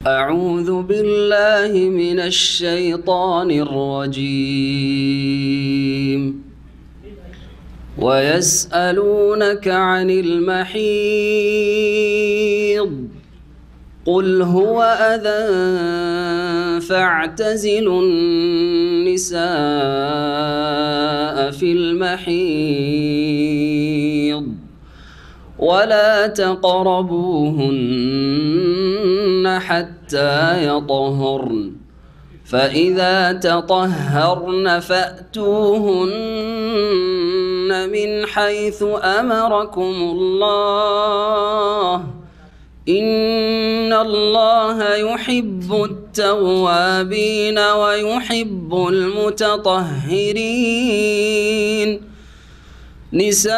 أعوذ بالله من الشيطان الرجيم. ويسألونك عن المحيض قل هو أذى فاعتزلوا النساء في المحيض ولا تقربوهن حتى يطهرن فإذا تطهرن فأتوهن من حيث أمركم الله إن الله يحب التوابين ويحب المتطهرين. نساؤكم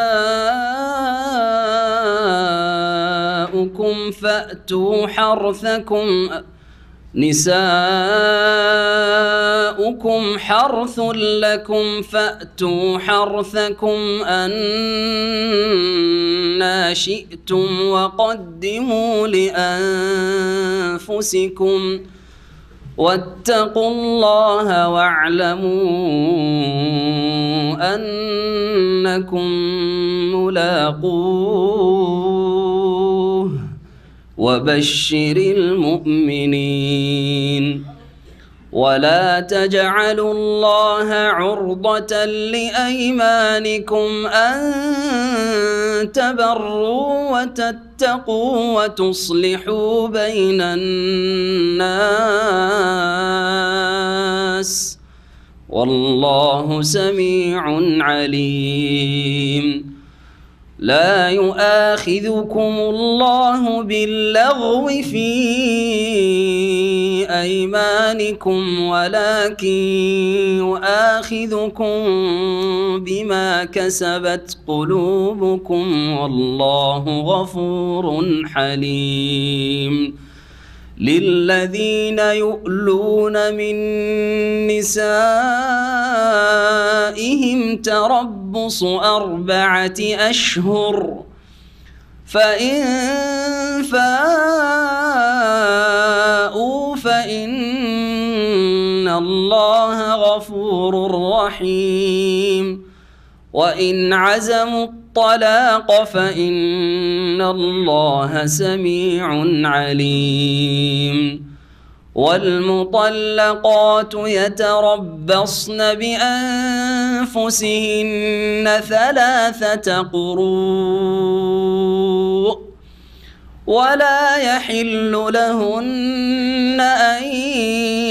حرث لكم فأتوا حرثكم أنى شئتم وقدموا لأنفسكم واتقوا الله واعلموا أنكم ملاقوه وبشر المؤمنين. ولا تجعلوا الله عرضة لأيمانكم أن تبروا وتتقوا وتصلحوا بين الناس والله سميع عليم. لا يؤاخذكم الله باللغو في أيمانكم ولكن يؤاخذكم بما كسبت قلوبكم والله غفور حليم. للذين يؤلون من نسائهم تربص 4 أشهر فإن فاءوا فإن الله غفور رحيم. وإن عزموا الطلاق فإن الله سميع عليم. والمطلقات يتربصن بأنفسهن 3 قروء ولا يحل لهن أن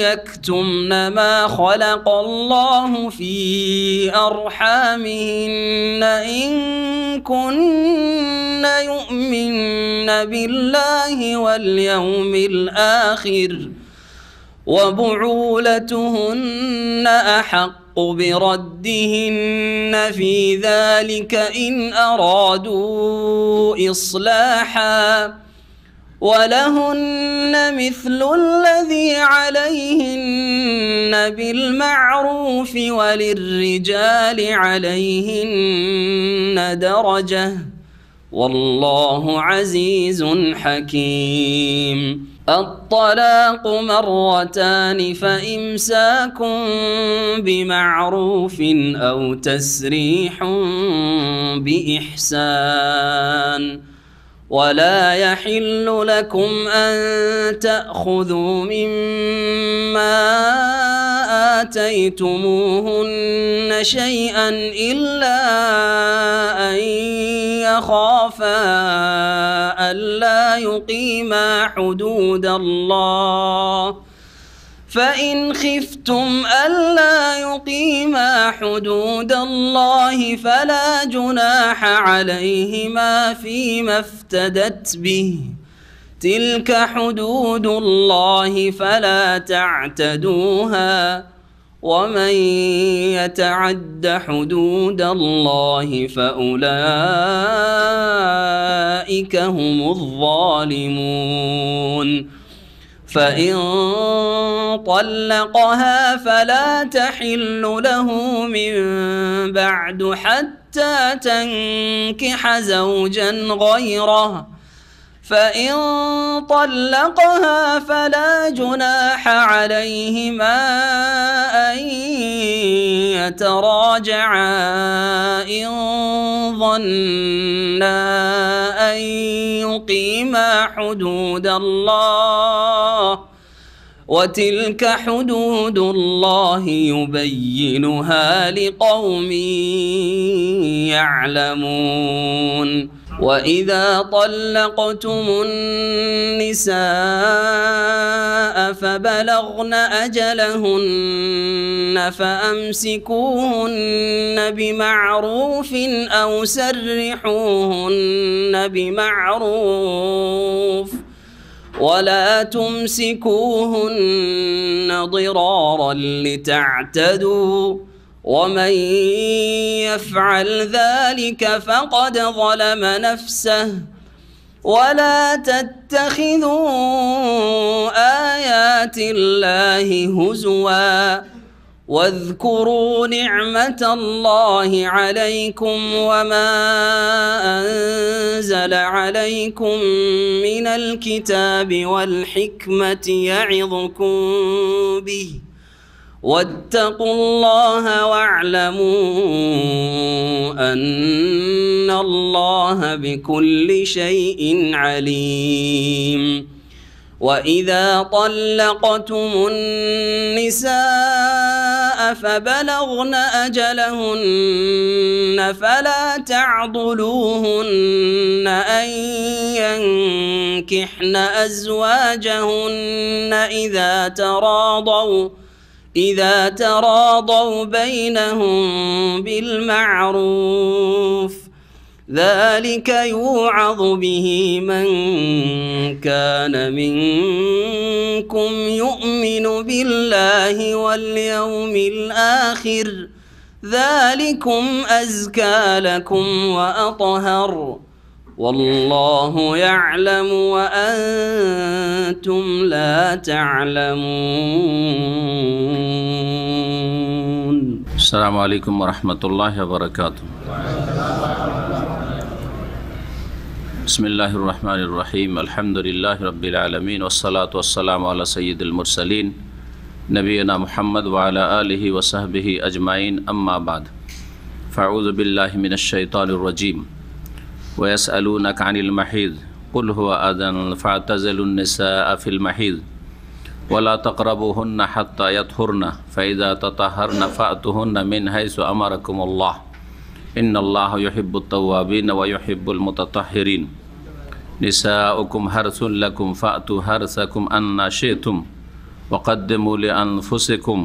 يكتمن ما خلق الله في أرحامهن إن كن يؤمن بالله واليوم الآخر وبعولتهن أحق بردهن في ذلك إن أرادوا إصلاحا ولهن مثل الذي عليهن بالمعروف وللرجال عليهن درجة والله عزيز حكيم. الطلاق 2 فإمساك بمعروف أو تسريح بإحسان. ولا يحل لكم أن تأخذوا مما آتيتموهن شيئا إلا أن يخافا ألا يقيما حدود الله فإن خفتم ألا يقيما حدود الله فلا جناح عليهما فيما افتدت به تلك حدود الله فلا تعتدوها ومن يتعد حدود الله فأولئك هم الظالمون. فإن طلقها فلا تحل له من بعد حتى تنكح زوجا غيره فإن طلقها فلا جناح عليهما أن يتراجعا إن ظنا أن يقيما حدود الله، وتلك حدود الله يبينها لقوم يعلمون. وإذا طلقتم النساء فبلغن أجلهن فأمسكوهن بمعروف أو سرحوهن بمعروف، ولا تمسكوهن ضرارا لتعتدوا، ومن يفعل ذلك فقد ظلم نفسه. ولا تتخذوا آيات الله هزوا، واذكروا نعمة الله عليكم وما أنزل عليكم من الكتاب والحكمة يعظكم به، واتقوا الله واعلموا أن الله بكل شيء عليم. وإذا طلقتم النساء فبلغن أجلهن فلا تعضلوهن أن ينكحن أزواجهن إذا تراضوا بينهم بالمعروف، ذلك يوعظ به من كان منكم يؤمن بالله واليوم الآخر، ذلكم أزكى لكم وأطهر، والله يعلم وأنتم لا تعلمون. السلام عليكم ورحمة الله وبركاته. بسم الله الرحمن الرحيم. الحمد لله رب العالمين، والصلاة والسلام على سيد المرسلين نبينا محمد وعلى آله وصحبه أجمعين، أما بعد، فأعوذ بالله من الشيطان الرجيم. ويسألونك عن المحيض قل هو أذى فاعتزلوا النساء في المحيض ولا تقربوهن حتى يطهرن فإذا تطهرن فأتوهن من حيث أمركم الله إن الله يحب التوابين ويحب المتطهرين. نساؤكم حرث لكم فأتوا حرثكم أن شئتم وقدموا لأنفسكم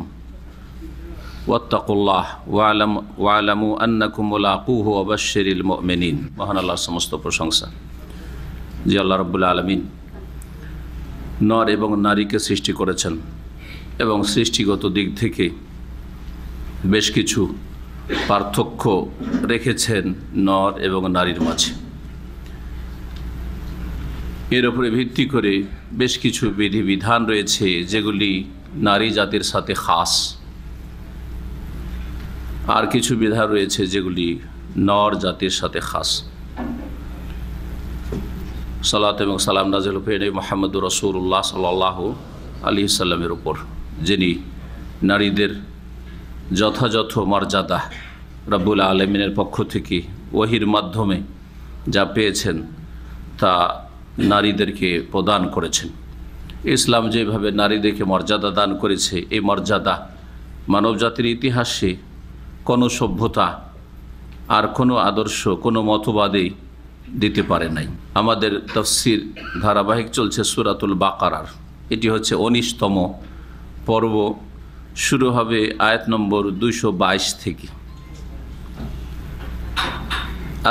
واتقوا الله واعلموا أنكم ملاقوه وبشر المؤمنين। মহান আল্লাহর সমস্ত প্রশংসা। যে আল্লাহ রাব্বুল আলামিন নর এবং নারীকে সৃষ্টি করেছেন এবং সৃষ্টিগত দিক থেকে বেশ কিছু পার্থক্য রেখেছেন নর এবং নারীর মাঝে। এর উপরে ভিত্তি করে বেশ কিছু বিধিবিধান রয়েছে যেগুলি নারী জাতির সাথে খাস, আর কিছু বিধান রয়েছে যেগুলি নর জাতির সাথে খাস। সালাত এবং সালাম নাযিল হয়ে নবী মুহাম্মদুর রাসূলুল্লাহ সাল্লাল্লাহু আলাইহি সাল্লামের উপর, যিনি নারীদের যথাযথ মর্যাদা রব্বুল আলামিনের পক্ষ থেকে ওহীর মাধ্যমে যা পেয়েছেন তা নারীদেরকে প্রদান করেছেন। ইসলাম যেভাবে নারীদেরকে মর্যাদা দান করেছে, এই মর্যাদা মানবজাতির ইতিহাসে কোনো সভ্যতা আর কোনো আদর্শ, কোনো মতবাদেই দিতে পারে নাই। আমাদের তাফসীর ধারাবাহিক চলছে সূরাতুল বাকারার, এটি হচ্ছে 19তম পর্ব, শুরু হবে আয়াত নম্বর 222 থেকে।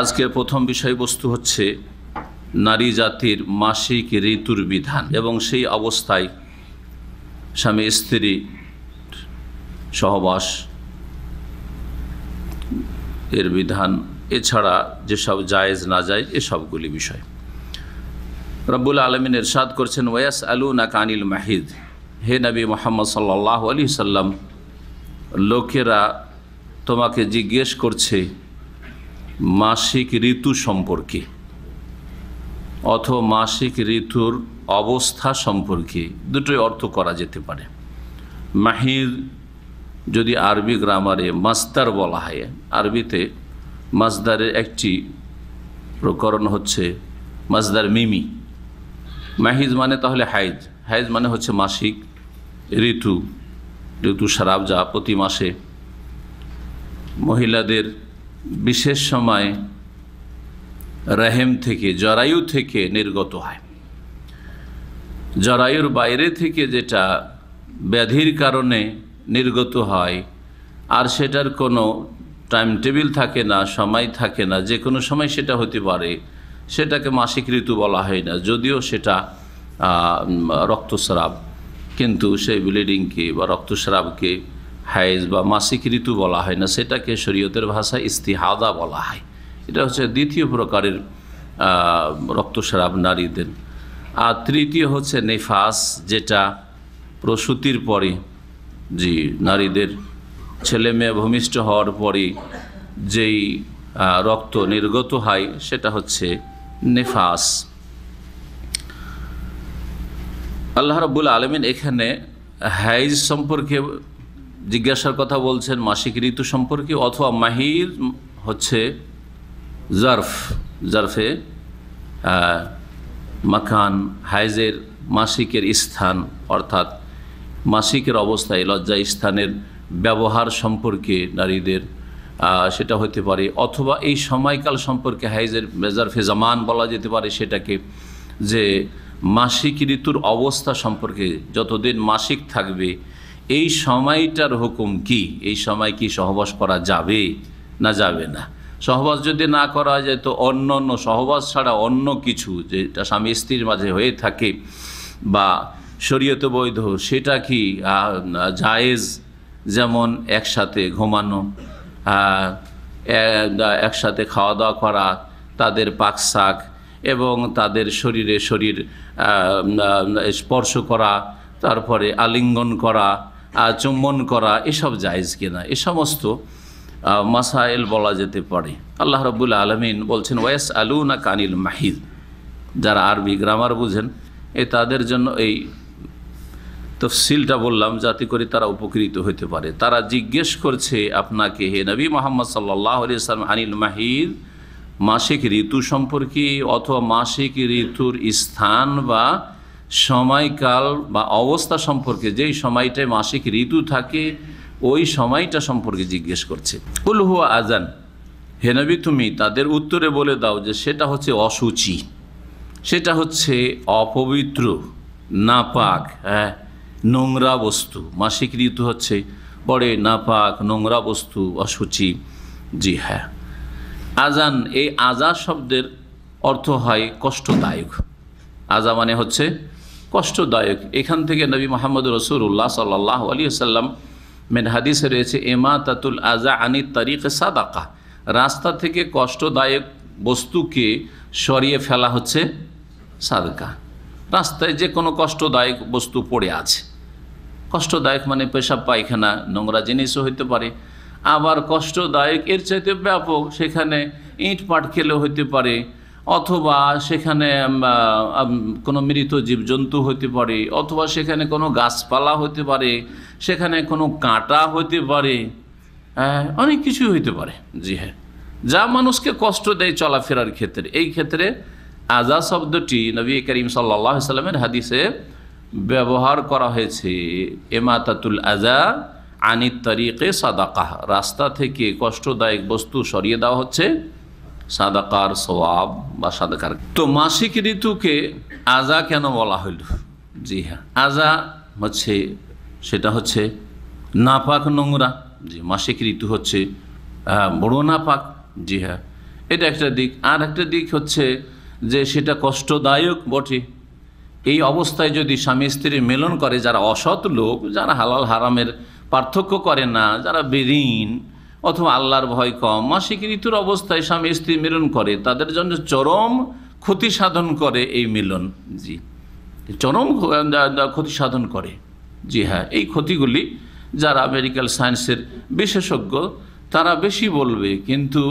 আজকের প্রথম বিষয়বস্তু হচ্ছে নারী জাতির মাসিক ঋতুর বিধান এবং সেই অবস্থায় স্বামী স্ত্রী সহবাস এর বিধান, এছাড়া যেসব জায়েজ না জায়েজ এসবগুলি বিষয় রব্বুল আলামিন ইরশাদ করছেন, ওয়াসআলুনাকা আনিল মাহিদ, হে নবী মুহাম্মদ সাল্লাল্লাহু আলাইহি সাল্লাম, লোকেরা তোমাকে জিজ্ঞেস করছে মাসিক ঋতু সম্পর্কে। অথবা মাসিক ঋতুর অবস্থা সম্পর্কে, দুটোই অর্থ করা যেতে পারে। মাহিদ যদি আরবি গ্রামারে মাসদার বলা হয়, আরবিতে মাসদারের একটি প্রকরণ হচ্ছে মাসদার মিমি। মাহিজ মানে তাহলে হাইজ, হাইজ মানে হচ্ছে মাসিক ঋতুস্রাব, যা প্রতি মাসে মহিলাদের বিশেষ সময় রহেম থেকে, জরায়ু থেকে নির্গত হয়। জরায়ুর বাইরে থেকে যেটা ব্যাধির কারণে নির্গত হয়, আর সেটার কোনো টাইম টেবিল থাকে না, সময় থাকে না, যে কোনো সময় সেটা হতে পারে, সেটাকে মাসিক ঋতু বলা হয় না, যদিও সেটা রক্তস্রাব, কিন্তু সেই ব্লিডিংকে বা রক্তস্রাবকে হাইজ বা মাসিক ঋতু বলা হয় না, সেটাকে শরীয়তের ভাষায় ইস্তিহাদা বলা হয়। এটা হচ্ছে দ্বিতীয় প্রকারের রক্তস্রাব নারীদের। আর তৃতীয় হচ্ছে নেফাস, যেটা প্রসূতির পরে, নারীদের ছেলে মেয়ে ভূমিষ্ঠ হওয়ার পরে যেই রক্ত নির্গত হয়, সেটা হচ্ছে নেফাস। আল্লাহ রাব্বুল আলামিন এখানে হাইজ সম্পর্কে জিজ্ঞাসার কথা বলছেন, মাসিক ঋতু সম্পর্কে, অথবা মাহির হচ্ছে জারফে মাকান, হাইজের মাসিকের স্থান, অর্থাৎ মাসিকের অবস্থায় লজ্জা স্থানের ব্যবহার সম্পর্কে নারীদের, সেটা হতে পারে, অথবা এই সময়কাল সম্পর্কে হাইজের জারফে জামান বলা যেতে পারে সেটাকে, যে মাসিক ঋতুর অবস্থা সম্পর্কে, যতদিন মাসিক থাকবে এই সময়টার হুকুম কি, এই সময় কি সহবাস করা যাবে না যাবে না। সহবাস যদি না করা যায় তো অন্য সহবাস ছাড়া অন্য কিছু যেটা স্বামী স্ত্রীর মাঝে হয়ে থাকে বা শরীয়তে বৈধ, সেটা কি জায়েজ, যেমন একসাথে ঘুমানো, একসাথে খাওয়া দাওয়া করা, তাদের পাকশাক এবং তাদের শরীর স্পর্শ করা, তারপরে আলিঙ্গন করা, চুম্বন করা, এসব জায়েজ কিনা, এ সমস্ত মাসাইল বলা যেতে পারে। আল্লাহ রাব্বুল আলামিন বলছেন ওয়াসআলুনাকা আনিল মাহিদ, যারা আরবি গ্রামার বুঝেন তাদের জন্য এই তফসিলটা বললাম যাতে করে তারা উপকৃত হতে পারে। তারা জিজ্ঞেস করছে আপনাকে, হে নবী মুহাম্মদ সাল্লাল্লাহু আলাইহি ওয়াসাল্লাম, আনিল মাহিদ, মাসিক ঋতু সম্পর্কে, অথবা মাসিক ঋতুর স্থান বা সময়কাল বা অবস্থা সম্পর্কে, যেই সময়টায় মাসিক ঋতু থাকে ওই সময়টা সম্পর্কে জিজ্ঞেস করছে। কুল হুয়া আযান, হে নবী তুমি তাদের উত্তরে বলে দাও যে সেটা হচ্ছে অসুচি, সেটা হচ্ছে অপবিত্র, নাপাক, নোংরা বস্তু। মাসিক ঋতু হচ্ছে বড় নাপাক, নোংরা বস্তু, অসুচি। জি হ্যাঁ, আজান, এই আজা শব্দের অর্থ হয় কষ্টদায়ক। আজা মানে হচ্ছে কষ্টদায়ক। এখান থেকে নবী মুহাম্মদ রাসূলুল্লাহ সাল্লাল্লাহু আলাইহি ওয়াসাল্লাম মেন হাদিসে রয়েছে, ইমাতাতুল আজা আনিত তারিকে সাদাকা, রাস্তা থেকে কষ্টদায়ক বস্তুকে সরিয়ে ফেলা হচ্ছে সাদকা। রাস্তায় যে কোনো কষ্টদায়ক বস্তু পড়ে আছে, কষ্টদায়ক মানে পেশাব পায়খানা, নোংরা জিনিসও হইতে পারে, আবার কষ্টদায়ক এর চাইতে ব্যাপক, সেখানে ইট পাট খেলেও হইতে পারে, অথবা সেখানে কোনো মৃত জীবজন্তু হতে পারে, অথবা সেখানে কোনো গাছপালা হতে পারে, সেখানে কোনো কাঁটা হতে পারে, অনেক কিছুই হইতে পারে। জি হ্যাঁ, যা মানুষকে কষ্ট দেয় চলাফেরার ক্ষেত্রে। এই ক্ষেত্রে আজা শব্দটি নবী করিম সাল্লাল্লাহু আলাইহি ওয়াসাল্লামের হাদিসে ব্যবহার করা হয়েছে, ইমাতাতুল আজা আনিত তারিকে সাদাকা, রাস্তা থেকে কষ্টদায়ক বস্তু সরিয়ে দেওয়া হচ্ছে সাদাকার সওয়াব বা সাদাকার। তো মাসিক ঋতুকে আজা কেন বলা হইল? জি হ্যাঁ, আজা হচ্ছে, সেটা হচ্ছে নাপাক, নোংরা। জি, মাসিক ঋতু হচ্ছে বড় নাপাক। জি হ্যাঁ, এটা একটা দিক। আর একটা দিক হচ্ছে যে সেটা কষ্টদায়ক বটে। এই অবস্থায় যদি স্বামী স্ত্রীর মিলন করে, যারা অসৎ লোক, যারা হালাল হারামের পার্থক্য করে না, যারা বেদিন অথবা আল্লাহর ভয় কম, মাসিক ঋতুর অবস্থায় স্বামী স্ত্রী মিলন করে, তাদের জন্য চরম ক্ষতি সাধন করে এই মিলন। জি, চরম ক্ষতি সাধন করে। জি হ্যাঁ, এই ক্ষতিগুলি যারা মেডিকেল সায়েন্সের বিশেষজ্ঞ তারা বেশি বলবে। কিন্তু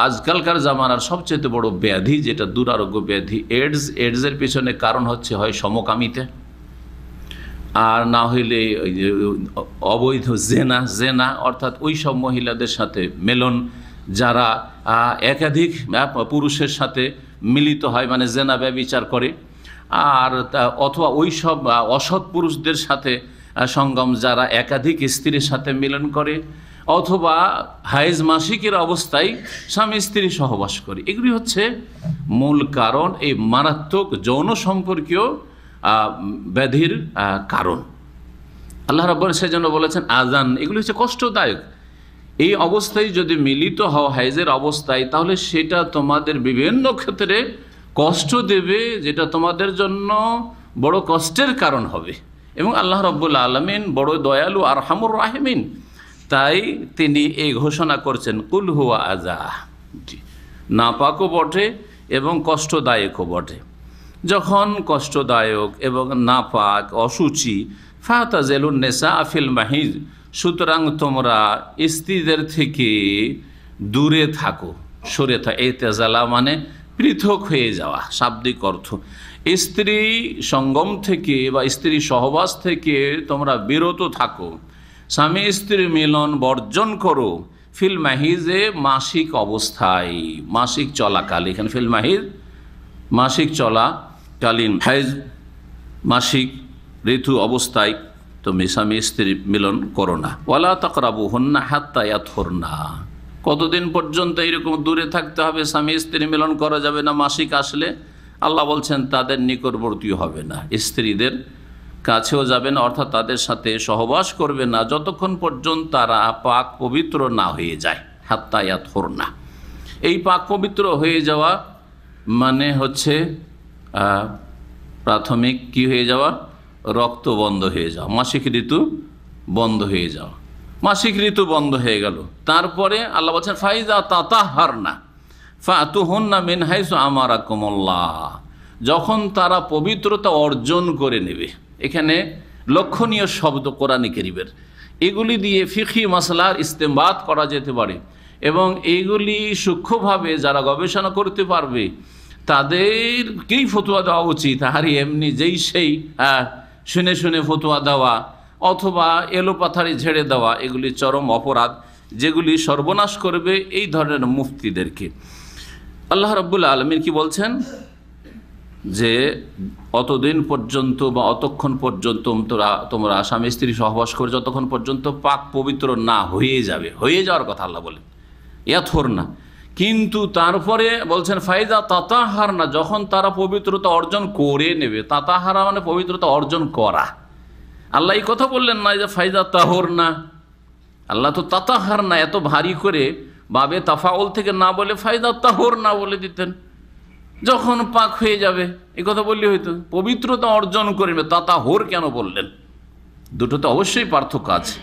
আজকালকার জামানার সবচেয়ে বড় ব্যাধি, যেটা দুরারোগ্য ব্যাধি, এডসের পিছনে কারণ হচ্ছে হয় সমকামিতে, আর না হইলে অবৈধ জেনা অর্থাৎ ওই সব মহিলাদের সাথে মেলন, যারা একাধিক পুরুষের সাথে মিলিত হয়, মানে জেনা ব্যভিচার করে, আর অথবা ওই সব অসৎ পুরুষদের সাথে সঙ্গম, যারা একাধিক স্ত্রীর সাথে মিলন করে, অথবা হায়েজ মাসিকের অবস্থায় স্বামী স্ত্রী সহবাস করে। এগুলি হচ্ছে মূল কারণ, এই মারাত্মক যৌন সম্পর্কীয় ব্যাধির কারণ। আল্লাহ রাব্বুল সেজন্য বলেছেন আযান, এগুলি হচ্ছে কষ্টদায়ক। এই অবস্থায় যদি মিলিত হও হায়েজের অবস্থায়, তাহলে সেটা তোমাদের বিভিন্ন ক্ষেত্রে কষ্ট দেবে, যেটা তোমাদের জন্য বড় কষ্টের কারণ হবে। এবং আল্লাহ রাব্বুল আলামিন বড় দয়ালু আরহামুর রাহিমিন, তাই তিনি এই ঘোষণা করছেন কুল হুয়া আযা, নাপাকও বটে এবং কষ্টদায়কও বটে। যখন কষ্টদায়ক এবং নাপাক অসুচি, ফাতাজিলুন নিসা ফিল মাহিজ, সুতরাং তোমরা স্ত্রীদের থেকে দূরে থাকো, সরে থাকো। ইতেজালা মানে পৃথক হয়ে যাওয়া, শাব্দিক অর্থ। স্ত্রী সঙ্গম থেকে বা স্ত্রী সহবাস থেকে তোমরা বিরত থাকো, স্বামী স্ত্রী মিলন বর্জন করো। ফিল মাহিজে, মাসিক অবস্থায়, মাসিক চলাকাল, এখানে ফিল মাহিজ মাসিক চলাকালীন, হাইজ মাসিক ঋতু অবস্থায় তুমি স্বামী স্ত্রী মিলন করো না। ওয়ালা তাকরাবুহুন্না হাত্তা ইয়াতহুরনা, কতদিন পর্যন্ত এরকম দূরে থাকতে হবে, স্বামী স্ত্রী মিলন করা যাবে না মাসিক আসলে? আল্লাহ বলছেন তাদের নিকটবর্তী হবে না, স্ত্রীদের কাছেও যাবে না, অর্থাৎ তাদের সাথে সহবাস করবে না যতক্ষণ পর্যন্ত তারা পাক পবিত্র না হয়ে যায়। হাত্তা ইয়াতহুরনা, এই পাক পবিত্র হয়ে যাওয়া মানে হচ্ছে প্রাথমিক কি হয়ে যাওয়া, রক্ত বন্ধ হয়ে যাওয়া, মাসিক ঋতু বন্ধ হয়ে যাওয়া। মাসিক ঋতু বন্ধ হয়ে গেল, তারপরে আল্লাহ বলছেন ফাইজা তাতাহারনা ফাতুহুন্না মিন হাইসু আমারাকুমুল্লাহ, যখন তারা পবিত্রতা অর্জন করে নেবে। এখানে লক্ষণীয় শব্দ কোরআন কারীমের, এগুলি দিয়ে ফিকহি মাসলার ইস্তেমবাত করা যেতে পারে, এবং এইগুলি সূক্ষ্মভাবে যারা গবেষণা করতে পারবে তাদেরকেই ফতোয়া দেওয়া উচিত। আর এমনি যেই সেই শুনে শুনে ফতোয়া দেওয়া অথবা এলোপাথারি ঝেড়ে দেওয়া, এগুলি চরম অপরাধ, যেগুলি সর্বনাশ করবে এই ধরনের মুফতিদেরকে। আল্লাহ রাব্বুল আলামিন কি বলছেন, যে অতদিন পর্যন্ত বা অতক্ষণ পর্যন্ত তোমরা স্বামী স্ত্রী সহবাস করে যতক্ষণ পর্যন্ত পাক পবিত্র না হয়ে যাবে, হয়ে যাওয়ার কথা আল্লাহ বলেন, ইয়াতহুরনা। কিন্তু তারপরে বলছেন ফাইজা তাতাহারনা, যখন তারা পবিত্রতা অর্জন করে নেবে। তাতাহারা মানে পবিত্রতা অর্জন করা। আল্লাহ এই কথা বললেন না যে ফাইজা তাহরনা, আল্লাহ তো তাতাহারনা এত ভারী করে বাবে তাফাউল থেকে না বলে ফাইজা তাহরনা বলে দিতেন, যখন পাক হয়ে যাবে, এই কথা বললে হয়তো। পবিত্রতা অর্জন করবে, তাতাহর কেন বললেন? দুটোতে অবশ্যই পার্থক্য আছে।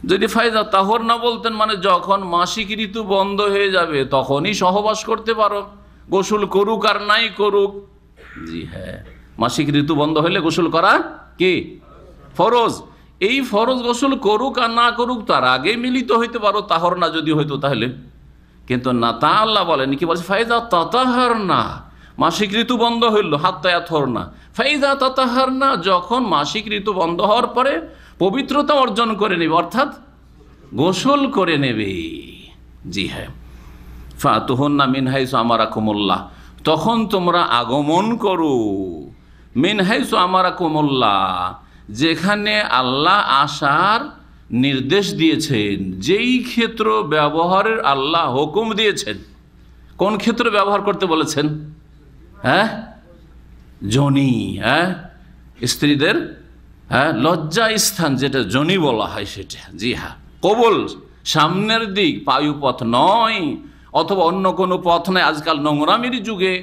যদি ফায়দা তাহর না বলতেন, মানে যখন মাসিক ঋতু বন্ধ হয়ে যাবে তখনই সহবাস করতে পারো, গোসল করুক আর নাই করুক। জি হ্যাঁ, মাসিক ঋতু বন্ধ হলে গোসল করা কি ফরজ। এই ফরজ গোসল করুক আর না করুক তার আগে মিলিত হইতে পারো, তাহর না যদি হইতো তাহলে। কিন্তু না, তা আল্লাহ বলেন কি বলছে, ফায়দা তাতাহার না, মাসিক ঋতু বন্ধ হইল, হাত্তা ইয়াতহুর না। ফায়দা তাতাহার না, যখন মাসিক ঋতু বন্ধ হওয়ার পরে পবিত্রতা অর্জন করে নেবে, অর্থাৎ গোসল করে নেবে। জি হ্যাঁ, ফাতুহুন্না মিন হাইসু আমারাকুমুল্লাহ, তখন তোমরা আগমন করো। মিন হাইসু আমারাকুমুল্লাহ, যেখানে আল্লাহ আসার নির্দেশ দিয়েছেন, যেই ক্ষেত্র ব্যবহারের আল্লাহ হুকুম দিয়েছেন। কোন ক্ষেত্র ব্যবহার করতে বলেছেন? হ্যাঁ, যোনি, হ্যাঁ, স্ত্রীদের লজ্জা স্থান যেটা যোনি বলা হয় সেটা। জি হ্যাঁ, কবল সামনের দিক, পায়ুপথ নয়, অথবা অন্য কোনো পথ নয়। আজকাল নোংরামির যুগে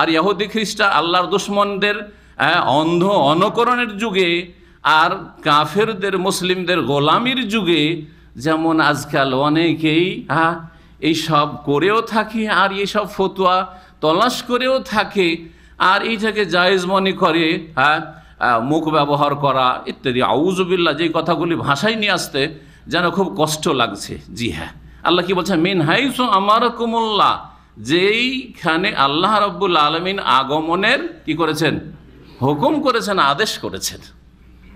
আর ইহুদি খ্রিস্টান আল্লাহর দুশ্মনদের অন্ধ অনুকরণের যুগে আর কাফেরদের মুসলিমদের গোলামির যুগে, যেমন আজকাল অনেকেই এইসব করেও থাকে আর এইসব ফতোয়া তলাশ করেও থাকে, আর এইটাকে জায়েজ মনে করে মুখ ব্যবহার করা ইত্যাদি। আউযুবিল্লাহ, যে কথাগুলি ভাষায় নিয়ে আসতে যেন খুব কষ্ট লাগছে। জি হ্যাঁ, আল্লাহ কি বলছেন, মিন হাইসু আমারাকুমুল্লাহ, যেইখানে আল্লাহ রাব্বুল আলামিন আগমনের কি করেছেন, হুকুম করেছেন, আদেশ করেছেন।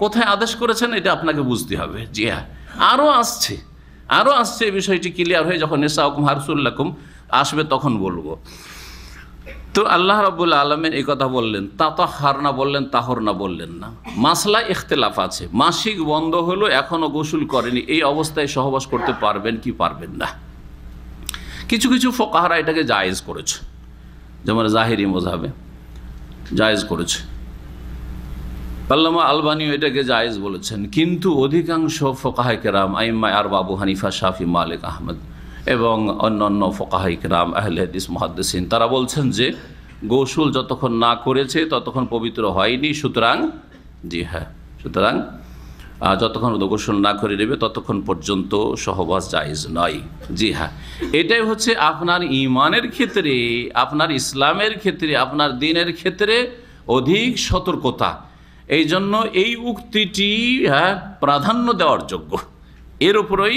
কোথায় আদেশ করেছেন এটা আপনাকে বুঝতে হবে। জি হ্যাঁ, আরও আসছে এই বিষয়টি ক্লিয়ার হয়ে যখন নিসাউকুম হারসুল লাকুম আসবে তখন বলবো। তো আল্লাহ রাব্বুল আলামিন এই কথা বললেন, তাতাহহার না বললেন, তাহর না বললেন না। মাসলা ইখতিলাফ আছে, মাসিক বন্ধ হলো এখনো গোসল করেনি, এই অবস্থায় সহবাস করতে পারবেন কি পারবেন না। কিছু কিছু ফুকাহারা এটাকে জায়েজ করেছে, যেমন জাহিরি মাযহাবে জায়েজ করেছে, আল্লামা আলবানীও এটাকে জায়েজ বলেছেন। কিন্তু অধিকাংশ ফুকাহায়ে কেরাম, আইম্মা আরবা, আবু হানিফা, শাফি, মালিক, আহমদ এবং অন্যান্য ফুকাহায়ে কেরাম, আহলে হাদিস, মুহাদ্দিসিন, তারা বলছেন যে গোসল যতক্ষণ না করেছে ততক্ষণ পবিত্র হয়নি। সুতরাং জি হ্যাঁ, সুতরাং যতক্ষণ গোসল না করে নেবে ততক্ষণ পর্যন্ত সহবাস জায়েজ নয়। জি হ্যাঁ, এটাই হচ্ছে আপনার ঈমানের ক্ষেত্রে, আপনার ইসলামের ক্ষেত্রে, আপনার দ্বীনের ক্ষেত্রে অধিক সতর্কতা। এই জন্য এই উক্তিটি প্রাধান্য দেওয়ার যোগ্য, এর উপরেই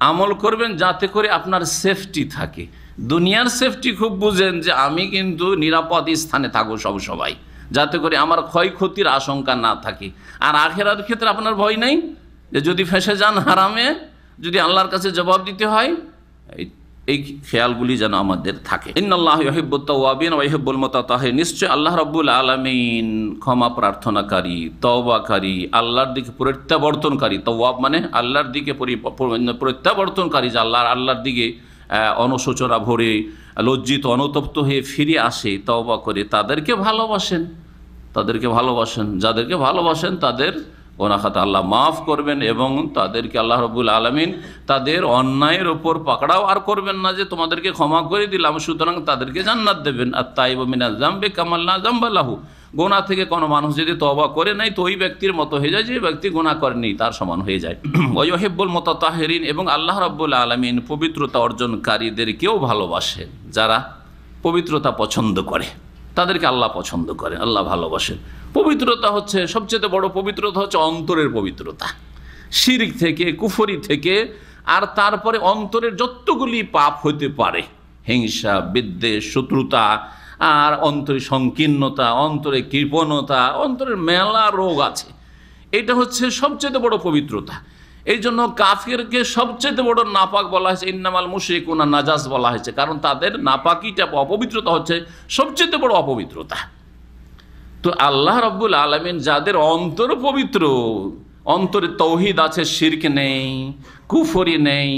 আমল করবেন যাতে করে আপনার সেফটি থাকে। দুনিয়ার সেফটি খুব বুঝেন যে আমি কিন্তু নিরাপদ স্থানে থাকবো সব সময়, যাতে করে আমার ক্ষয়ক্ষতির আশঙ্কা না থাকে। আর আখিরাতের ক্ষেত্রে আপনার ভয় নেই যে যদি ফেঁসে যান হারামে, যদি আল্লাহর কাছে জবাব দিতে হয়। এই খেয়ালগুলি যেন আমাদের থাকে। ইন্নাল্লাহা ইউহিব্বুত তাওয়াবিন ওয়া ইউহিব্বুল মুতাতাহহিরিন, নিশ্চয় আল্লাহ রাব্বুল আলামিন ক্ষমা প্রার্থনাকারী, তওবাকারী, আল্লাহর দিকে প্রত্যাবর্তনকারী। তওয়াব মানে আল্লাহর দিকে প্রত্যাবর্তনকারী, যে আল্লাহর দিকে অনুশোচনা ভরে লজ্জিত অনুতপ্ত হয়ে ফিরে আসে, তওবা করে, তাদেরকে ভালোবাসেন। যাদেরকে ভালোবাসেন তাদের গুনাহ খাতা আল্লাহ মাফ করবেন, এবং তাদেরকে আল্লাহ রাব্বুল আলামিন তাদের অন্যায়ের ওপর পাকড়াও আর করবেন না যে তোমাদেরকে ক্ষমা করে দিলাম সুতরাং তাদেরকে জান্নাত দেবেন। আত-তাইবু মিনাজ যামবি কামান লা যামবা লাহু, গুনাহ থেকে কোনো মানুষ যদি তওবা করে নাই তো ওই ব্যক্তির মতো হয়ে যায় যে ব্যক্তি গুনাহ করেনি, তার সমান হয়ে যায়। ওয়া ইউহিব্বুল মুতাতাহহিরিন, এবং আল্লাহ রাব্বুল আলামিন পবিত্রতা অর্জনকারীদেরকেও ভালোবাসেন। যারা পবিত্রতা পছন্দ করে তাদেরকে আল্লাহ পছন্দ করেন, আল্লাহ ভালোবাসেন। পবিত্রতা হচ্ছে সবচেয়ে বড় পবিত্রতা হচ্ছে অন্তরের পবিত্রতা, শিরক থেকে, কুফরি থেকে, আর তারপরে অন্তরের যতগুলি পাপ হতে পারে, হিংসা, বিদ্বেষ, শত্রুতা, আর অন্তরে সংকীর্ণতা, অন্তরে কৃপণতা, অন্তরের মেলা রোগ আছে। এটা হচ্ছে সবচেয়ে বড় পবিত্রতা। এই জন্য কাফিরকে সবচেয়ে বড় নাপাক বলা হয়েছে, ইন্নামাল মুশরিকুনা নাজাস বলা হয়েছে, কারণ তাদের নাপাকিটা, অপবিত্রতা হচ্ছে সবচেয়ে বড় অপবিত্রতা। তো আল্লাহ রাব্বুল আলামিন যাদের অন্তর পবিত্র, অন্তরে তৌহিদ আছে, শিরক নেই, কুফরি নেই,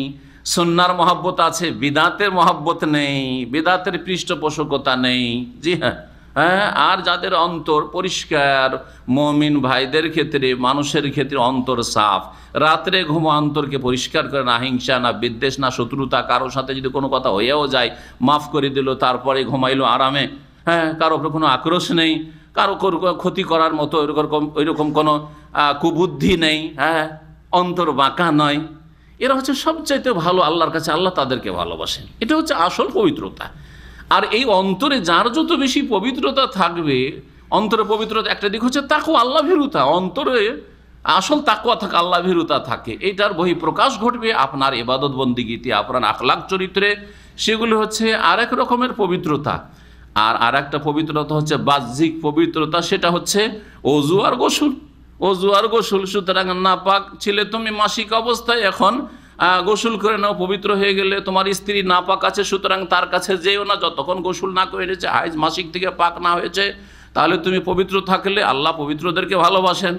সুন্নাহর মহব্বত আছে, বিদাতের মহব্বত নেই, বিদাতের পৃষ্ঠপোষকতা নেই। জি হ্যাঁ, আর যাদের অন্তর পরিষ্কার, মুমিন ভাইদের ক্ষেত্রে, মানুষের ক্ষেত্রে অন্তর সাফ, রাত্রে ঘুমো অন্তরকে পরিষ্কার করে, না হিংসা, না বিদ্বেষ, না শত্রুতা, কারোর সাথে যদি কোনো কথা হয়েও যায় মাফ করে দিল, তারপরে ঘুমাইলো আরামে, কারো উপরে কোনো আক্রোশ নেই, কারো ক্ষতি করার মতো ওইরকম কোনো কুবুদ্ধি নেই, অন্তর বাঁকা নয়। এরা হচ্ছে সবচাইতে ভালো আল্লাহর কাছে, আল্লাহ তাদেরকে ভালোবাসেন। এটা হচ্ছে আসল পবিত্রতা। আর এই অন্তরে যার যত বেশি পবিত্রতা থাকবে, অন্তরে পবিত্রতা একটা দিক হচ্ছে তাকওয়া, আল্লাহ ভীরুতা। অন্তরে আসল তাকওয়া থাকে, আল্লাহ ভীরুতা থাকে, এইটার বহিঃপ্রকাশ ঘটবে আপনার ইবাদত বন্দিগিতে, আপনার আখলাক চরিত্রে। সেগুলি হচ্ছে আরেক রকমের পবিত্রতা। আর একটা পবিত্রতা হচ্ছে বাহ্যিক পবিত্রতা, সেটা হচ্ছে ওযু আর গোসল। সুতরাং নাপাক ছিলে তুমি মাসিক অবস্থায়, এখন গোসল করে নাও, পবিত্র হয়ে গেলে। তোমার স্ত্রী নাপাক আছে, সুতরাং তার কাছে যেও না যতক্ষণ গোসল না করে এনেছে, হাইজ মাসিক থেকে পাক না হয়েছে। তাহলে তুমি পবিত্র থাকলে আল্লাহ পবিত্রদেরকে ভালোবাসেন।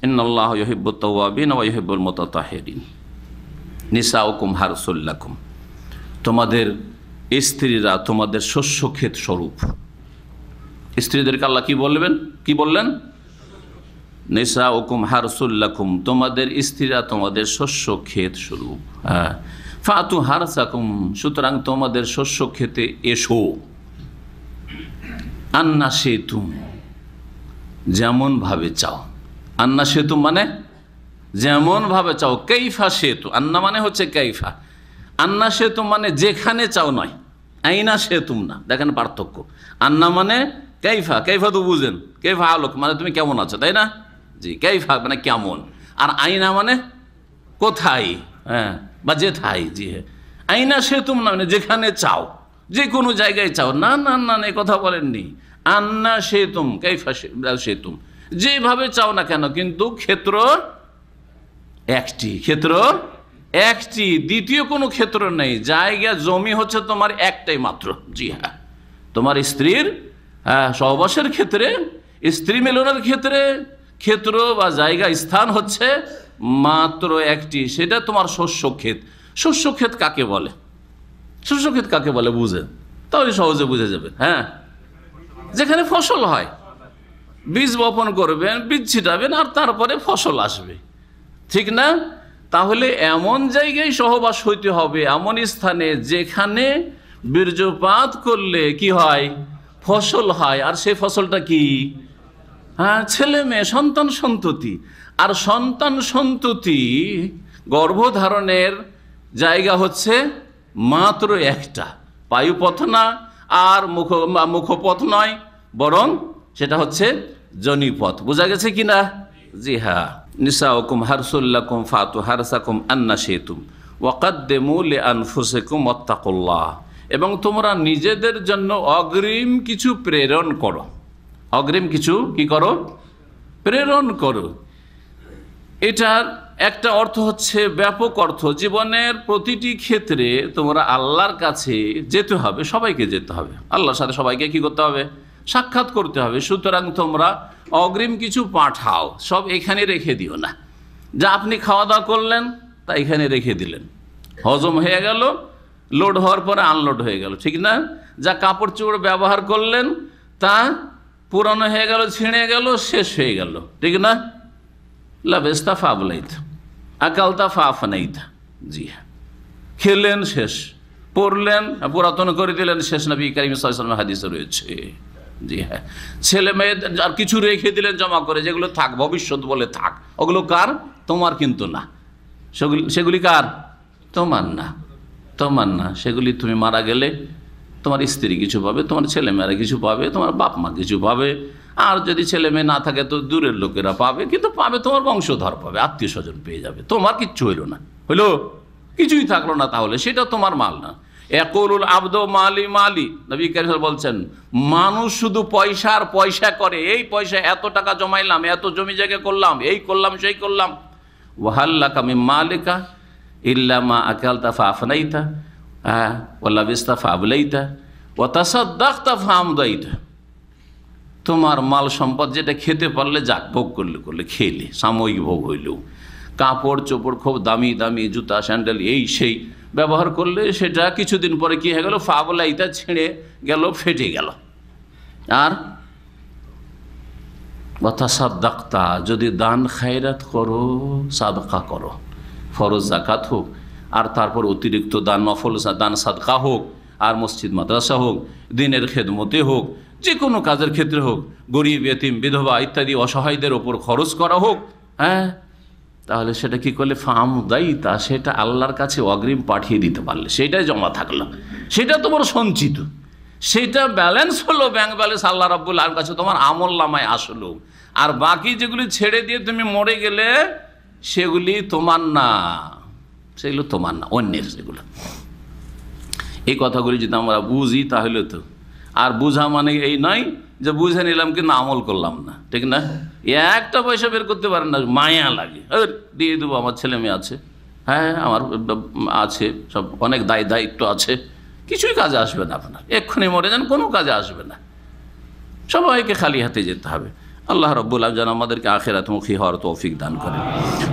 ইন্নাল্লাহা ইউহিব্বুত তাওয়াবিন ওয়া ইউহিব্বুল মুতাতাহহিরিন। নিসাউকুম হারসুল লাকুম, তোমাদের স্ত্রীরা তোমাদের শস্য ক্ষেত স্বরূপ। স্ত্রীদেরকে আল্লাহ কি বললেন? নিসাউকুম হারসুল লাকুম, তোমাদের স্ত্রীরা তোমাদের শস্য ক্ষেত স্বরূপ। ফাতু হারসাকুম, সুতরাং তোমাদের শস্য ক্ষেতে এসো। আন্না সেতুম, যেমন ভাবে চাও। আন্না সেতুম মানে যেমন ভাবে চাও। কাইফা সেতু, আন্না মানে হচ্ছে কাইফা, আন্না সেতুম মানে যেখানে চাও নয়, আইনা সেতুম না। দেখেন পার্থক্য। আন্না মানে কাইফা, কাইফা তো বুঝেন, কাইফা আলোক মানে তুমি কেমন আছো, তাই না? জি, কাইফা মানে কেমন। আর আইনা মানে কোথায়, হ্যাঁ, বা যেথায়, জি হ্যাঁ, আইনা সেতুম না মানে যেখানে চাও, যে কোনো জায়গায় চাও। না না না না, কথা বলেননি। আন্না সেতুম কাইফা সেতুম, যেভাবে চাও না কেন, কিন্তু ক্ষেত্র একটি, ক্ষেত্র একটি, দ্বিতীয় কোনো ক্ষেত্র নেই। জায়গা জমি হচ্ছে তোমার একটাই মাত্র। জি হ্যাঁ, তোমার স্ত্রীর সহবাসের ক্ষেত্রে, স্ত্রী মিলনের ক্ষেত্রে ক্ষেত্র বা জায়গা, স্থান হচ্ছে মাত্র একটি, সেটা তোমার শস্য ক্ষেত। শস্য ক্ষেত কাকে বলে? শস্য ক্ষেত কাকে বলে বুঝে, তাহলে সহজে বুঝে যাবে। হ্যাঁ, যেখানে ফসল হয়, বীজ বপন করবেন, বীজ ছিটাবেন, আর তারপরে ফসল আসবে, ঠিক না? তাহলে এমন জায়গায় সহবাস হইতে হবে, এমন স্থানে যেখানে বীর্যপাত করলে কি হয়, ফসল হয়। আর সেই ফসলটা কি? হ্যাঁ, ছেলে মেয়ে, সন্তান সন্ততি। আর সন্তান সন্ততি গর্ভধারণের জায়গা হচ্ছে মাত্র একটা, পায়ুপথ না, আর মুখপথ নয়, বরং সেটা হচ্ছে জনিপথ। বোঝা গেছে কিনা? জি হ্যাঁ। নিসাউকুম হারসুল্লাকুম ফাতু হারসাকুম আন্না শিতুম ওয়াকাদ্দিমু লিআনফুসিকুম ওয়াত্তাকুল্লাহ। এবং তোমরা নিজেদের জন্য অগ্রিম কিছু প্রেরণ করো। অগ্রিম কিছু কি করো? প্রেরণ করো। এটার একটা অর্থ হচ্ছে ব্যাপক অর্থ, জীবনের প্রতিটি ক্ষেত্রে তোমরা আল্লাহর কাছে যেতে হবে, সবাইকে যেতে হবে, আল্লাহর সাথে সবাইকে কি করতে হবে? সাক্ষাৎ করতে হবে। সুতরাং তোমরা অগ্রিম কিছু পাঠাও, সব এখানে রেখে দিও না। যা আপনি খাওয়া দাওয়া করলেন তা এখানে রেখে দিলেন, হজম হয়ে গেল, লোড হওয়ার পরে আনলোড হয়ে গেল, ঠিক না? যা কাপড় চোপড় ব্যবহার করলেন তা পুরানো হয়ে গেল, ছিঁড়ে গেল, শেষ হয়ে গেল, ঠিক না? লাবেস্তা ফাবলাইতা আকালতা ফাফনাইতা। জি হ্যাঁ, খেলেন শেষ, পড়লেন পুরাতন করে দিলেন শেষ, নবী কারীম সাল্লাল্লাহু আলাইহি ওয়াসাল্লামের হাদিসে রয়েছে। জি হ্যাঁ, ছেলে মেয়ে আর কিছু রেখে দিলেন জমা করে, যেগুলো থাক, ভবিষ্যৎ বলে থাক, ওগুলো কার? তোমার কিন্তু না। সেগুলি কার? তোমার না, তোমার না। সেগুলি তুমি মারা গেলে তোমার স্ত্রী কিছু পাবে, তোমার ছেলে মেয়েরা কিছু পাবে, তোমার বাপ মা কিছু পাবে, আর যদি ছেলে মেয়ে না থাকে তো দূরের লোকেরা পাবে, কিন্তু পাবে তোমার বংশধর পাবে, আত্মীয় স্বজন পেয়ে যাবে। তোমার কিচ্ছু হইল না, হইলো কিছুই থাকলো না, তাহলে সেটা তোমার মাল না। ইয়াকুলুল আবদু মালি মালি, নবী কারীম বলছেন, মানুষ শুধু পয়সা আর পয়সা করে, এই পয়সা এত টাকা জমাইলাম, এত জমি জায়গা করলাম, এই করলাম সেই করলাম। ওয়াহাল্লাকা মিন মালিকা ইল্লা মা আকালতা ফাফনাইতা ওয়া লাবিস্তা ফাবলাইতা ওয়া তাসাদ্দাকতা ফামদাইতা। তোমার মাল সম্পদ যেটা খেতে পারলে যাক, ভোগ করলে খেলে, সাময়িক ভোগ হইলেও, কাপড় চোপড় খুব দামি দামি জুতা স্যান্ডেল এই সেই ব্যবহার করলে সেটা কিছুদিন পরে কি হয়ে গেল? ফাবলাইতা, ছিঁড়ে গেল, ফেটে গেল। আর ওয়াতাসাদ্দাকতা, যদি দান খায়রাত করো, সাদকা করো, ফরজ জাকাত হোক, আর তারপর অতিরিক্ত দান, নফল দান সাদকা হোক, আর মসজিদ মাদ্রাসা হোক, দিনের খেদমতে হোক, যে কোনো কাজের ক্ষেত্রে হোক, গরিব এতিম বিধবা ইত্যাদি অসহায়দের ওপর খরচ করা হোক, হ্যাঁ, তাহলে সেটা কি করলে? ফামদাইতা, সেটা আল্লাহর কাছে অগ্রিম পাঠিয়ে দিতে পারলে, সেটাই জমা থাকলো, সেটা তোমার সঞ্চিত, সেটা ব্যালেন্স হলো, ব্যাংক ব্যালেন্স আল্লাহ রাব্বুল আলামিনের কাছে তোমার আমল নামায় আসলো। আর বাকি যেগুলি ছেড়ে দিয়ে তুমি মরে গেলে সেগুলি তোমার না, সেগুলো তোমার না, অন্যের সেগুলো। এই কথাগুলি যদি আমরা বুঝি তাহলে তো, আর বুঝা মানে এই নয় যে বুঝে নিলাম কিন্তু আমল করলাম না, ঠিক না? একটা পয়সা বের করতে পারেন না, মায়া লাগে, দিয়ে দেবো, আমার ছেলে মেয়ে আছে, হ্যাঁ আমার আছে, সব অনেক দায়িত্ব আছে, কিছুই কাজে আসবে না আপনার, এক্ষুনি মরে যান, কোনো কাজে আসবে না, সবাইকে খালি হাতে যেতে হবে। আল্লাহ রাব্বুল আলামিন যেন আমাদেরকে আখিরাতমুখী হওয়ার তৌফিক দান করেন।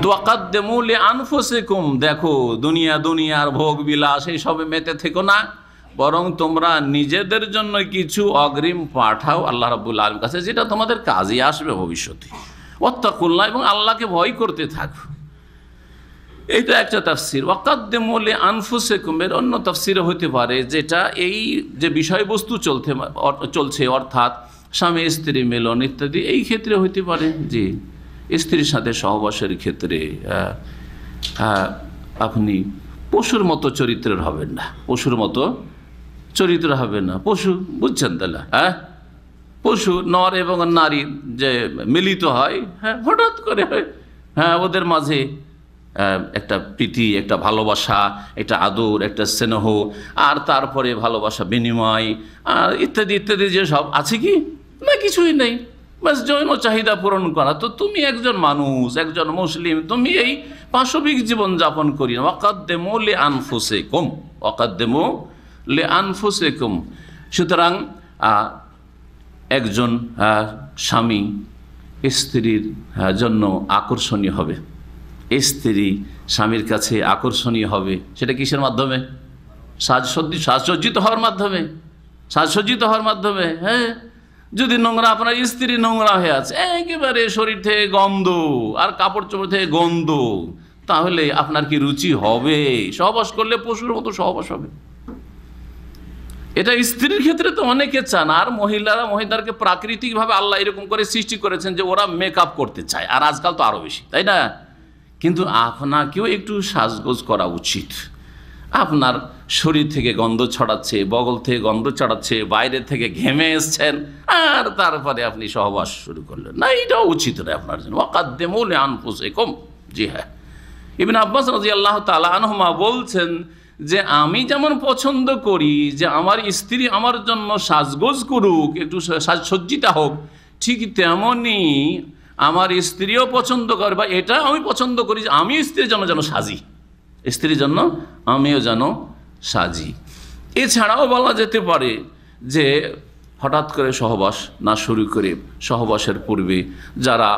তো ওয়াকাদ্দিমু লিআনফুসিকুম, দেখো দুনিয়ার ভোগ বিলাস এই সবে মেতে থেকো না, বরং তোমরা নিজেদের জন্য কিছু অগ্রিম পাঠাও আল্লাহ রাব্বুল আলামিনের কাছে, যেটা তোমাদের কাজে আসবে ভবিষ্যতে। ওয়াত্তাকুল্লাহ, এবং আল্লাহকে ভয় করতে থাকো। এইটা একটা তাফসীর। ওয়াকাদ্দিমু লিআনফুসিকুম এর অন্য তাফসীর হতে পারে, যেটা এই যে বিষয়বস্তু চলছে অর্থাৎ স্বামী স্ত্রী মিলন ইত্যাদি, এই ক্ষেত্রে হইতে পারে যে স্ত্রীর সাথে সহবাসের ক্ষেত্রে আপনি পশুর মতো চরিত্রের হবেন না, পশুর মতো চরিত্র হবে না, পশু বুঝছেন তাহলে, হ্যাঁ, পশু নর এবং নারী যে মিলিত হয়, হ্যাঁ, হঠাৎ করে হয়, হ্যাঁ, ওদের মাঝে একটা প্রীতি, একটা ভালোবাসা, একটা আদর, একটা স্নেহ, আর তারপরে ভালোবাসা বিনিময় আর ইত্যাদি ইত্যাদি যে সব আছে কি না, কিছুই নেই, বাস যৌন চাহিদা পূরণ করা। তো তুমি একজন মানুষ, একজন মুসলিম, তুমি এই পাশবিক জীবনযাপন করি না। ওয়াকাদ্দিমু লিআনফুসিকুম, ওয়াকাদ্দিমু লিআনফুসিকুম। সুতরাং একজন স্বামী স্ত্রীর জন্য আকর্ষণীয় হবে, স্ত্রী স্বামীর কাছে আকর্ষণীয় হবে, সেটা কিসের মাধ্যমে? সাজসজ্জিত হওয়ার মাধ্যমে, সাজসজ্জিত হওয়ার মাধ্যমে। হ্যাঁ, যদি নোংরা, আপনার স্ত্রী নোংরা হয়ে আছে, একেবারে শরীর থেকে গন্ধ আর কাপড় চোপড় থেকে গন্ধ, তাহলে আপনার কি রুচি হবে? সহবাস করলে পশুর মতো সহবাস হবে। এটা স্ত্রীর ক্ষেত্রে তো অনেকে চান। আর মহিলাদেরকে প্রাকৃতিকভাবে আল্লাহ এরকম করে সৃষ্টি করেছেন যে ওরা মেকআপ করতে চায়, আর আজকাল তো আরও বেশি, তাই না? কিন্তু আপনাকেও একটু সাজগোজ করা উচিত। আপনার শরীর থেকে গন্ধ ছড়াচ্ছে, বগল থেকে গন্ধ ছড়াচ্ছে, বাইরে থেকে ঘেমে এসছেন, আর তারপরে আপনি সহবাস শুরু করলেন না, এটাও উচিত নয় আপনার জন্য। ওয়াকাদ্দিমু লিআনফুসিকুম। জি হ্যাঁ, ইবনে আব্বাস রাদিয়াল্লাহু তাআলা আনহুমা বলছেন যে আমি যেমন পছন্দ করি যে আমার স্ত্রী আমার জন্য সাজগোজ করুক, একটু সাজসজ্জিতা হোক, ঠিক তেমনই আমার স্ত্রীও পছন্দ করে, বা এটা আমি পছন্দ করি যে আমি স্ত্রীর জন্য যেন সাজি, স্ত্রীর জন্য আমিও যেন সাজি। এছাড়াও বলা যেতে পারে যে হঠাৎ করে সহবাস না শুরু করে সহবাসের পূর্বে যারা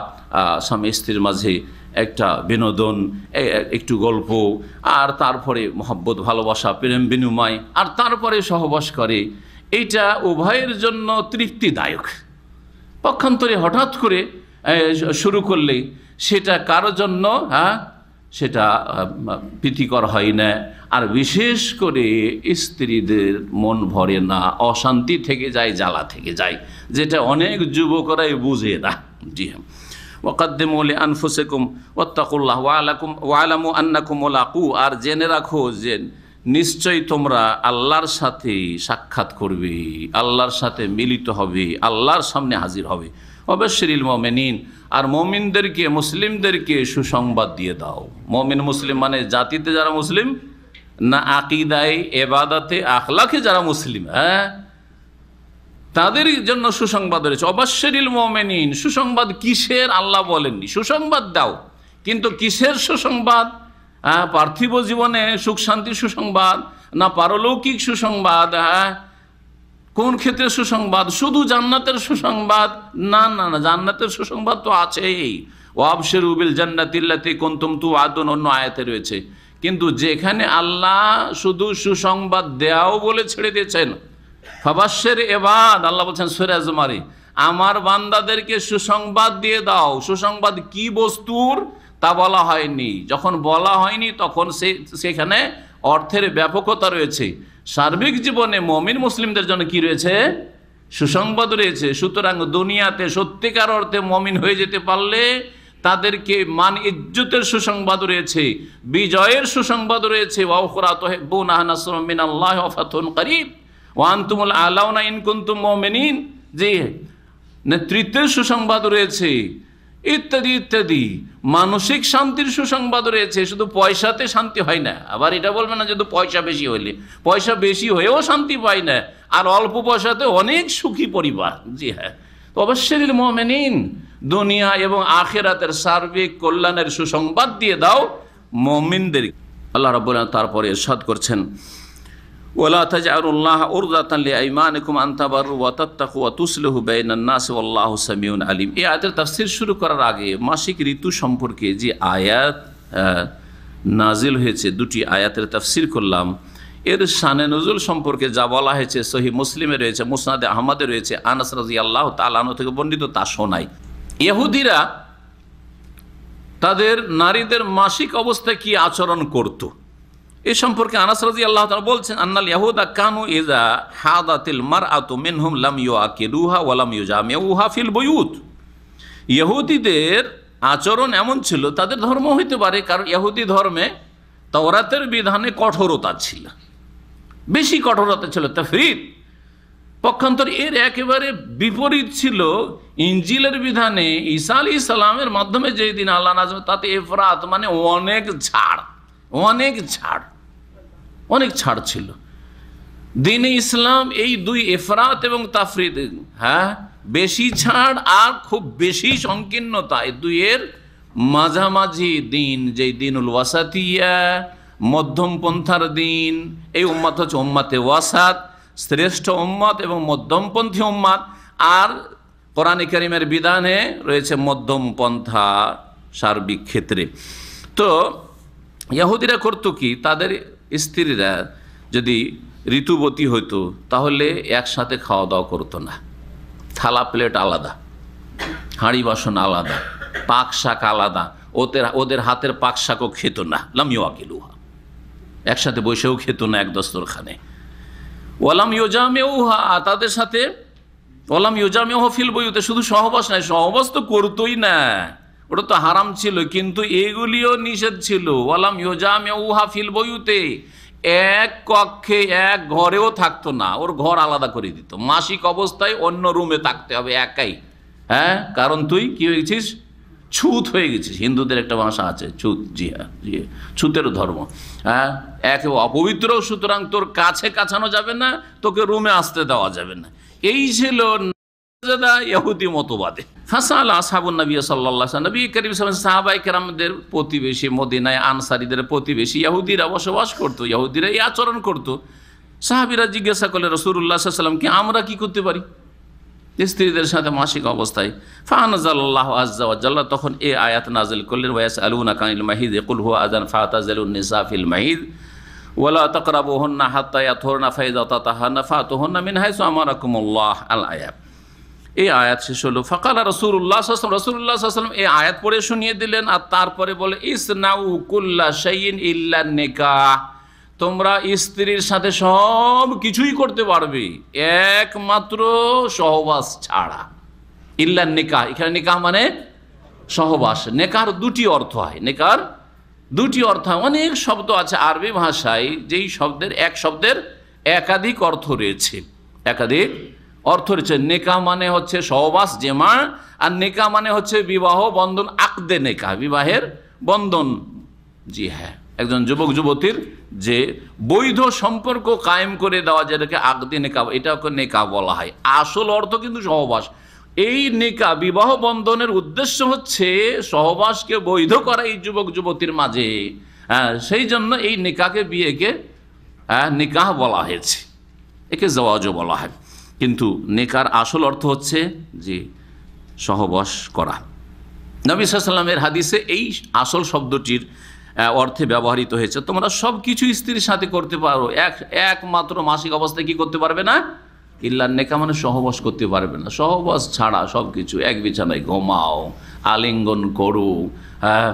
স্বামী স্ত্রীর মাঝে একটা বিনোদন, একটু গল্প, আর তারপরে মহব্বত, ভালোবাসা, প্রেম বিনিময়, আর তারপরে সহবাস করে, এইটা উভয়ের জন্য তৃপ্তিদায়ক। পক্ষান্তরে হঠাৎ করে শুরু করলে সেটা কারো জন্য সেটা প্রীতিকর হয় না, আর বিশেষ করে স্ত্রীদের মন ভরে না, অশান্তি থেকে যায়, জ্বালা থেকে যায়, যেটা অনেক যুবকরাই বুঝে না। জি হ্যাঁ, ওয়াকাদ্দিমু লিআনফুসিকুম ওয়াত্তাকুল্লাহ ওয়ালামু আন্নাকুম মুলাকু। আর জেনে রাখো যে নিশ্চয়ই তোমরা আল্লাহর সাথে সাক্ষাৎ করবে, আল্লাহর সাথে মিলিত হবে, আল্লাহর সামনে হাজির হবে। ওয়াবাশশিরিল মুমিনিন, আর মুমিনদেরকে, মুসলিমদেরকে সুসংবাদ দিয়ে দাও। মুমিন মুসলিম মানে জাতিতে যারা মুসলিম না, আকীদায়, ইবাদতে, আখলাকে যারা মুসলিম, হ্যাঁ, তাদের জন্য সুসংবাদ রয়েছে। ওয়াবাশশিরিল মুমিনিন, সুসংবাদ কিসের আল্লাহ বলেননি, সুসংবাদ দাও, কিন্তু কিসের সুসংবাদ? পার্থিব জীবনে সুখ শান্তির সুসংবাদ না পারলৌকিক সুসংবাদ? কোন ক্ষেত্রে সুসংবাদ? শুধু জান্নাতের সুসংবাদ? না না না, জান্নাতের সুসংবাদ তো আছেই। ওয়াবশিরু বিল জান্নাতিল্লাতী কুনতুম তুআদুন, অন্য আয়াতে রয়েছে। কিন্তু যেখানে আল্লাহ শুধু সুসংবাদ দেওয়াও বলে ছেড়ে দিয়েছেন, ফাবাশশির ইবাদ, আল্লাহ বলছেন সূরা জুমারে, আমার বান্দাদেরকে সুসংবাদ দিয়ে দাও। সুসংবাদ কি বস্তুর তা বলা হয়নি। যখন বলা হয়নি তখন সেখানে অর্থের ব্যাপকতা রয়েছে। সার্বিক জীবনে মুমিন মুসলিমদের জন্য কি রয়েছে? সুসংবাদ রয়েছে। সুতরাং দুনিয়াতে সত্যিকার অর্থে মুমিন হয়ে যেতে পারলে তাদেরকে মান ইজ্জতের সুসংবাদ রয়েছে, বিজয়ের সুসংবাদ রয়েছে। ওয়া উখরা তুহিব্বুনাহা নাসরুম মিনাল্লাহি ওয়া ফাতহুন করিব ওয়া আনতুমুল আলাউনা ইন কুনতুম মুমিনিন, যে নেতৃত্বের সুসংবাদ রয়েছে, ইত্যাদি ইত্যাদি। মানসিক শান্তির সুসংবাদ রয়েছে। শুধু পয়সাতে শান্তি হয় না। আবার এটা বলবে না যদি পয়সা বেশি হইলে, পয়সা বেশি হয়েও শান্তি পায় না, আর অল্প পয়সাতে অনেক সুখী পরিবার। জি হ্যাঁ, তো অবশ্যই মুমিনিন, দুনিয়া এবং আখিরাতের সার্বিক কল্যাণের সুসংবাদ দিয়ে দাও মুমিনদের। আল্লাহ রাব্বুল আলামিন তারপরে ইরশাদ করছেন, ওয়ালা তাজআলুল্লাহা উরদাতান লিআইমানিকুম আন তাবাররু ওয়া তাত্তাকু ওয়া তুসলিহু বাইনান নাস ওয়াল্লাহু সামিউন আলিম। এই আয়াতের তাফসীর শুরু করার আগে মাসিক ঋতু সম্পর্কে যে আয়াত নাজিল হয়েছে, দুটি আয়াতের তাফসীর করলাম। এর শানে নজুল সম্পর্কে যা বলা হয়েছে সহিহ মুসলিমে রয়েছে, মুসনাদে আহমদে রয়েছে, আনাস রাদিয়াল্লাহু তাআলা আনহু থেকে বর্ণিত, তা শোনাই। ইহুদিরা তাদের নারীদের মাসিক অবস্থায় কি আচরণ করত এ সম্পর্কে আনাস রাদিয়াল্লাহু তাআলা বলছেন, আন্নাল ইয়াহুদা কানু ইযা হাদাতিল মারআতু মিনহুম লাম ইউআকিলুহা ওয়া লাম ইউজামিউহা ফিল বুয়ুত। ইহুদিদের আচরণ এমন ছিল, তাদের ধর্ম হইতে পারে, কারণ ইহুদি ধর্মে তাওরাতের বিধানে কঠোরতা ছিল, বেশি কঠোরতা ছিল, তাফরীদ। পক্ষান্তর এর একেবারে বিপরীত ছিল ইনজিলের বিধানে। ঈসা আলাইহিস সালামের মাধ্যমে যেই দিন আল্লাহ নাযিল, তাতে ইফরাত মানে অনেক ছাড়, অনেক ছাড়, অনেক ছাড় ছিল। দ্বীনে ইসলাম এই দুই ইফরাত এবং তাফরিদ, হ্যাঁ, বেশি ছাড় আর খুব বেশি সংকীর্ণতা, এই দুইয়ের মাঝামাঝি দিন, যেই দিনুল ওয়াসাতিয়া, মধ্যম পন্থার দিন। এই উম্মত হচ্ছে উম্মতে ওয়াসাত, শ্রেষ্ঠ উম্মত এবং মধ্যমপন্থী উম্মত। আর কোরআনে কারীমের বিধানে রয়েছে মধ্যম পন্থা সার্বিক ক্ষেত্রে। তো ইহুদিরা করতো কি, তাদের স্ত্রীরা যদি ঋতুবতী হইতো তাহলে একসাথে খাওয়া দাওয়া করতো না। থালা প্লেট আলাদা, হাঁড়ি বাসন আলাদা, পাক শাক আলাদা, ওদের হাতের পাক শাকও খেত না। লাম ইউআকিলুহা, একসাথে বসেও খেত না এক দস্তরখানে। ওয়ালাম ইউজামিউহা, তাদের সাথে ওয়ালাম ইউজামিউহা ফিল বুয়ুতে, শুধু সহবাস নাই, সহবাস তো করতোই না, ওটা তো হারাম ছিল, কিন্তু এগুলিও নিষেধ ছিল। ওয়ালাম ইউজামিউহা ফিল বুয়ুতে, এক কক্ষে এক ঘরেও থাকতো না, ওর ঘর আলাদা করে দিত। মাসিক অবস্থায় অন্য রুমে থাকতে হবে একাই, হ্যাঁ, কারণ তুই কি হয়ে গেছিস, ছুত হয়ে গেছিস। হিন্দুদের একটা ভাষা আছে ছুত, জি হ্যাঁ, জি, ছুতের ধর্ম, হ্যাঁ, একে অপবিত্র, সুতরাং তোর কাছে কাছানো যাবে না, তোকে রুমে আসতে দেওয়া যাবে না। এই ছিল ইহুদি মতবাদে। ফাসাল আসহাবুন নবী সাল্লাল্লাহু আলাইহি ওয়াসাল্লাম, নবী করিম সাল্লাল্লাহু আলাইহি ওয়াসাল্লাম সাহাবায়ে কেরামদের প্রতিবেশী মদিনায় আনসারীদের প্রতিবেশী ইহুদিরা বসবাস করতো, ইহুদিরা এই আচরণ করতো। সাহাবীরা জিজ্ঞাসা করলেন রাসূলুল্লাহ সাল্লাল্লাহু আলাইহি ওয়াসাল্লাম, কি আমরা কি করতে পারি স্ত্রীদের সাথে মাসিক অবস্থায়? ফাআনজালাল্লাহু আযজা ওয়া জাল্লা, তখন এই আয়াত নাযিল করলেন, ওয়ায়াসআলুনাকা আনিল মাহিদ কুল হুয়া আযান ফাতাজিলুন নিসা ফিল মাহিদ ওয়ালা তাকরাবুহুন্না হাত্তা ইয়াতহুরনা ফাইযা তাতাহারনা ফাতুহুন্না মিন হাইসু আমারাকুমুল্লাহ। আল আয়াত, এই আয়াত শেষ হলো। ফাকালা রাসূলুল্লাহ সাল্লাল্লাহু আলাইহি ওয়াসাল্লাম এই আয়াত পড়ে শুনিয়ে দিলেন, আর তারপরে বলে, ইসনাউ কুল্লা শাইইন ইল্লা নিকাহ, তোমরা স্ত্রীর সাথে সব কিছুই করতে পারবে একমাত্র সহবাস ছাড়া। ইল্লা নিকাহ, এখানে নিকাহ মানে সহবাস। নেকার দুটি অর্থ হয়, নেকার দুটি অর্থ হয়। অনেক শব্দ আছে আরবি ভাষায়, যেই শব্দের এক শব্দের একাধিক অর্থ রয়েছে, একাধিক অর্থ রয়েছে। নেকাহ মানে হচ্ছে সহবাস, জেমা, আর নেকাহ মানে হচ্ছে বিবাহ বন্ধন, আকদে নেকাহ, বিবাহের বন্ধন। জি হ্যাঁ, একজন যুবক যুবতীর যে বৈধ সম্পর্ক কায়েম করে দেওয়া, যেটাকে আকদে নেকাহ, এটাকে নেকাহ বলা হয়। আসল অর্থ কিন্তু সহবাস। এই নিকাহ, বিবাহ বন্ধনের উদ্দেশ্য হচ্ছে সহবাসকে বৈধ করা এই যুবক যুবতীর মাঝে। সেই জন্য এই নিকাহকে, বিয়েকে নিকাহ বলা হয়েছে, একে জাওয়াজও বলা হয়। কিন্তু নিকার আসল অর্থ হচ্ছে যে সহবাস করা। নবী সাল্লাল্লাহু আলাইহি ওয়াসাল্লামের হাদিসে এই আসল শব্দটির অর্থে ব্যবহৃত হয়েছে, তোমরা সব কিছু স্ত্রীর সাথে করতে পারো, একমাত্র মাসিক অবস্থায় কি করতে পারবে না, ইল্লা নেকা মানে সহবাস করতে পারবে না। সহবাস ছাড়া সব কিছু, এক বিছানায় ঘুমাও, আলিঙ্গন করো, হ্যাঁ,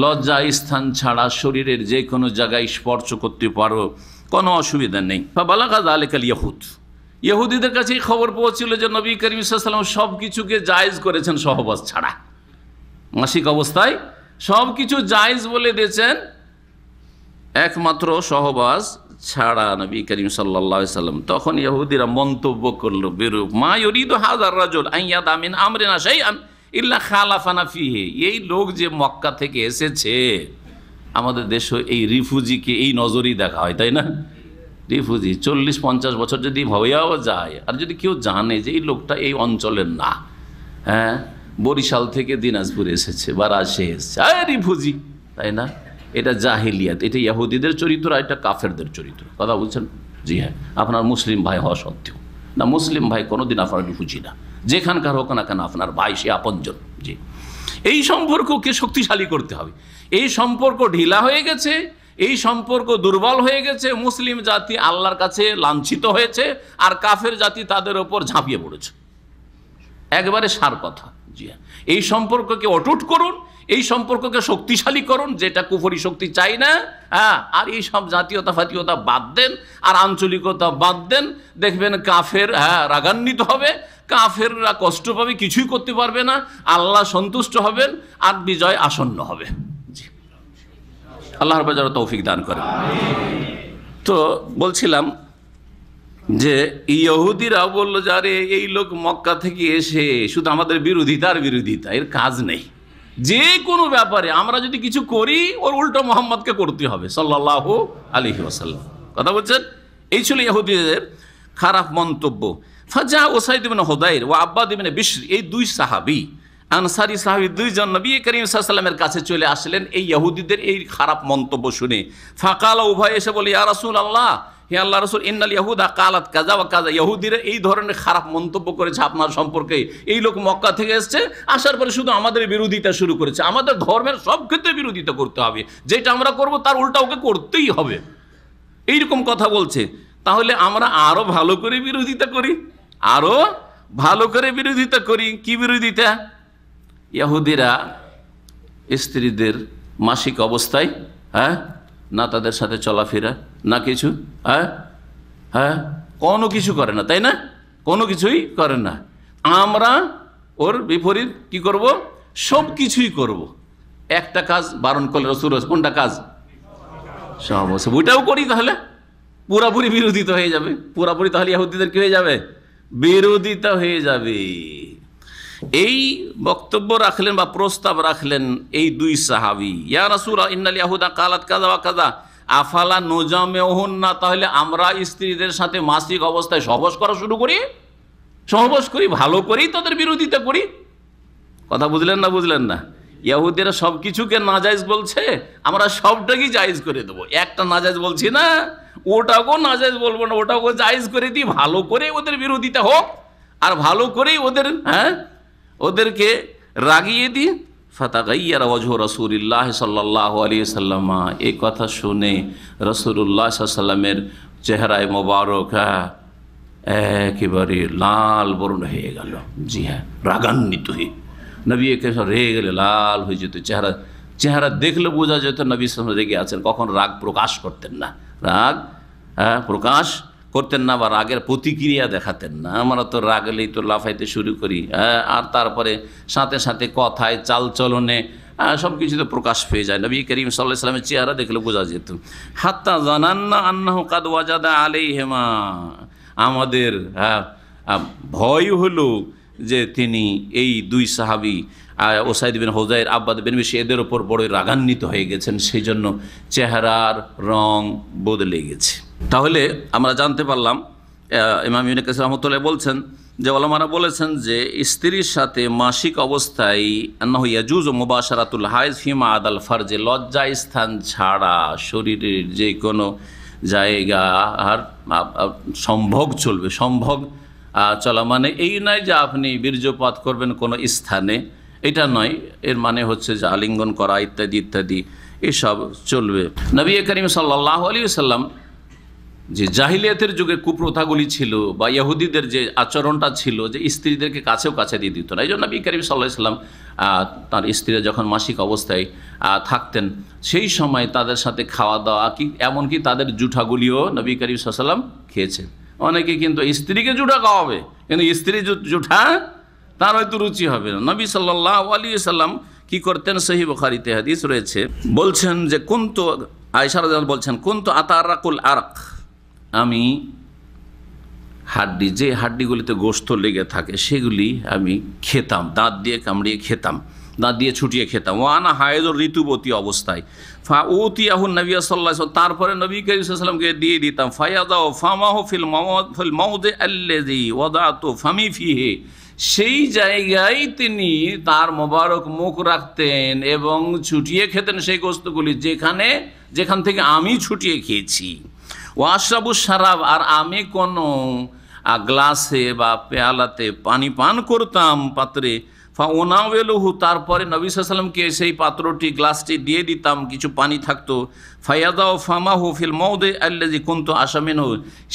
লজ্জা স্থান ছাড়া শরীরের যে কোনো জায়গায় স্পর্শ করতে পারো, কোনো অসুবিধা নেই। ফাবালাগা যালিকাল ইয়াহুদ, ইহুদিদের কাছে এই খবর পৌঁছিল যে নবী করিম সাল্লাল্লাহু আলাইহি ওয়াসাল্লাম সব কিছুকে জায়েজ করেছেন সহবাস ছাড়া, মাসিক অবস্থায় সব কিছু জায়েজ বলে দিয়েছেন, একমাত্র সহবাস ছাড়া নবী করিম সাল্লাল্লাহু আলাইহি ওয়াসাল্লাম। তখন ইহুদিরা মন্তব্য করলো বেরূপ, মা ইউরিদু হাযার রাজুল আন ইয়াদা মিন আমরিনা শাইআন ইল্লা খালাফানা ফিহি, এই লোক যে মক্কা থেকে এসেছে, আমাদের দেশে এই রিফিউজিকে এই নজরেই দেখা হয়, তাই না? রিফিউজি 40-50 বছর যদি ভয়াও যায়, আর যদি কেউ জানে যে এই লোকটা এই অঞ্চলের না, হ্যাঁ, বরিশাল থেকে দিনাজপুর এসেছে বা রাজশাহী এসেছে, রিফিউজি, তাই না? এটা জাহিলিয়াত, এটা ইহুদিদের চরিত্র, আর এটা কাফেরদের চরিত্র। কথা বলছেন? জি হ্যাঁ, আপনার মুসলিম ভাই হওয়া সত্ত্বেও না, মুসলিম ভাই কোনোদিন আপনার রিফিউজি না, যেখানকার হোক না কেন আপনার ভাই, সে আপনজন। জি, এই সম্পর্ককে শক্তিশালী করতে হবে। এই সম্পর্ক ঢিলা হয়ে গেছে, এই সম্পর্ক দুর্বল হয়ে গেছে, মুসলিম জাতি আল্লাহর কাছে লাঞ্ছিত হয়েছে, আর কাফের জাতি তাদের ওপর ঝাঁপিয়ে পড়েছে। একবারে সার কথা। জি হ্যাঁ, এই সম্পর্ককে অটুট করুন, এই সম্পর্ককে শক্তিশালী করুন, যেটা কুফরি শক্তি চাই না। হ্যাঁ, আর এই সব জাতীয়তা ফাতীয়তা বাদ দেন, আর আঞ্চলিকতা বাদ দেন, দেখবেন কাফের রাগান্বিত হবে, কাফেররা কষ্ট পাবে, কিছুই করতে পারবে না, আল্লাহ সন্তুষ্ট হবেন, আর বিজয় আসন্ন হবে। জি, আল্লাহর বাজার তৌফিক দান করেন। তো বলছিলাম যে ইহুদিরা বললো যে আরে এই লোক মক্কা থেকে এসে শুধু আমাদের বিরোধিতার বিরোধিতা, এর কাজ নেই, যে কোনো ব্যাপারে আমরা যদি কিছু করি ওর উল্টো মোহাম্মদকে করতে হবে সাল্লাল্লাহু আলাইহি ওয়াসাল্লাম। কথা বলছেন, এই ছিল ইহুদিদের খারাপ মন্তব্য। ফাজা ওসাইদ ইবনে হুদাইর ও আব্বাদ ইবনে বিশর, এই দুই সাহাবী আনসারী সাহাবী দুইজন নবী করিম সাল্লাল্লাহু আলাইহি ওয়াসাল্লামের কাছে চলে আসলেন এই ইহুদিদের এই খারাপ মন্তব্য শুনে। ফাকালা, উভয় এসে বলে ইয়া রাসূলুল্লাহ, হে আল্লাহ রাসূল, ইন্নাল ইয়াহুদা কালাত কাযা ওয়া কাযা, ইহুদিরা এই ধরনের খারাপ মন্তব্য করেছে আপনার সম্পর্কে। এই লোক মক্কা থেকে এসেছে, আসার পরে শুধু আমাদের বিরোধিতা শুরু করেছে, আমাদের ধর্মের সব ক্ষেত্রে বিরোধিতা করতে হবে, যেটা আমরা করব তার উল্টা ওকে করতেই হবে, এইরকম কথা বলছে। তাহলে আমরা আরো ভালো করে বিরোধিতা করি, আরো ভালো করে বিরোধিতা করি। কি বিরোধিতা? ইহুদিরা স্ত্রীদের মাসিক অবস্থায় না তাদের সাথে চলাফেরা, না কিছু, কোনো কিছু করে না, তাই না? কোনো কিছুই করে না। আমরা ওর বিপরীত কি করব? সব কিছুই করব। একটা কাজ বারণ করলে রাসূল, কোনটা কাজ? সব ওইটাও করি, তাহলে পুরাপুরি বিরোধিতা হয়ে যাবে। পুরাপুরি তাহলে ইহুদিদের কি হয়ে যাবে? বিরোধিতা হয়ে যাবে। এই বক্তব্য রাখলেন বা প্রস্তাব রাখলেন এই দুই সাহাবী, ইয়া রাসূল ইন্নাল ইয়াহুদা কালাত কাযা ওয়া কাযা আফালা নুজামিউহুন্না, তাহলে আমরা স্ত্রীদের সাথে মাসিক অবস্থায় সহবাস করা শুরু করি, সহবাস করি, ভালো করেই তাদের বিরোধিতা করি। কথা বুঝলেন না? বুঝলেন না? ইহুদিরা সব কিছুকে নাজায়েজ বলছে, আমরা সবটাকেই জায়েজ করে দেবো। একটা নাজায়েজ বলছি না, ওটাকেও নাজায়েজ বলবো না, ওটাকেও জায়েজ করে দিই, ভালো করে ওদের বিরোধিতা হোক, আর ভালো করেই ওদেরকে রাগিয়ে দিই। ফাতাগাইয়ারা ওয়াজহু রাসূলিল্লাহ সাল্লাল্লাহু আলাইহি ওয়াসাল্লাম, এই কথা শুনে রাসূলুল্লাহ সাল্লাল্লাহু আলাইহি ওয়াসাল্লামের চেহারায় মোবারক একেবারে লাল বর্ণ হয়ে গেল। জি হ্যাঁ, রাগান্বিত হয়ে নবী একেবারে রেগে গেলে লাল হয়ে যেত চেহারা। চেহারা দেখলে বোঝা যেত নবী সাল্লাল্লাহু আলাইহি ওয়াসাল্লাম রেগে আছেন। কখন রাগ প্রকাশ করতেন না, রাগ প্রকাশ করতেন না বা রাগের প্রতিক্রিয়া দেখাতেন না। আমরা তো রাগলেই তো লাফাইতে শুরু করি, আর তারপরে সাথে সাথে কথায়, চালচলনে সব কিছুতে প্রকাশ পেয়ে যায়। নবী করিম সাল্লাল্লাহু আলাইহি ওয়াসাল্লামের চেহারা দেখলে বোঝা যেত। হাত্তা জানান্না আন্নাহু কাদ ওয়াজাদা আলাইহিমা, আমাদের ভয় হলো যে তিনি এই দুই সাহাবী ওসাইদ বিন হুযাইর, আব্বাদ বিন বিশর, এদের ওপর বড় রাগান্বিত হয়ে গেছেন, সেই জন্য চেহারার রং বদলে গেছে। তাহলে আমরা জানতে পারলাম, ইমাম ইবনে কাসির রাহমাতুল্লাহ বলছেন যে ওলামারা বলেছেন যে স্ত্রীর সাথে মাসিক অবস্থায় আন্নাহু ইয়াজুজু মুবাশারাতুল হাইজ ফিমা আদাল ফারজে, লজ্জা স্থান ছাড়া শরীরের যে কোনো জায়গা আর সম্ভোগ চলবে। সম্ভোগ চলা মানে এই নয় যে আপনি বীর্যপাত করবেন কোনো স্থানে, এটা নয়। এর মানে হচ্ছে যে আলিঙ্গন করা ইত্যাদি ইত্যাদি এসব চলবে। নবী করিম সাল্লাল্লাহু আলাইহি ওয়াসাল্লাম যে জাহিলিয়াতের যুগে কুপ্রথাগুলি ছিল বা ইহুদিদের যে আচরণটা ছিল, যে স্ত্রীদেরকে কাছেও কাছে দিয়ে দিত না। এই জন্য নবী করিম সাল্লাল্লাহু আলাইহি ওয়াসাল্লাম তার স্ত্রীরা যখন মাসিক অবস্থায় থাকতেন, সেই সময় তাদের সাথে খাওয়া দাওয়া, কি এমনকি তাদের জুঠাগুলিও নবী করিম সাল্লাল্লাহু আলাইহি ওয়াসাল্লাম খেয়েছেন। অনেকে কিন্তু স্ত্রীকে জুঠা খাওয়াবে, কিন্তু স্ত্রী জুঠা তার হয়তো রুচি হবে না। নবী সাল্লাল্লাহু আলাইহি ওয়াসাল্লাম কি করতেন? সহিহ বুখারীতে হাদিস রয়েছে, বলছেন যে কুনতু, আয়েশা রাদিয়াল্লাহু বলছেন, কুনতু আতারাকুল আরক, আমি হাড্ডি, যে হাড্ডিগুলিতে গোশত লেগে থাকে সেগুলি আমি খেতাম, দাঁত দিয়ে কামড়িয়ে খেতাম, দাঁত দিয়ে ছুটিয়ে খেতাম। ওয়ানা হায়েজুর, ঋতুবতী অবস্থায়। ফা উতিয়াহুন নবী সাল্লাল্লাহু আলাইহি ওয়াসাল্লাম, তারপরে নবী করিম সাল্লাল্লাহু আলাইহি ওয়াসাল্লামকে দিয়ে দিতাম। ফায়াদাউ ফামাহু ফিল মাউদি আল্লাযী ওয়াদাতু ফামি ফিহি, সেই জায়গায় তিনি তার মোবারক মুখ রাখতেন এবং ছুটিয়ে খেতেন সেই গোশতগুলি যেখান থেকে আমি ছুটিয়ে খেয়েছি। ওয়াশরাবু শারাব, আর আমি কোনো গ্লাসে বা পেয়ালাতে পানি পান করতাম, পাত্রে। ফাউনাওয়েলুহু, তারপরে নবী সাল্লাল্লাহু আলাইহি ওয়াসাল্লামকে সেই পাত্রটি, গ্লাসটি দিয়ে দিতাম, কিছু পানি থাকতো। ফায়াদাউ ফামাহু ফিল মাউদি আল্লাযী কুনতু আশামিনহু,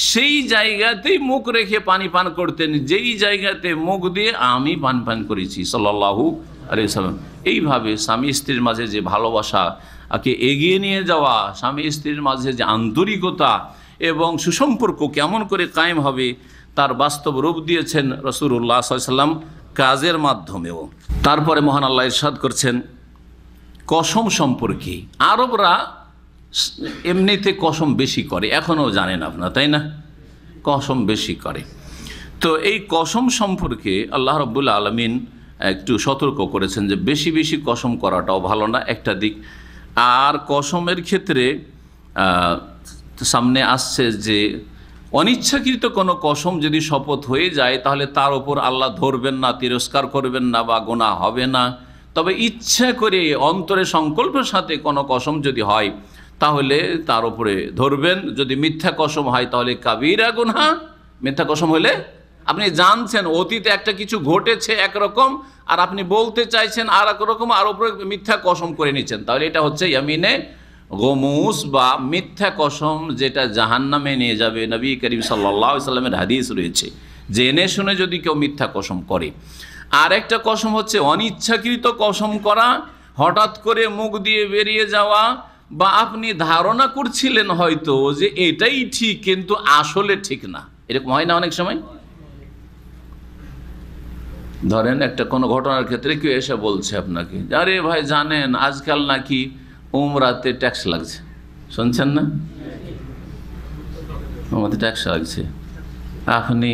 সেই জায়গাতেই মুখ রেখে পানি পান করতেন, যেই জায়গাতে মুখ দিয়ে আমি পান করেছি সাল্লাল্লাহু আলাইহি ওয়াসাল্লাম। এইভাবে স্বামী স্ত্রীর মাঝে যে ভালোবাসা কে এগিয়ে নিয়ে যাওয়া, স্বামী স্ত্রীর মাঝে যে আন্তরিকতা এবং সুসম্পর্ক কেমন করে কায়েম হবে, তার বাস্তব রূপ দিয়েছেন রাসূলুল্লাহ সাল্লাল্লাহু আলাইহি ওয়াসাল্লাম কাজের মাধ্যমেও। তারপরে মহান আল্লাহ ইরশাদ করছেন কসম সম্পর্কে। আরবরা এমনিতে কসম বেশি করে, এখনও জানেন আপনারা, তাই না? কসম বেশি করে। তো এই কসম সম্পর্কে আল্লাহ রাব্বুল আলামিন একটু সতর্ক করেছেন যে বেশি বেশি কসম করাটাও ভালো না একটা দিক। আর কসমের ক্ষেত্রে সামনে আসছে যে অনিচ্ছাকৃত কোনো কসম যদি শপথ হয়ে যায় তাহলে তার ওপর আল্লাহ ধরবেন না, তিরস্কার করবেন না বা গুনাহ হবে না। তবে ইচ্ছা করে অন্তরে সংকল্পের সাথে কোনো কসম যদি হয় তাহলে তার উপরে ধরবেন। যদি মিথ্যা কসম হয় তাহলে কাবিরা গুনাহ। মিথ্যা কসম হলে আপনি জানছেন অতীতে একটা কিছু ঘটেছে একরকম, আর আপনি বলতে চাইছেন আর একরকম, আর উপরে মিথ্যা কসম করে নিচ্ছেন, তাহলে এটা হচ্ছে ইয়ামিনে গমুস বা মিথ্যা কসম, যেটা জাহান্নামে নিয়ে যাবে। নবী করিম সাল্লাল্লাহু আলাইহি সাল্লামের হাদিস রয়েছে, জেনে শুনে যদি কেউ মিথ্যা কসম করে। আর একটা কসম হচ্ছে অনিচ্ছাকৃত কসম করা, হঠাৎ করে মুখ দিয়ে বেরিয়ে যাওয়া, বা আপনি ধারণা করছিলেন হয়তো যে এটাই ঠিক কিন্তু আসলে ঠিক না, এরকম হয় না অনেক সময়। ধরেন একটা কোনো ঘটনার ক্ষেত্রে কেউ এসে বলছে আপনাকে, আরে ভাই জানেন আজকাল নাকি উমরাতে ট্যাক্স লাগছে, শুনছেন না? উমরাতে ট্যাক্স লাগছে। আপনি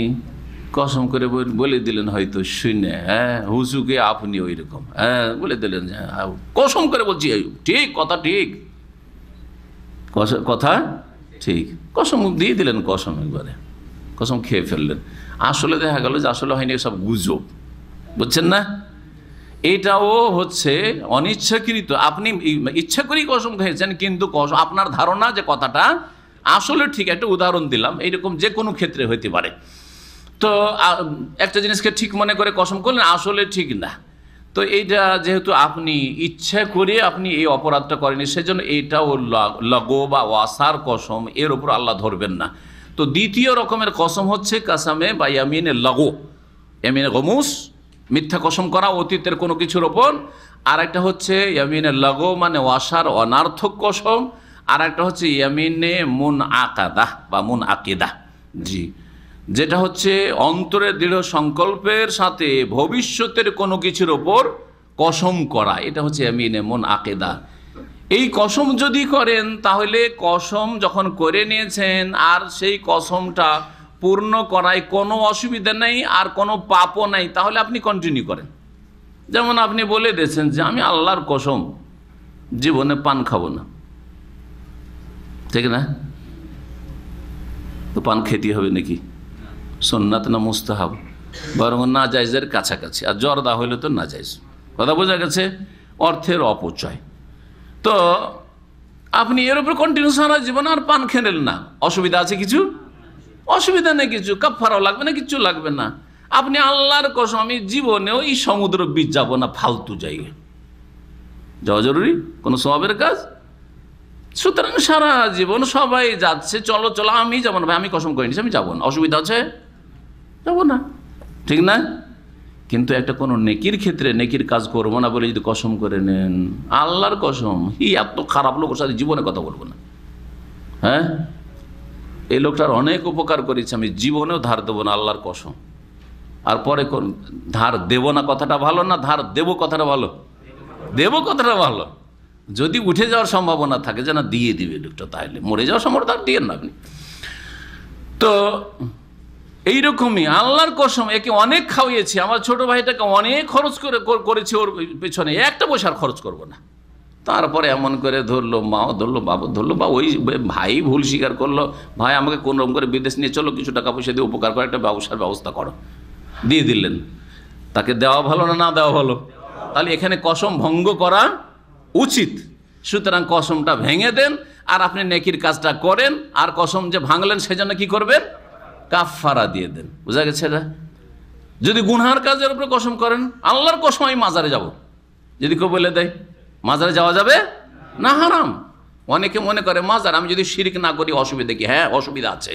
কসম করে বলে দিলেন হয়তো শুনে, হ্যাঁ হুজুকে আপনি ওই রকম, হ্যাঁ বলে দিলেন যে কসম করে বলছি ঠিক কথা, ঠিক কথা ঠিক, কসম দিয়ে দিলেন, কসম একবারে কসম খেয়ে ফেললেন। আসলে দেখা গেল যে আসলে হয়নি, সব গুজব, বুঝছেন না? এটাও হচ্ছে অনিচ্ছাকৃত। আপনি ইচ্ছা করেই কসম খেয়েছেন কিন্তু আপনার ধারণা যে কথাটা আসলে ঠিক। একটা উদাহরণ দিলাম, এইরকম যে কোনো ক্ষেত্রে হইতে পারে। তো একটা জিনিসকে ঠিক মনে করে কসম করলেন, আসলে ঠিক না। তো এইটা যেহেতু আপনি ইচ্ছা করে আপনি এই অপরাধটা করেনি, সেজন্য এইটাও লাগো বা ওয়াসার কসম, এর উপর আল্লাহ ধরবেন না। তো দ্বিতীয় রকমের কসম হচ্ছে কাসামে বা ইয়ামিনে লাগো, ইয়ামিনে গমুস, মিথ্যা কসম করা অতীতের কোনো কিছুর ওপর। আর একটা হচ্ছে ইয়ামিনে লাগো মানে ওয়াসার অনার্থক কসম। আর একটা হচ্ছে ইয়ামিনে মুন আকাদা বা মুন আকিদা, জি, যেটা হচ্ছে অন্তরের দৃঢ় সংকল্পের সাথে ভবিষ্যতের কোনো কিছুর ওপর কসম করা, এটা হচ্ছে ইয়ামিনে মুন আকিদা। এই কসম যদি করেন তাহলে কসম যখন করে নিয়েছেন আর সেই কসমটা পূর্ণ করায় কোনো অসুবিধা নেই আর কোনো পাপও নাই, তাহলে আপনি কন্টিনিউ করেন। যেমন আপনি বলে দিয়েছেন যে আমি আল্লাহর কসম জীবনে পান খাবো না, ঠিক না? তো পান খেতে হবে নাকি? সুন্নাত না মুস্তাহাব? বরং না জায়েজের কাছাকাছি। আর জর্দা হইলে তো না জায়েজ। কথা বোঝা গেছে? অর্থের অপচয়। তো আপনি এর উপর কন্টিনিউ সারা জীবন আর পান খেলেন না, অসুবিধা আছে কিছু? অসুবিধা নেই কিছু, কাফারাও লাগবে না, কিচ্ছু লাগবে না। আপনি আল্লাহর কসম আমি জীবনেও এই সমুদ্র বীচ যাব না, ফালতু জায়গায় যাওয়া জরুরি কোনো সওয়াবের কাজ। সুতরাং সারা জীবন সবাই যাচ্ছে, চলো চলো, আমি যাবো না ভাই, আমি কসম করে নিচ্ছি আমি যাবো না, অসুবিধা আছে, যাবো না, ঠিক না? কিন্তু একটা কোনো নেকির ক্ষেত্রে নেকির কাজ করবো না বলে যদি কসম করে নেন, আল্লাহর কসম এত খারাপ লোকের সাথে জীবনে কথা বলবো না, হ্যাঁ এই লোকটার অনেক উপকার করেছে, আমি জীবনেও ধার দেবো না, আল্লাহর কসম। আর পরে ধার দেব না কথাটা ভালো না ধার দেব কথাটা ভালো? দেব কথাটা ভালো। যদি উঠে যাওয়ার সম্ভাবনা থাকে যে না দিয়ে দিবে লোকটা, তাহলে মরে যাওয়ার সম্ভাবনা তার দিয়ে না আপনি। তো এইরকমই আল্লাহর কসম, একে অনেক খাওয়িয়েছি, আমার ছোট ভাইটাকে অনেক খরচ করেছি ওর পেছনে, একটা পয়সার খরচ করব না। তারপরে এমন করে ধরলো, মাও ধরলো, বাবা ধরলো, বা ওই ভাই ভুল স্বীকার করলো, ভাই আমাকে কোন রকম করে বিদেশ নিয়ে চলো, কিছু টাকা পয়সা দিয়ে উপকার করে একটা ব্যবসার ব্যবস্থা করো, দিয়ে দিলেন। তাকে দেওয়া ভালো না না দেওয়া ভালো? তাহলে এখানে কসম ভঙ্গ করা উচিত। সুতরাং কসমটা ভেঙে দেন আর আপনি নেকির কাজটা করেন। আর কসম যে ভাঙলেন সেজন্য কি করবেন? কাফারা দিয়ে দেন। বুঝা গেছে না? যদি গুনহার কাজের উপরে কসম করেন, আল্লাহর কসম আমি মাজারে যাব, যদি কেউ বলে দেয় মাজারে যাওয়া যাবে না, হারাম। অনেকে মনে করে মাজার আমি যদি শিরিক না করি অসুবিধা কি? হ্যাঁ অসুবিধা আছে।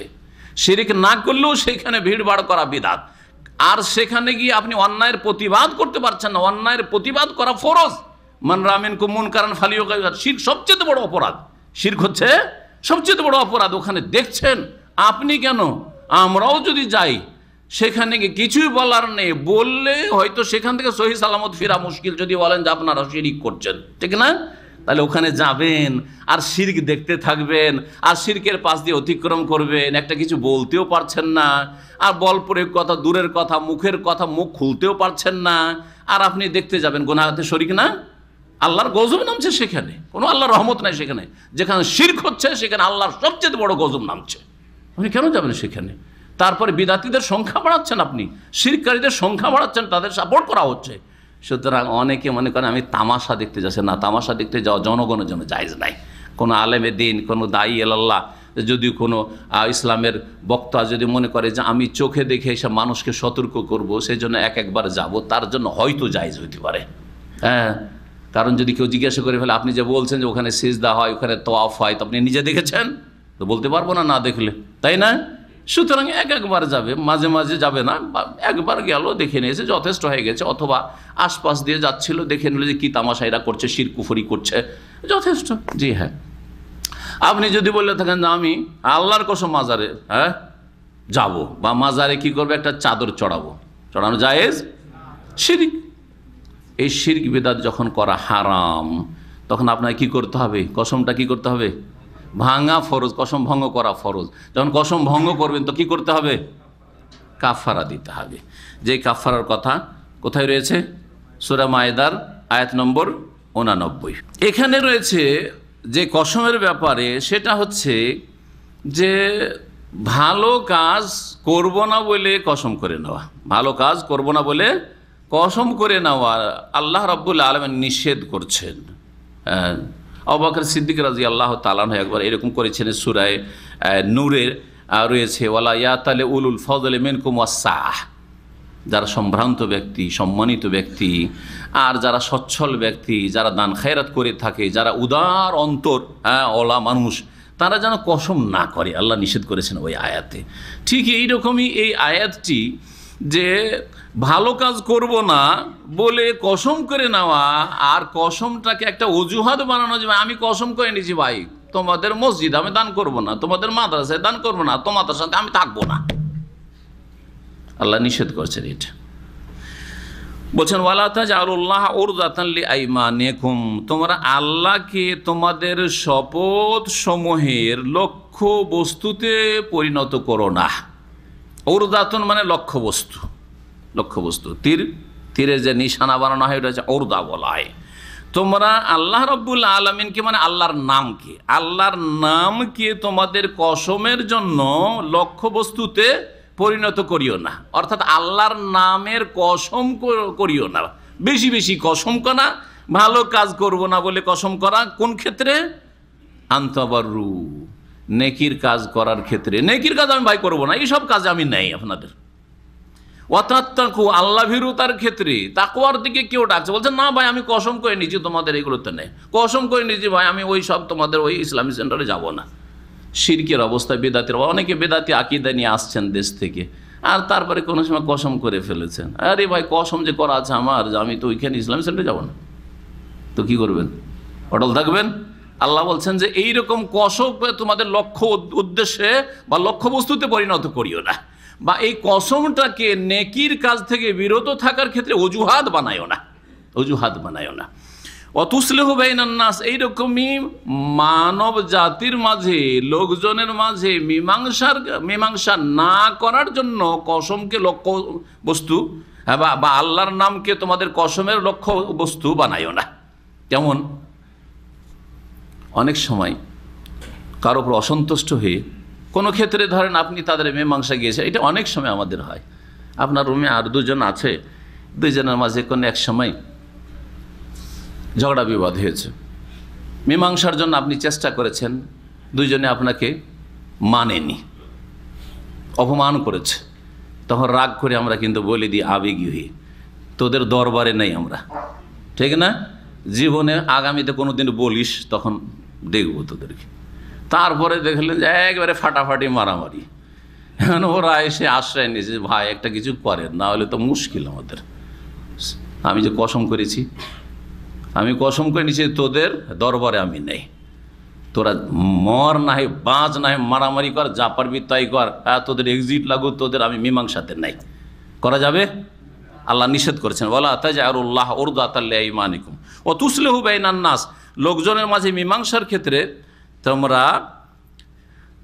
শিরিক না করলেও সেখানে ভিড় ভাড় করা বিদআত। আর সেখানে গিয়ে আপনি অন্যায়ের প্রতিবাদ করতে পারছেন না, অন্যায়ের প্রতিবাদ করা ফরজ। মান রাআ মিনকুম মুনকারান ফালিয়ুগাইয়িরহু, শিরক সবচেয়ে বড় অপরাধ। শিরক হচ্ছে সবচেয়ে বড় অপরাধ। ওখানে দেখছেন আপনি কেন, আমরাও যদি যাই সেখানে গিয়ে কিছুই বলার নেই, বললে হয়তো সেখান থেকে সহি সালামত ফেরা মুশকিল, যদি বলেন যে আপনারা শিরিক করছেন, ঠিক না? তাহলে ওখানে যাবেন আর শিরক দেখতে থাকবেন, আর শিরকের পাশ দিয়ে অতিক্রম করবেন, একটা কিছু বলতেও পারছেন না, আর বল প্রয়োগ কথা দূরের কথা, মুখের কথা মুখ খুলতেও পারছেন না, আর আপনি দেখতে যাবেন গুনাহতে শরিক না, আল্লাহর গজব নামছে সেখানে, কোনো আল্লাহর রহমত নাই সেখানে। যেখানে শিরক হচ্ছে সেখানে আল্লাহর সবচেয়ে বড় গজব নামছে, আপনি কেন যাবেন সেখানে? তারপরে বিদাতীদের সংখ্যা বাড়াচ্ছেন, আপনি শিরককারীদের সংখ্যা বাড়াচ্ছেন, তাদের সাপোর্ট করা হচ্ছে। সুতরাং অনেকে মনে করেন আমি তামাশা দেখতে যাচ্ছি, না, তামাশা দেখতে যাওয়া জনগণের জন্য জায়েজ নাই। কোনো আলেমে দিন, কোনো দায়ী আল্লাহ, যদি কোনো ইসলামের বক্তা যদি মনে করে যে আমি চোখে দেখে এসব মানুষকে সতর্ক করব, সেই জন্য একবার যাব, তার জন্য হয়তো জায়েজ হইতে পারে। হ্যাঁ, কারণ যদি কেউ জিজ্ঞাসা করে ফেলে আপনি যে বলছেন যে ওখানে সিজদা হয়, ওখানে তওয়াফ হয়, তো আপনি নিজে দেখেছেন? তো বলতে পারবো না, না দেখলে, তাই না? সুতরাং একবার যাবে, মাঝে মাঝে যাবে না, একবার গেল দেখে নিয়েছে যথেষ্ট হয়ে গেছে, অথবা আশপাশ দিয়ে যাচ্ছিল দেখে নিল যে কী তামাশা এরা করছে, শিরক কুফরি করছে, যথেষ্ট। জি হ্যাঁ, আপনি যদি বলে থাকেন যে আমি আল্লাহর কসম মাজারে যাব, বা মাজারে কি করবে, একটা চাদর চড়ানো জায়েজ? শিরক। এই শিরক বিদআত যখন করা হারাম, তখন আপনাকে কি করতে হবে? কসমটা কি করতে হবে? ভাঙা ফরজ, কসম ভঙ্গ করা ফরজ। যখন কসম ভঙ্গ করবেন তো কি করতে হবে? কাফারা দিতে হবে। যে কাফারার কথা কোথায় রয়েছে? সূরা মায়েদার আয়াত নম্বর 89। এখানে রয়েছে যে কসমের ব্যাপারে, সেটা হচ্ছে যে ভালো কাজ করব না বলে কসম করে নেওয়া, ভালো কাজ করব না বলে কসম করে নেওয়া আল্লাহ রাব্বুল আলামিন নিষেধ করছেন। আবু বকর সিদ্দিক রাদিয়াল্লাহু তাআলা আনহু একবার এরকম করেছেন। সূরা নূরে রয়েছে ওয়ালা ইয়াতালি উলুল ফজলি মিনকুম ওয়াস-সাআহ, যারা সম্ভ্রান্ত ব্যক্তি, সম্মানিত ব্যক্তি, আর যারা সচ্ছল ব্যক্তি, যারা দান খায়রাত করে থাকে, যারা উদার অন্তর ওলা মানুষ, তারা যেন কসম না করে, আল্লাহ নিষেধ করেছেন ওই আয়াতে। ঠিক এইরকমই এই আয়াতটি, যে ভালো কাজ করব না বলে কসম করে নেওয়া, আর কসমটাকে একটা অজুহাত বানানো, যে আমি কসম করে নিয়েছি ভাই তোমাদের মসজিদ আমি দান করব না, তোমাদের মাদ্রাসায় দান করব না, তোমাদের সাথে আমি থাকবো না, আল্লাহ নিষেধ করছেন এটা। বলছেন ওয়ালা তাজআলুল্লাহ উরদাতান লিআইমানিকুম, তোমরা আল্লাহকে তোমাদের শপথ সমূহের লক্ষ্য বস্তুতে পরিণত করো না। উরদাতুন মানে লক্ষ্য বস্তু, লক্ষ্য বস্তু, তীরের যে নিশানা বানানো হয় ওটা হচ্ছে উরদা বলা হয়। তোমরা আল্লাহ রাব্বুল আলামিনকে মানে আল্লাহর নামকে তোমাদের কসমের জন্য লক্ষ্য বস্তুতে পরিণত করিও না, অর্থাৎ আল্লাহর নামের কসম করিও না। বেশি বেশি কসম করা, ভালো কাজ করব না বলে কসম করা, কোন ক্ষেত্রে? আনতাবারু, নেকির কাজ করার ক্ষেত্রে। নেকির কাজ আমি ভাই করবো না, এইসব কাজে আমি নেই আপনাদের। ওয়াতাত্তাকু, আল্লাহ ভীরুতার ক্ষেত্রে, তাকওয়ার দিকে কেউ ডাকছে, বলছে না ভাই আমি কসম করে নিয়েছি তোমাদের এগুলোতে নেই, কসম করে নিয়েছি ভাই আমি ওই সব তোমাদের ওই ইসলামী সেন্টারে যাব না। শিরকের অবস্থা, বেদাতের, অনেকে বেদাতি আকীদা নিয়ে আসছেন দেশ থেকে, আর তারপরে কোনো সময় কসম করে ফেলেছেন, আরে ভাই কসম যে করা আছে আমার, যে আমি তো ওইখানে ইসলামী সেন্টারে যাব না, তো কি করবেন? অটল থাকবেন? আল্লাহ বলছেন যে এইরকম কসম তোমাদের লক্ষ্য উদ্দেশ্যে বা লক্ষ্যবস্তুতে পরিণত করিও না, বা এই কসমটাকে নেকির কাজ থেকে বিরত থাকার ক্ষেত্রে অজুহাত বানায়ও না, অজুহাত বানায়ও না। অতুসলিহু বাইনান নাস, এইরকমই মানব জাতির মাঝে, লোকজনের মাঝে মীমাংসা না করার জন্য কসমকে লক্ষ্য বস্তু বা আল্লাহর নামকে তোমাদের কসমের লক্ষ্য বস্তু বানায়ও না। কেমন? অনেক সময় কারো উপর অসন্তুষ্ট হয়ে কোনো ক্ষেত্রে ধরেন আপনি তাদের মীমাংসা গিয়েছে, এটা অনেক সময় আমাদের হয়। আপনার রুমে আর দুজন আছে, দুইজনের মাঝে কোনো এক সময় ঝগড়া বিবাদ হয়েছে, মীমাংসার জন্য আপনি চেষ্টা করেছেন, দুইজনে আপনাকে মানেনি, অপমান করেছে, তখন রাগ করে আমরা কিন্তু বলে দিই আবেগী হয়ে, তোদের দরবারে নেই আমরা, ঠিক না? জীবনে আগামীতে কোনো দিন বলিস, তখন দেখব তোদেরকে। তারপরে দেখলেন যে একবারে ফাটাফাটি মারামারি, এখন ওরা এসে আশ্রয় নিয়েছে, ভাই একটা কিছু করেন, না হলে তো মুশকিল আমাদের। আমি যে কসম করেছি, আমি কসম করে নিয়েছি তোদের দরবারে আমি নেই, তোরা মর না হয় বাঁচ না হয় মারামারি কর, যা পারবি তাই কর, তোদের এক্সিট লাগুক, তোদের আমি মীমাংসাতে নাই। করা যাবে? আল্লাহ নিষেধ করেছেন ওয়ালা তাজআলুল্লাহ উরদাতান লিআইমানিকুম ওয়া তুসলিহু বাইনান নাস, লোকজনের মাঝে মীমাংসার ক্ষেত্রে তোমরা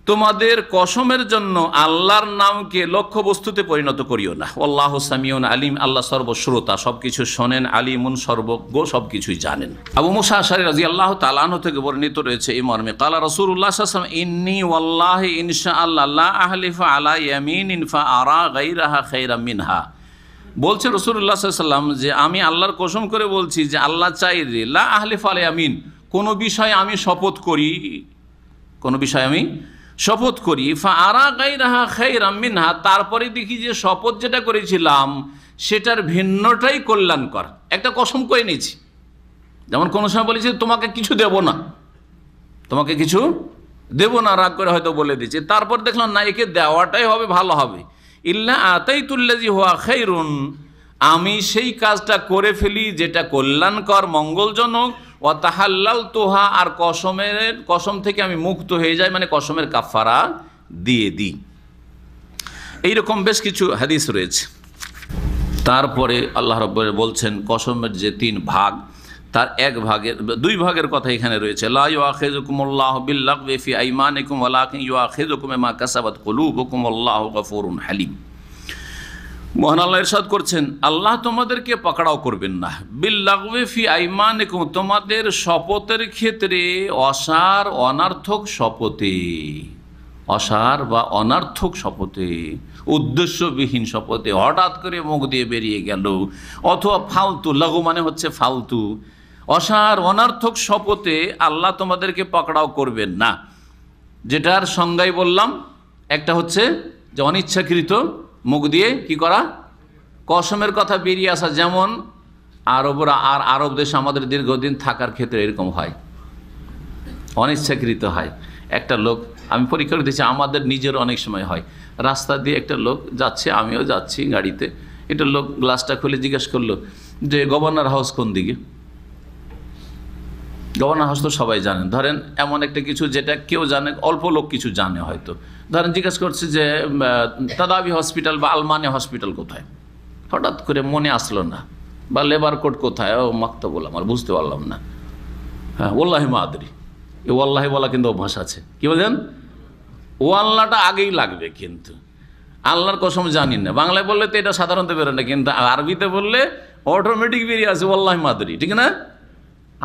তোমাদের কসমের জন্য আল্লাহর নামকে লক্ষ্যবস্তুতে পরিণত করিও না। আল্লাহু সামিউন আলিম, আল্লাহ সর্বশ্রোতা, সবকিছু শোনেন, আলিমুন সর্বজ্ঞ, সবকিছুই জানেন। আবু মুসা আশআরী রাদিয়াল্লাহু তাআলা আনহু থেকে বর্ণিত রয়েছে এই মর্মে, ক্বালা রাসূলুল্লাহ সাল্লাল্লাহু আলাইহি ওয়াসাল্লাম ইন্নী ওয়াল্লাহি ইনশাআল্লাহ লা আহলিফু আলা ইয়ামিনিন ফাআরা গায়রাহা খায়রাম মিনহা। বলছে রাসূলুল্লাহ সাল্লাল্লাহু আলাইহি ওয়াসাল্লাম যে আমি আল্লাহর কসম করে বলছি যে আল্লাহ চাইলে লা আহলিফু আলা ইয়ামিন, কোনো বিষয়ে আমি শপথ করি, কোনো বিষয়ে আমি শপথ করি, ফাআরা গায়রাহা খায়রাম মিনহা, তারপরে দেখি যে শপথ যেটা করেছিলাম সেটার ভিন্নটাই কল্যাণকর। একটা কসম করে নিয়েছি, যেমন কোনো সময় বলেছি তোমাকে কিছু দেব না, তোমাকে কিছু দেব না, রাগ করে হয়তো বলে দিচ্ছি, তারপর দেখলাম না একে দেওয়াটাই হবে, ভালো হবে। ইল্লা আতাইতুল্লাযী হুয়া খায়রুন, আমি সেই কাজটা করে ফেলি যেটা কল্যাণকর, মঙ্গলজনক। ওয়া তাহাল্লালতুহা, আর কসম থেকে আমি মুক্ত হয়ে যাই, মানে কসমের কাফারা দিয়ে দিই। এইরকম বেশ কিছু হাদিস রয়েছে। তারপরে আল্লাহ রাব্বুল বলছেন কসমের যে 3 ভাগ, তার 2 ভাগের কথা এখানে রয়েছে। লা ইউআখিযুকুমুল্লাহু বিল্লাগবি ফি আইমানিকুম ওয়ালাকিন ইউআখিযুকুম বিমা কাসাবাত কুলুবুকুম আল্লাহু গফুরুন হালিম। মহান আল্লাহ ইরশাদ করছেন, আল্লাহ তোমাদেরকে পাকড়াও করবেন না, বিল্লাগবি ফি আইমানিকুম, তোমাদের শপথের ক্ষেত্রে অসার অনার্থক শপথে, অসার বা অনার্থক শপথে, উদ্দেশ্যবিহীন শপথে, হঠাৎ করে মুখ দিয়ে বেরিয়ে গেল, অথবা ফালতু, লাগু মানে হচ্ছে ফালতু, অসার অনার্থক শপথে আল্লাহ তোমাদেরকে পাকড়াও করবেন না। যেটার সংজ্ঞাই বললাম, একটা হচ্ছে যে অনিচ্ছাকৃত মুখ দিয়ে কি করা, কসমের কথা বেরিয়ে আসা। যেমন আরব দেশে আমাদের দীর্ঘদিন থাকার ক্ষেত্রে এরকম হয়, অনিচ্ছাকৃত হয়। একটা লোক, আমি পরীক্ষা দিয়েছি, আমাদের নিজের অনেক সময় হয়, রাস্তা দিয়ে একটা লোক যাচ্ছে, আমিও যাচ্ছি গাড়িতে, একটা লোক গ্লাসটা খুলে জিজ্ঞেস করলো যে গভর্নর হাউস কোন দিকে। গভর্নর হাউস তো সবাই জানেন, ধরেন এমন একটা কিছু যেটা কেউ জানে, অল্প লোক কিছু জানে হয়তো, ধরেন জিজ্ঞেস করছে যে তাদাবি হসপিটাল বা আলমানি হসপিটাল কোথায়, হঠাৎ করে মনে আসলো না, বা লেবার কোর্ট কোথায়, ও মাকতাবুল আমার, বুঝতে পারলাম না। হ্যাঁ, ওয়াল্লাহি মা আদরি, এ ওয়াল্লাহি বলা কিন্তু অভ্যাস আছে, কি বলেন, ও আল্লাহটা আগেই লাগবে, কিন্তু আল্লাহর কসম জানি না। বাংলায় বললে তো এটা সাধারণত বেরোয় না, কিন্তু আরবিতে বললে অটোমেটিক বেরিয়ে আসে ওয়াল্লাহি মা আদরি, ঠিক না,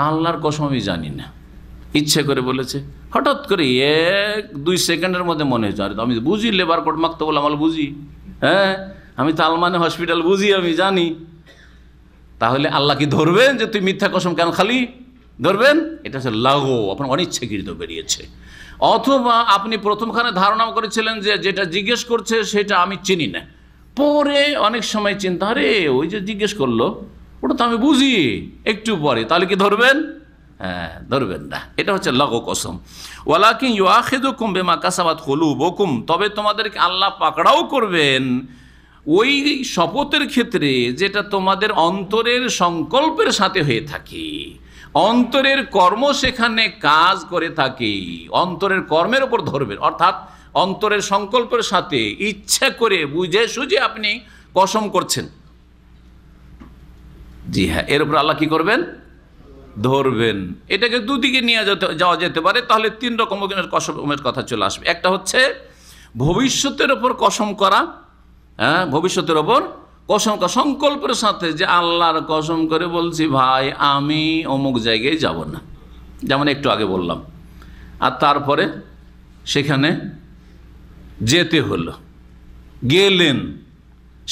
আল্লাহর কসম আমি জানি না, ইচ্ছে করে বলেছে, হঠাৎ করে 1-2 সেকেন্ডের মধ্যে মনে হয়েছে, আরে আমি বুঝি লেবার কোর্ট মাকতাবুল আমাল বুঝি, হ্যাঁ আমি তালমানে হসপিটাল বুঝি, আমি জানি। তাহলে আল্লাহ কি ধরবেন যে তুই মিথ্যা কসম কেন খালি ধরবেন? এটা হচ্ছে লাগো, আপনার অনিচ্ছাকৃত বেরিয়েছে। অথবা আপনি প্রথমখানে ধারণা করেছিলেন যে যেটা জিজ্ঞেস করছে সেটা আমি চিনি না, পরে অনেক সময় চিন্তা, আরে ওই যে জিজ্ঞেস করলো ওটা তো আমি বুঝি, একটু পরে, তাহলে কি ধরবেন? হ্যাঁ, ধরবেন না। এটা হচ্ছে লাগো কসম। ওয়ালাকিন ইউআখিযুকুম বিমা কাসাবাত কুলুবুকুম, তবে তোমাদেরকে আল্লাহ পাকড়াও করবেন ওই শপথের ক্ষেত্রে যেটা তোমাদের অন্তরের সংকল্পের সাথে হয়ে থাকে, অন্তরের কর্ম সেখানে কাজ করে থাকে, অন্তরের কর্মের উপর ধরবেন। অর্থাৎ অন্তরের সংকল্পের সাথে ইচ্ছা করে বুঝে সুঝে আপনি কসম করছেন, জি হ্যাঁ, এর উপর আল্লাহ কি করবেন? ধরবেন। এটাকে দুদিকে নিয়ে যাওয়া যেতে পারে, তাহলে 3 রকমের কসমের কথা চলে আসবে। একটা হচ্ছে ভবিষ্যতের ওপর কসম করা, হ্যাঁ, ভবিষ্যতের ওপর কসম করা সংকল্পের সাথে, যে আল্লাহর কসম করে বলছি ভাই আমি অমুক জায়গায় যাব না, যেমন একটু আগে বললাম, আর তারপরে সেখানে যেতে হলো, গেলেন,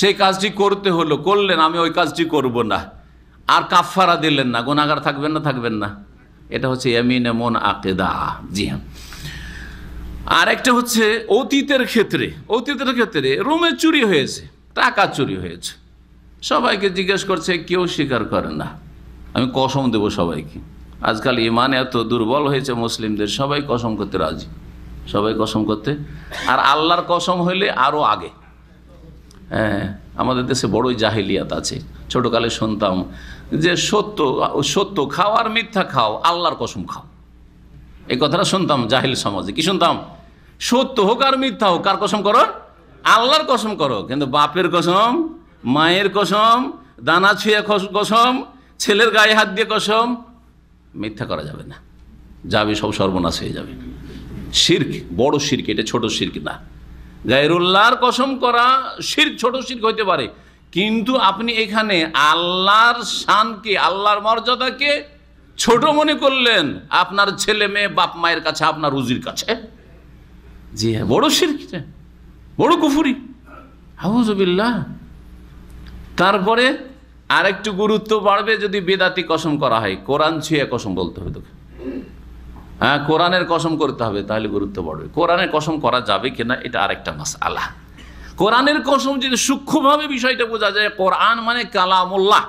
সেই কাজটি করতে হলো, করলেন, আমি ওই কাজটি করব না, আর কাফারা দিলেন না, গুনাহগার থাকবেন না, থাকবেন না। এটা হচ্ছে ইয়ামিনে মুনআকিদা। জি হ্যাঁ। আর একটা হচ্ছে অতীতের ক্ষেত্রে রুমে চুরি হয়েছে, টাকা চুরি হয়েছে, সবাইকে জিজ্ঞেস করছে, কেউ স্বীকার করে না, আমি কসম দেব সবাইকে। আজকাল ইমান এত দুর্বল হয়েছে মুসলিমদের, সবাই কসম করতে রাজি, সবাই কসম করতে। আর আল্লাহর কসম হইলে আরও আগে। হ্যাঁ, আমাদের দেশে বড়ই জাহিলিয়াত আছে। ছোটকালে শুনতাম যে সত্য খাও আর মিথ্যা খাও, আল্লাহর কসম খাও, এই কথাটা শুনতাম জাহিল সমাজে। কি শুনতাম? সত্য হোক আর মিথ্যা হোক, কার কসম করো? আল্লাহর কসম করো। কিন্তু বাপের কসম, মায়ের কসম, দানা ছুঁয়ে কসম, ছেলের গায়ে হাত দিয়ে কসম, মিথ্যা করা যাবে না, যাবে সব সর্বনাশ হয়ে যাবে। শিরক বড় শিরক, এটা ছোট শিরক না। গায়রুল্লাহর কসম করা শিরক, ছোট শিরক হইতে পারে, কিন্তু আপনি এখানে আল্লাহর শানকে, আল্লাহর মর্যাদাকে ছোট মনে করলেন আপনার ছেলে মেয়ে বাপ মায়ের কাছে, আপনার রুজির কাছে। জি হ্যাঁ, বড় শিরক, বড় কুফরি, আউযুবিল্লাহ। তারপরে আরেকটু গুরুত্ব বাড়বে যদি বেদাতি কসম করা হয়, কোরআন ছুঁয়ে কসম বলতে হবে তোকে। হ্যাঁ, কোরআনের কসম করতে হবে, তাহলে গুরুত্ব বাড়বে। কোরআনের কসম করা যাবে কিনা এটা আরেকটা মাসআলা। কোরআনের কসম যদি সূক্ষ্মভাবে বিষয়টা বোঝা যায়, কোরআন মানে কালামুল্লাহ,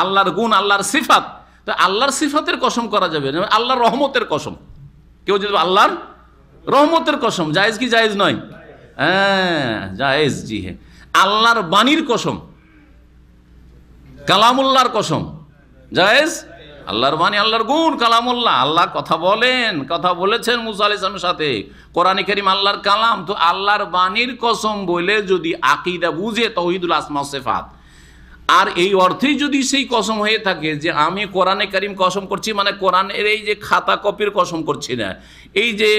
আল্লাহর গুণ, আল্লাহর সিফাত, তো আল্লাহর সিফাতের কসম করা যাবে না। আল্লাহর রহমতের কসম, কেউ যদি আল্লাহর রহমতের কসম, জায়েজ কি জায়েজ নয়? হ্যাঁ জায়েজ, জি হ্যাঁ। আল্লাহর বাণীর কসম, কালামুল্লাহর কসম জায়েজ। আল্লাহর বাণী, আল্লাহর গুণ, কালামুল্লাহ, আল্লাহ কথা বলেন, কথা বলেছেন মুসা আলাইহিস সালামের সাথে, কোরআনে কারীম আল্লাহর কালাম। তো আল্লাহর বাণীর কসম বলে যদি আকীদা বুঝে তাওহীদুল আসমা ওয়াস সিফাত, আর এই অর্থেই যদি সেই কসম হয়ে থাকে যে আমি কোরআনে কারীম কসম করছি, মানে কোরআনের এই যে খাতা কপির কসম করছি না, এই যে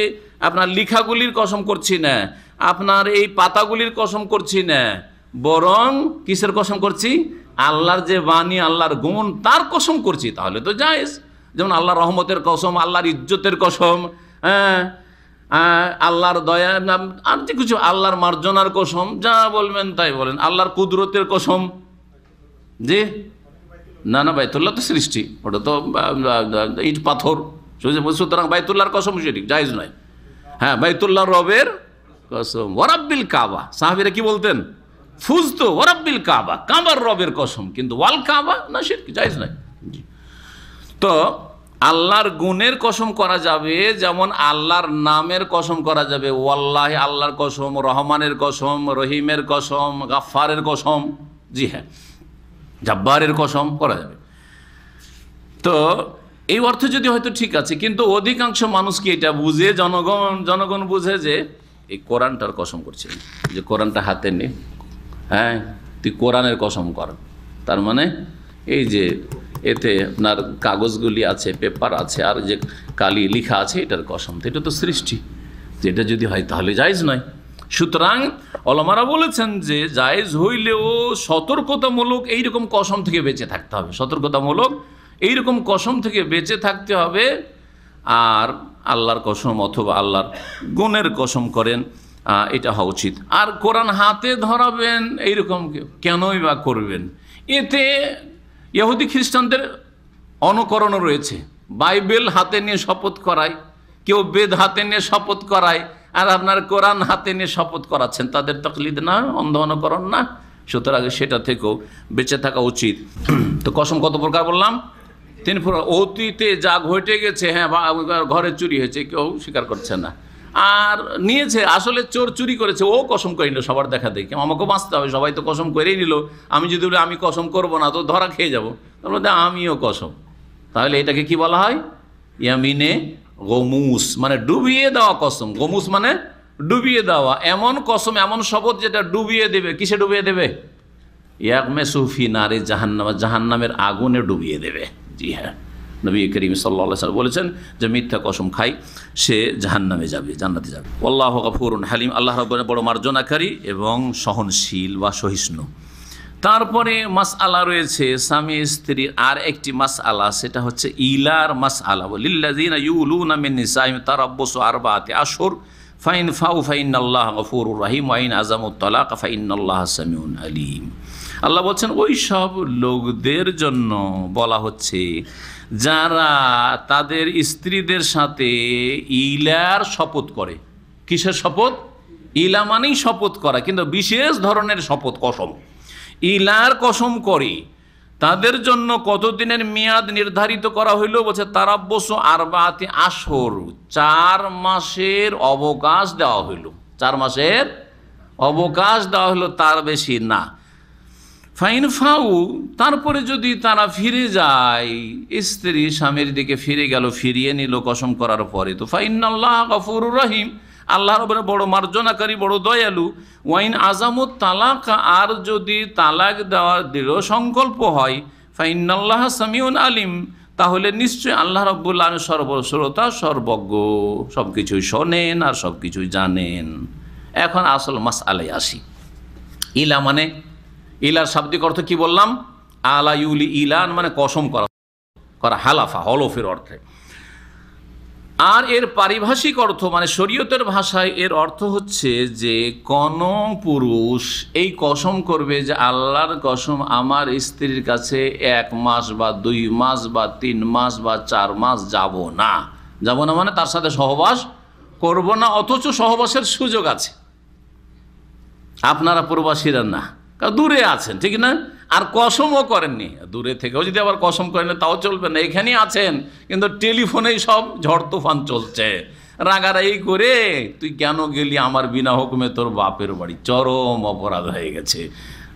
আপনার লিখাগুলির কসম করছি না, আপনার এই পাতাগুলির কসম করছি না, বরং কিসের কসম করছি? আল্লাহর যে বাণী, আল্লাহর গুণ, তার কসম করছি, তাহলে তো জায়েজ। যেমন আল্লাহর রহমতের কসম, আল্লাহর ইজ্জতের কসম, হ্যাঁ, আল্লাহর দয়া, আর যে কিছু, আল্লাহর মার্জনার কসম, যা বলবেন তাই বলেন। আল্লাহর কুদরতের কসম, যে না না বাইতুল্লাহ তো সৃষ্টি, ওটা তো ইট পাথর, সুতরাং বাইতুল্লাহর কসম সেটি জায়েজ নয়। হ্যাঁ, বাইতুল্লাহ রবের কসম, ওয়ারাব্বিল কাবা, সাহাবীরা কি বলতেন? ফুজতো ওয়ারাব্বিল কাবা, কাবার রবের কসম, কিন্তু ওয়াল কাবা না, শিরক, জায়েজ নয়। তো আল্লাহর গুণের কসম করা যাবে, যেমন আল্লাহর নামের কসম করা যাবে, ওয়াল্লাহি আল্লাহর কসম, রহমানের কসম, রহিমের কসম, গাফফারের কসম, জি হ্যাঁ, জাব্বারের কসম করা যাবে। তো এই অর্থ যদি হয়তো ঠিক আছে, কিন্তু অধিকাংশ মানুষ কি এটা বুঝে, জনগণ বুঝে যে এই কোরআনটার কসম করছে, যে কোরআনটা হাতে নে, হ্যাঁ তুই কোরআনের কসম কর, তার মানে এই যে এতে আপনার কাগজগুলি আছে, পেপার আছে, আর যে কালি লিখা আছে, এটার কসম। তো এটা তো সৃষ্টি, যেটা যদি হয় তাহলে জায়েজ নয়। সুতরাং ওলামারা বলেছেন যে জায়েজ হইলেও সতর্কতামূলক এইরকম কসম থেকে বেঁচে থাকতে হবে, সতর্কতামূলক এইরকম কসম থেকে বেঁচে থাকতে হবে। আর আল্লাহর কসম অথবা আল্লাহর গুণের কসম করেন, এটা হওয়া উচিত। আর কোরআন হাতে ধরাবেন এইরকম কেনই বা করবেন? এতে ইহুদি খ্রিস্টানদের অনুকরণও রয়েছে। বাইবেল হাতে নিয়ে শপথ করায়, কেউ বেদ হাতে নিয়ে শপথ করায়, আর আপনার কোরআন হাতে নিয়ে শপথ করাচ্ছেন, তাদের তাকলিদ না, অন্ধ অনুকরণ না। সুতরাং সেটা থেকেও বেঁচে থাকা উচিত। তো কসম কত প্রকার বললাম? 3 প্রকার। অতীতে যা ঘটে গেছে, হ্যাঁ ঘরে চুরি হয়েছে, কেউ স্বীকার করছে না, আর নিয়েছে, আসলে চোর চুরি করেছে, ও কসম করে নিল সবার দেখা দেখে, আমাকেও বাঁচতে হবে, সবাই তো কসম করেই নিল, আমি যদি বলি আমি কসম করবো না তো ধরা খেয়ে যাবো, তার মধ্যে আমিও কসম। তাহলে এটাকে কি বলা হয়? ইয়ামিনে গমুস, মানে ডুবিয়ে দেওয়া কসম। গমুস মানে ডুবিয়ে দেওয়া, এমন কসম, এমন শপথ যেটা ডুবিয়ে দেবে। কিসে ডুবিয়ে দেবে? ইয়াগমেসু ফি নারে জাহান্নাম, জাহান্নামের আগুনে ডুবিয়ে দেবে। জি হ্যাঁ, নবী করিম সাল্লাল্লাহু আলাইহি ওয়াসাল্লাম বলেছেন যে মিথ্যা কসম খাই সে জাহান্নামে যাবে, জান্নাতে যাবে। আল্লাহু গফুরুন হালিম, আল্লাহ রাব্বুল বড় মার্জনাকারী এবং সহনশীল বা সহিষ্ণু। তারপরে মাসআলা রয়েছে স্বামী স্ত্রীর আর একটি মাসআলা, সেটা হচ্ছে ইলার মাসআলা। লিল্লাযিনা ইউলুনা মিন নিসাইহিম তারাব্বুসু আরবাআতি আশহুর ফাইন ফাউ ফাইনাল্লাহা গফুরুর রহিম ওয়া ইন আযামুত তালাক ফাইনাল্লাহা সামিউন আলীম। আল্লাহ বলছেন ওই সব লোকদের জন্য বলা হচ্ছে যারা তাদের স্ত্রীদের সাথে ইলার শপথ করে। কিসের শপথ? ইলা মানেই শপথ করা, কিন্তু বিশেষ ধরনের শপথ, কসম। ইলার কসম করে তাদের জন্য কতদিনের মেয়াদ নির্ধারিত করা হইল? বলছে তারাব্বুসু আরবাআতি আশহুর, 4 মাসের অবকাশ দেওয়া হইল। 4 মাসের অবকাশ দেওয়া হইল, তার বেশি না। ফাইন ফাউ, তারপরে যদি তারা ফিরে যায়, স্ত্রী স্বামীর দিকে ফিরে গেল, ফিরিয়ে নিল কসম করার পরে, তো ফাইনাল্লাহা গফুরুর রহিম, আল্লাহর উপরে বড় মার্জনাকারী, বড় দয়ালু। ওয়াইন আযামুত তালাক, আর যদি তালাক দেওয়ার দৃঢ় সংকল্প হয়, ফাইনাল্লাহা সামিউন আলিম, তাহলে নিশ্চয়ই আল্লাহ রাব্বুল আলামিন সর্বশ্রোতা, সর্বজ্ঞ, সব কিছুই শোনেন আর সব কিছুই জানেন। এখন আসল মাসআলায় আসি। ইলা মানে, ইলার শাব্দিক অর্থ কি বললাম? আলা ইউলি, ইলান মানে কসম করা, হালাফা, হলফের অর্থে। আর এর পারিভাষিক অর্থ মানে শরীয়তের ভাষায় এর অর্থ হচ্ছে যে কোন পুরুষ এই কসম করবে যে আল্লাহর কসম, আমার স্ত্রীর কাছে 1 মাস বা 2 মাস বা 3 মাস বা 4 মাস যাব না মানে তার সাথে সহবাস করব না, অথচ সহবাসের সুযোগ আছে। আপনারা প্রবাসীরা না, কারণ দূরে আছেন, ঠিক না? আর কসমও করেননি, দূরে থেকেও যদি আবার কসম করেন তাও চলবে না। এখানেই আছেন কিন্তু টেলিফোনেই সব ঝড় তুফান চলছে, রাগারাগি করে তুই কেন গেলি আমার বিনা হুকুমে তোর বাপের বাড়ি, চরম অপরাধ হয়ে গেছে।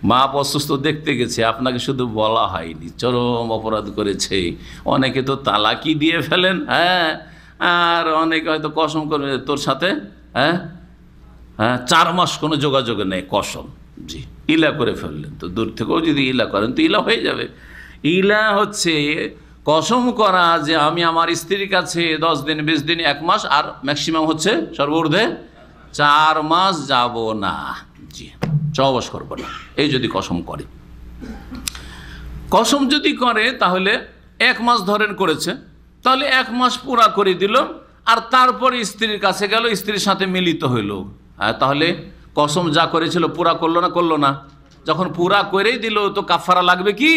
বাপ অসুস্থ দেখতে গেছে, আপনাকে শুধু বলা হয়নি, চরম অপরাধ করেছে। অনেকে তো তালাকি দিয়ে ফেলেন, হ্যাঁ, আর অনেকে হয়তো কসম করবে তোর সাথে 4 মাস কোনো যোগাযোগ নেই, কসম, জি, ইলা করে ফেললেন। তো দূর থেকেও যদি ইলা করেন তো ইলা হয়ে যাবে। ইলা হচ্ছে কসম করা যে আমি আমার স্ত্রীর কাছে 10 দিন, 20 দিন, 1 মাস, আর ম্যাক্সিমাম হচ্ছে সর্বঊর্ধ্বে 4 মাস যাব না, জি, সহবাস করবো না, এই যদি কসম করে। কসম যদি করে তাহলে 1 মাস ধরেন করেছে, তাহলে 1 মাস পুরা করে দিল, আর তারপরে স্ত্রীর কাছে গেল, স্ত্রীর সাথে মিলিত হইল, তাহলে কসম যা করেছিল পুরা করলো না? যখন পুরা করেই দিল তো কাফারা লাগবে কি?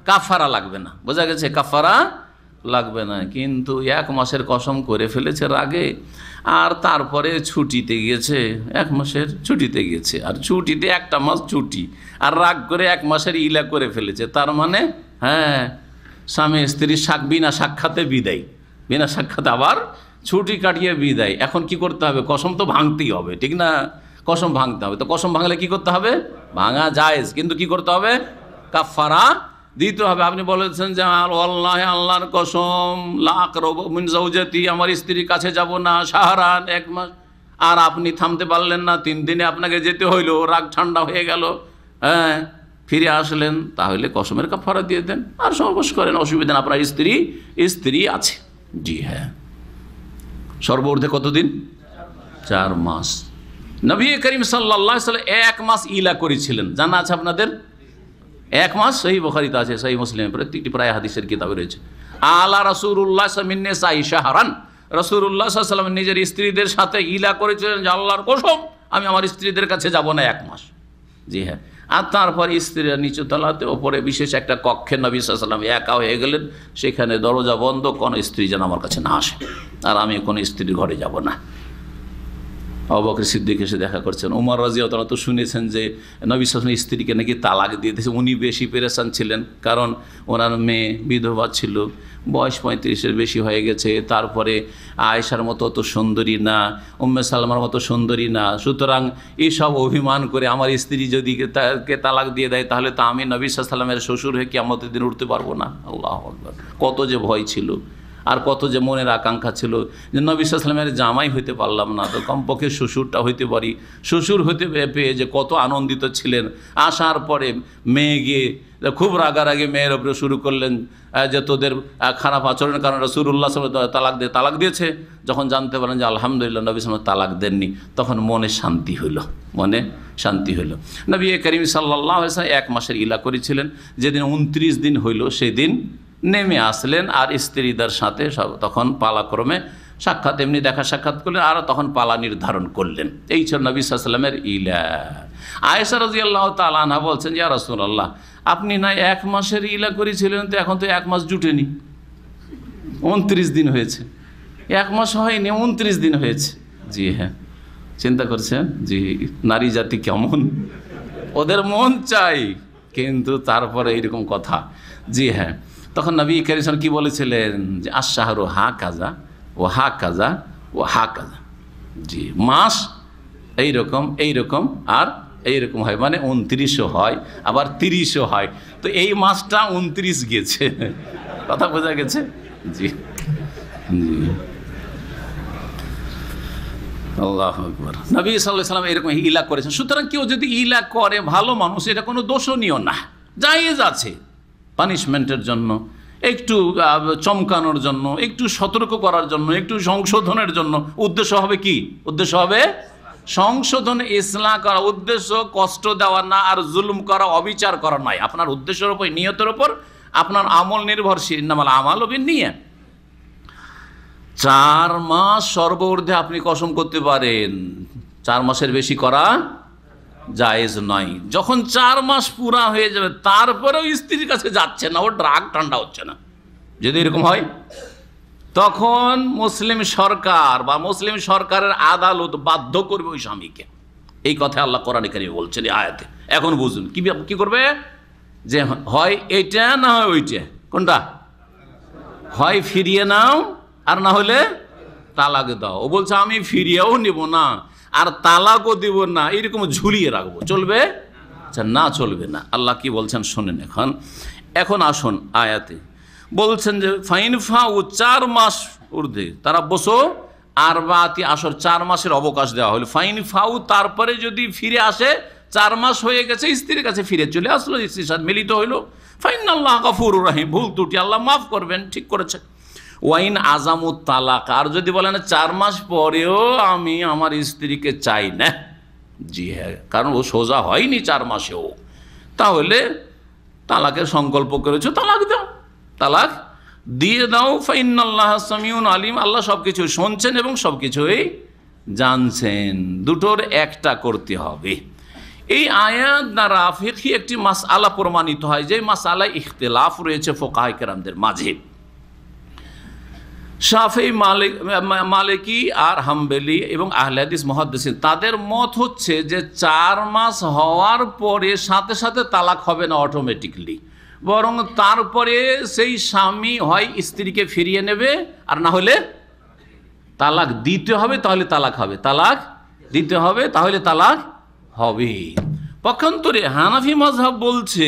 কাফারা লাগবে না, বোঝা গেছে? কাফারা লাগবে না। কিন্তু 1 মাসের কসম করে ফেলেছে রাগে, আর তারপরে ছুটিতে গিয়েছে, 1 মাসের ছুটিতে গিয়েছে, আর ছুটিতে 1টা মাস ছুটি, আর রাগ করে 1 মাসের ইলা করে ফেলেছে। তার মানে স্বামী স্ত্রী বিনা সাক্ষাতে বিদায়, বিনা সাক্ষাতে আবার ছুটি কাটিয়ে বিদায়। এখন কি করতে হবে? কসম তো ভাঙতেই হবে, ঠিক না? কসম ভাঙতে হবে। তো কসম ভাঙলে কি করতে হবে? ভাঙা জায়েজ, কিন্তু কি করতে হবে? কাফারা দিতে হবে। আপনি বলেছেন যে আল্লাহ, আল্লাহর কসম, লা আকরাবু মিন যাওজাতি, আমার স্ত্রীর কাছে যাব না শাহরান, 1 মাস, আর আপনি থামতে পারলেন না, 3 দিনে আপনাকে যেতে হইল, রাগ ঠান্ডা হয়ে গেল, ফিরে আসলেন, তাহলে কসমের কাফারা দিয়ে দেন আর সহবাস করেন, অসুবিধা না। আপনার স্ত্রী আছে, জি হ্যাঁ। সর্বঊর্ধ্বে কতদিন? 4 মাস। নবী করিম সাল্লাল্লাহু আলাইহি ওয়াসাল্লাম 1 মাস ইলা করেছিলেন, জানা আছে আপনাদের? 1 মাস সহিহ বুখারীতে আছে, সহিহ মুসলিমে, প্রত্যেকটি প্রায় হাদিসের কিতাবে রয়েছে। আলা রাসূলুল্লাহ মিন নিসাই শাহরান, রাসূলুল্লাহ সাল্লাল্লাহু আলাইহি ওয়াসাল্লাম নিজের স্ত্রীদের সাথে ইলা করেছিলেন যে আল্লাহর কসম, আমি আমার স্ত্রীদের কাছে যাব না 1 মাস, জি হ্যাঁ। আর তারপর স্ত্রীরা নিচু তলাতে, ওপরে বিশেষ একটা কক্ষে নবী সাল্লাল্লাহু আলাইহি ওয়াসাল্লাম একা হয়ে গেলেন, সেখানে দরজা বন্ধ, কোনো স্ত্রী যেন আমার কাছে না আসে, আর আমি কোনো স্ত্রীর ঘরে যাব না। আবু বকর সিদ্দিক এসে দেখা করছেন। ওমর রাদিয়াল্লাহু আনহু তো শুনেছেন যে নবী সাল্লাল্লাহু আলাইহি ওয়াসাল্লাম স্ত্রীকে নাকি তালাক দিয়ে দিয়েছে। উনি বেশি পেরেশান ছিলেন, কারণ ওনার মেয়ে বিধবা ছিল, বয়স 35-এর বেশি হয়ে গেছে, তারপরে আয়েশার মতো অত সুন্দরী না, উম্মে সালমার মতো সুন্দরী না। সুতরাং এইসব অভিমান করে আমার স্ত্রী যদি তাকে তালাক দিয়ে দেয়, তাহলে তো আমি নবী সাল্লাল্লাহু আলাইহি ওয়াসাল্লামের শ্বশুর হয়ে কিয়ামতের দিন উঠতে পারবো না। আল্লাহু আকবার! কত যে ভয় ছিল, আর কত যে মনের আকাঙ্ক্ষা ছিল যে নবী সাল্লাল্লাহু আলাইহি ওয়াসাল্লামের জামাই হইতে পারলাম না, তো কমপক্ষে শ্বশুরটা হইতে পারি। শ্বশুর হইতে পেয়ে যে কত আনন্দিত ছিলেন। আসার পরে মেয়ে গিয়ে খুব রাগারাগি মেয়ের ওপরে শুরু করলেন যে তোদের খারাপ আচরণের কারণে রাসূলুল্লাহ সাল্লাল্লাহু আলাইহি ওয়াসাল্লাম তালাক দিয়েছে। যখন জানতে পারলেন যে আলহামদুলিল্লাহ নবী সাল্লাল্লাহু আলাইহি ওয়াসাল্লাম তালাক দেননি, তখন মনে শান্তি হইল, মনে শান্তি হইল। নবী করিম সাল্লাল্লাহু আলাইহি ওয়াসাল্লাম 1 মাসের ইলা করেছিলেন। যেদিন 29 দিন হইল সেদিন নেমে আসলেন, আর স্ত্রীদের সাথে তখন পালাক্রমে সাক্ষাৎ, এমনি দেখা সাক্ষাৎ করলেন, আর তখন পালা নির্ধারণ করলেন। এই ছিল নবী সাল্লাল্লাহু আলাইহি ওয়াসাল্লামের ইলা। আয়েশা রাদিয়াল্লাহু তাআলা আনহা বলছেন, ইয়া রাসূলুল্লাহ, আপনি না 1 মাসের ইলা করেছিলেন, তো এখন তো 1 মাস জুটেনি, 29 দিন হয়েছে। 1 মাস হয়নি, 29 দিন হয়েছে। জি হ্যাঁ, চিন্তা করছেন জি নারী জাতি কেমন, ওদের মন চাই, কিন্তু তারপরে এইরকম কথা। জি হ্যাঁ, তখন নবী করিম সাল্লাল্লাহু আলাইহি ওয়াসাল্লাম কি বলেছিলেন যে আশ-শাহরু হাকাযা ওয়া হাকাযা ওয়া হাকাযা, জি মাস এইরকম আর এইরকম হয়, মানে 29ও হয় আবার 30ও হয়। তো এই মাসটা 29 গেছে, কথা বোঝা গেছে? জি জি, আল্লাহু আকবার। নবী সাল্লাল্লাহু আলাইহি ওয়াসাল্লাম এরকম ইলা করেছেন। সুতরাং কেউ যদি ইলা করে ভালো মানুষ, এটা কোনো দোষণীয় না, জায়েজ আছে পানিশমেন্টের জন্য। একটু চমকানোর জন্য, একটু সতর্ক করার জন্য, একটু সংশোধনের জন্য। উদ্দেশ্য হবে কি? উদ্দেশ্য হবে সংশোধন, ইসলাহ করা। উদ্দেশ্য কষ্ট দেওয়া না, আর জুলুম করা, অবিচার করা নয়। আপনার উদ্দেশ্যের উপর, নিয়তের উপর আপনার আমল নির্ভরশীল। ইন্নামাল আমালু বিন্নিয়াত। 4 মাস সর্বঊর্ধ্বে আপনি কসম করতে পারেন, 4 মাসের বেশি করা জায়েজ নয়। যখন 4 মাস পুরা হয়ে যাবে তারপরেও স্ত্রীর কাছে যাচ্ছে না, ওর রাগ ঠান্ডা হচ্ছে না, যদি এরকম হয়, তখন মুসলিম সরকার বা মুসলিম সরকারের আদালত বাধ্য করবে ওই স্বামীকে। এই কথা আল্লাহ কোরআনে কারিমে বলছেন এই আয়াতে। এখন বুঝুন কি করবে, যে হয় এইটা না হয় ওইটা। কোনটা? হয় ফিরিয়ে নাও, আর না হলে তালাক দাও। ও বলছে আমি ফিরিয়েও নিব না আর তালাকও দিব না, এরকম ঝুলিয়ে রাখবো, চলবে? না, চলবে না। আল্লাহ কি বলছেন শোনেন। এখন আসুন আয়াতে বলছেন যে ফাইন ফাউ 4 মাস ঊর্ধ্বে তারা বসো, আর বাতি আসর 4 মাসের অবকাশ দেওয়া হলো। ফাইন ফাউ, তারপরে যদি ফিরে আসে, 4 মাস হয়ে গেছে, স্ত্রীর কাছে ফিরে চলে আসলো, স্ত্রীর সাথে মিলিত হইলো, ফাইন আল্লাহ গফুরুর রহিম, ভুল ত্রুটি আল্লাহ মাফ করবেন, ঠিক করেছে। ওয়াইন আজামুত তালাক, আর যদি বলেন 4 মাস পরেও আমি আমার স্ত্রীকে চাই না, জি হ্যাঁ, কারণ ও সোজা হয়নি 4 মাসেও, তাহলে তালাকের সংকল্প করেছো, তালাক দাও, তালাক দিয়ে দাও। ফাইন্নাল্লাহ সামিউন আলিম, আল্লাহ সব কিছু শুনছেন এবং সব কিছুই জানছেন। দুটোর একটা করতে হবে। এই আয়াত দ্বারা ফিকহি একটি মাসআলা প্রমাণিত হয়, যে মাসআলায় ইখতিলাফ রয়েছে ফুকাহায়ে কেরামদের মাঝে। শাফেঈ, মালিকি আর হাম্বলি এবং আহলে হাদিস মুহাদ্দিসিন, তাদের মত হচ্ছে যে 4 মাস হওয়ার পরে সাথে সাথে তালাক হবে না অটোমেটিকলি, বরং তারপরে সেই স্বামী হয় স্ত্রীকে ফিরিয়ে নেবে, আর না হলে তালাক দিতে হবে, তাহলে তালাক হবে, তালাক দিতে হবে, তাহলে তালাক হবে। পক্ষান্তরে হানাফি মাযহাব বলছে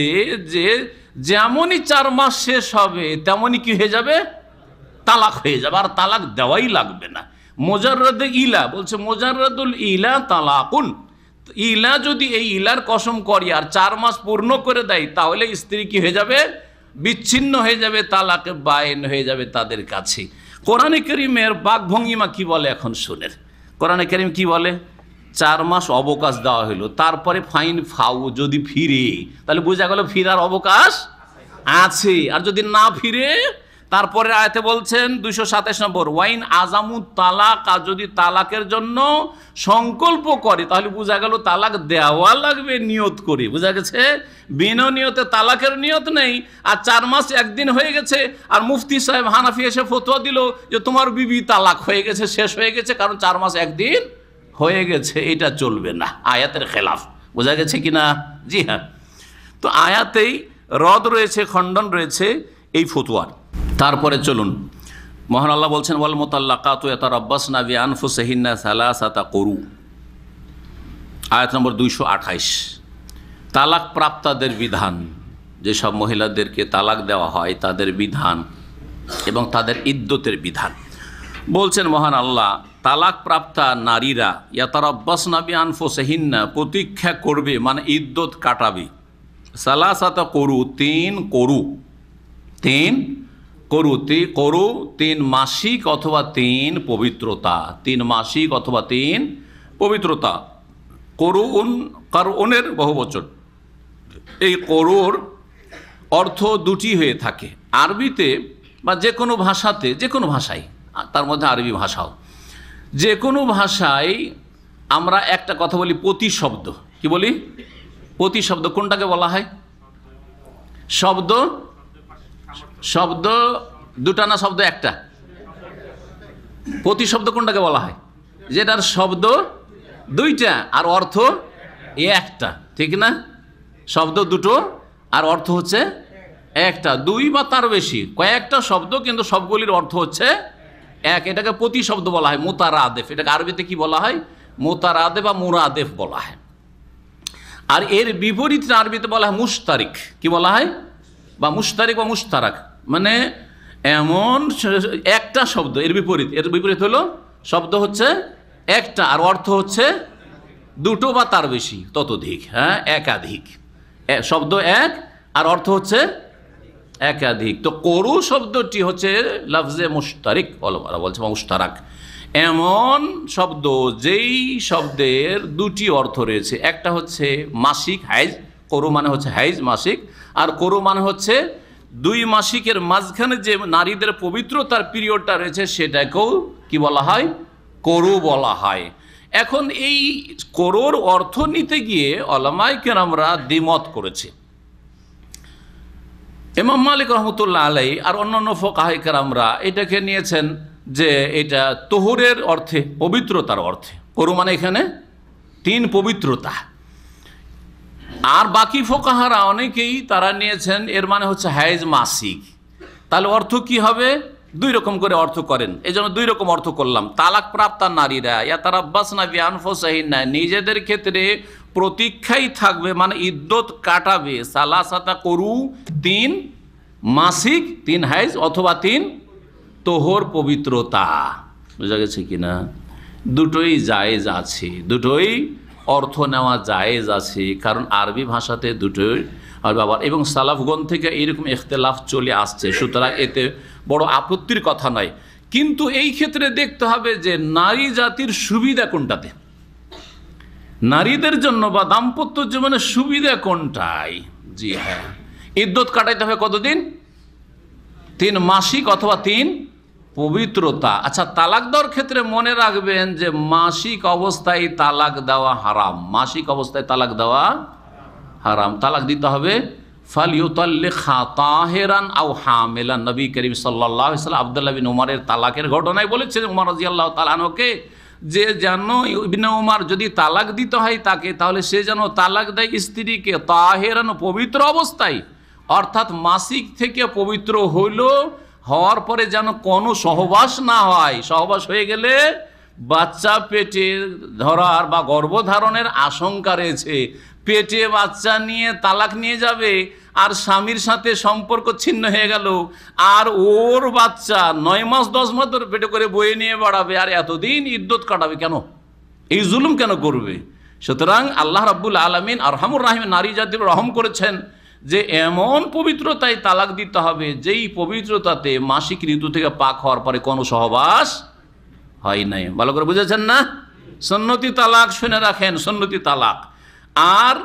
যে যেমনই 4 মাস শেষ হবে তেমনই কি হয়ে যাবে, তালাক হয়ে যাবে, আর তালাক দেওয়াই লাগবে না। মুজাররাদ ইলা বলছে, মুজাররাদুল ইলা তালাকুন, ইলা যদি এই ইলার কসম করি আর 4 মাস পূর্ণ করে দেয়, তাহলে স্ত্রী কি হয়ে যাবে, বিচ্ছিন্ন হয়ে যাবে, তালাকে বায়েন হয়ে যাবে তাদের কাছে। কোরআনে কারীমের বাকভঙ্গিমা কি বলে এখন শুনেন। কোরআনে কারীম কি বলে, 4 মাস অবকাশ দেওয়া হলো, তারপরে ফাইন ফাউ, যদি ফিরে, তাহলে বোঝা গেল ফিরার অবকাশ আছে। আর যদি না ফিরে, তারপরে আয়াতে বলছেন 227 নম্বর, ওয়াইন আজামুত তালাক, আর যদি তালাকের জন্য সংকল্প করে, তাহলে বোঝা গেল তালাক দেওয়া লাগবে নিয়ত করে। বোঝা গেছে, বিনা নিয়তে তালাকের নিয়ত নেই, আর 4 মাস একদিন হয়ে গেছে, আর মুফতি সাহেব হানাফি এসে ফতোয়া দিল যে তোমার বিবি তালাক হয়ে গেছে, শেষ হয়ে গেছে, কারণ 4 মাস একদিন হয়ে গেছে, এটা চলবে না, আয়াতের খেলাফ। বোঝা গেছে কিনা? জি হ্যাঁ। তো আয়াতেই রদ রয়েছে, খণ্ডন রয়েছে এই ফতোয়ার। তারপরে চলুন, মহান আল্লাহ বলছেন ওয়াল মুতাল্লাকাতু ইয়াতারাব্বাসনা বিআনফুসিহিন্না সালাসাতা কুরু, আয়াত নম্বর 228। তালাক প্রাপ্তাদের বিধান, যেসব মহিলাদেরকে তালাক দেওয়া হয় তাদের বিধান এবং তাদের ইদ্যতের বিধান। বলছেন মহান আল্লাহ, তালাক প্রাপ্তা নারীরা ইয়াতারাব্বাসনা বিআনফুসিহিন্না, প্রতীক্ষা করবে, মানে ইদ্যত কাটাবে, সালাসাতা কুরু, 3 করু, 3 মাসিক অথবা 3 পবিত্রতা, 3 মাসিক অথবা 3 পবিত্রতা। করুনের বহুবচন। এই করুর অর্থ দুটি হয়ে থাকে আরবিতে বা যে কোনো ভাষাতে, যে কোনো ভাষায়, তার মধ্যে আরবি ভাষাও, যে কোনো ভাষায় আমরা একটা কথা বলি প্রতিশব্দ। কি বলি? প্রতিশব্দ। কোনটাকে বলা হয়? শব্দ দুটা না শব্দ একটা? প্রতিশব্দ কোনটাকে বলা হয়? যেটার শব্দ 2টা আর অর্থ একটা, ঠিক না? শব্দ 2টো আর অর্থ হচ্ছে একটা, 2 বা তার বেশি, কয়েকটা শব্দ কিন্তু সবগুলির অর্থ হচ্ছে এক, এটাকে প্রতিশব্দ বলা হয়, মুতারাদেফ। এটাকে আরবিতে কি বলা হয়? মুতারাদেফ বা মুরাদেফ বলা হয়। আর এর বিপরীত আরবিতে বলা হয় মুশতারিক। কি বলা হয়? বা মুশতারিক বা মুশতারাক, মানে এমন একটা শব্দ, এর বিপরীত হলো শব্দ হচ্ছে একটা আর অর্থ হচ্ছে 2টো বা তার বেশি, ততোধিক, হ্যাঁ, একাধিক। শব্দ এক আর অর্থ হচ্ছে একাধিক। তো করু শব্দটি হচ্ছে লফজে মুশতারিক, ওলামারা বলছে মুশতারাক, এমন শব্দ যেই শব্দের দুটি অর্থ রয়েছে। একটা হচ্ছে মাসিক হাইজ, করু মানে হচ্ছে হাইজ মাসিক, আর করু মানে হচ্ছে দুই মাসিকের মাঝখানে যে নারীদের পবিত্রতার পিরিয়ডটা রয়েছে সেটাকেও কি বলা হয়, করু বলা হয়। এখন এই করুর অর্থ নিতে গিয়ে উলামায়ে কেরামরা দ্বিমত করেছে। ইমাম মালিক রহমতুল্লাহ আলাইহি আর অন্যান্য ফুকাহায়ে কেরামরা এটাকে নিয়েছেন যে এটা তোহরের অর্থে, পবিত্রতার অর্থে। করু মানে এখানে তিন পবিত্রতা। আর বাকি ফুকাহারা অনেকেই তারা নিয়েছেন এর মানে হচ্ছে হাইজ মাসিক। তাহলে অর্থ কি হবে? দুই রকম করে অর্থ করেন, এই জন্য দুই রকম অর্থ করলাম। তালাক প্রাপ্তা নারীরা ইয়াতারাব্বাসনা বিআনফুসিহিন্না, নিজেদের ক্ষেত্রে প্রতীক্ষাই থাকবে, মানে ইদ্যত কাটাবে। সালাসাতা করু, তিন মাসিক, তিন হাইজ অথবা তিন তোহর পবিত্রতা। বুঝা গেছে কিনা? দুটোই জায়েজ আছে, দুটোই অর্থ নেওয়া জায়েজ আছে, কারণ আরবি ভাষাতে দুটোই ব্যবহার, এবং সালাফগণ থেকে এইরকম ইখতিলাফ চলে আসছে, সুতরাং এতে বড় আপত্তির কথা নয়। কিন্তু এই ক্ষেত্রে দেখতে হবে যে নারী জাতির সুবিধা কোনটাতে, নারীদের জন্য বা দাম্পত্য জীবনের সুবিধা কোনটাই। জি হ্যাঁ, ইদ্যত কাটাইতে হবে কতদিন? 3 মাসিক অথবা 3 পবিত্রতা। আচ্ছা, তালাক দেওয়ার ক্ষেত্রে মনে রাখবেন যে মাসিক অবস্থায় তালাক দেওয়া হারাম, মাসিক অবস্থায় তালাক দেওয়া হারাম। তালাক দিতে হবে ফালিউতাল্লিকহা তাহিরান আও হামিলান। নবী করিম সাল্লাল্লাহু আলাইহি ওয়াসাল্লাম আব্দুল্লাহ বিন উমরের তালাকের ঘটনায় বলেছেন উমর রাদিয়াল্লাহু তাআলা আনহুকে, যে যেন ইবনে উমর যদি তালাক দিতে হয় তাকে, তাহলে সে যেন তালাক দেয় স্ত্রীকে তাহিরান, পবিত্র অবস্থায়, অর্থাৎ মাসিক থেকে পবিত্র হওয়ার পরে যেন কোনো সহবাস না হয়। সহবাস হয়ে গেলে বাচ্চা পেটে ধরার বা গর্ভধারণের আশঙ্কা রয়েছে। পেটে বাচ্চা নিয়ে তালাক নিয়ে যাবে আর স্বামীর সাথে সম্পর্ক ছিন্ন হয়ে গেল, আর ওর বাচ্চা 9 মাস 10 মাস ধরে পেটে করে বয়ে নিয়ে বাড়াবে, আর এতদিন ইদ্যত কাটাবে কেন? এই জুলুম কেন করবে? সুতরাং আল্লাহ রাব্বুল আলামিন আরহামুর রাহিম নারী জাতির রহম করেছেন যে এমন পবিত্রতায় তালাক দিতে হবে যেই পবিত্রতাতে মাসিক ঋতু থেকে পাক হওয়ার পরে কোনো সহবাস হয় নাই। ভালো করে বুঝেছেন না? সুন্নতি তালাক শুনে রাখেন, সুন্নতি তালাক। আর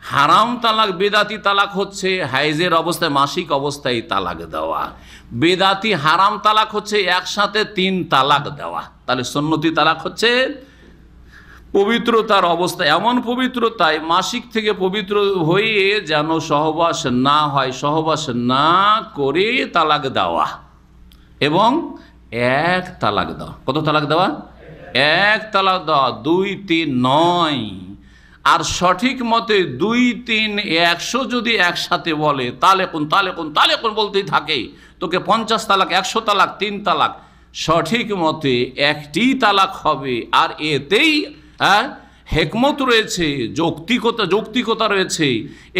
হারাম তালাক, বেদাতি তালাক হচ্ছে হাইজের অবস্থায়, মাসিক অবস্থায় তালাক দেওয়া। বেদাতি হারাম তালাক হচ্ছে একসাথে 3 তালাক দেওয়া। তাহলে সুন্নতি তালাক হচ্ছে পবিত্রতার অবস্থায়, এমন পবিত্রতায় মাসিক থেকে পবিত্র হয়ে যেন সহবাস না হয়, সহবাস না করে তালাক দেওয়া, এবং 1 তালাক দেওয়া। কত তালাক দেওয়া? 1 তালাক দেওয়া, 2, 3 নয়। আর সঠিক মতে 2, 3, 100 যদি একসাথে বলে তাহলে কোন বলতেই থাকে, তোকে 50 তালাক, 100 তালাক, 3 তালাক, সঠিক মতে একটি তালাক হবে। আর এতেই হেকমত রয়েছে, যৌক্তিকতা রয়েছে,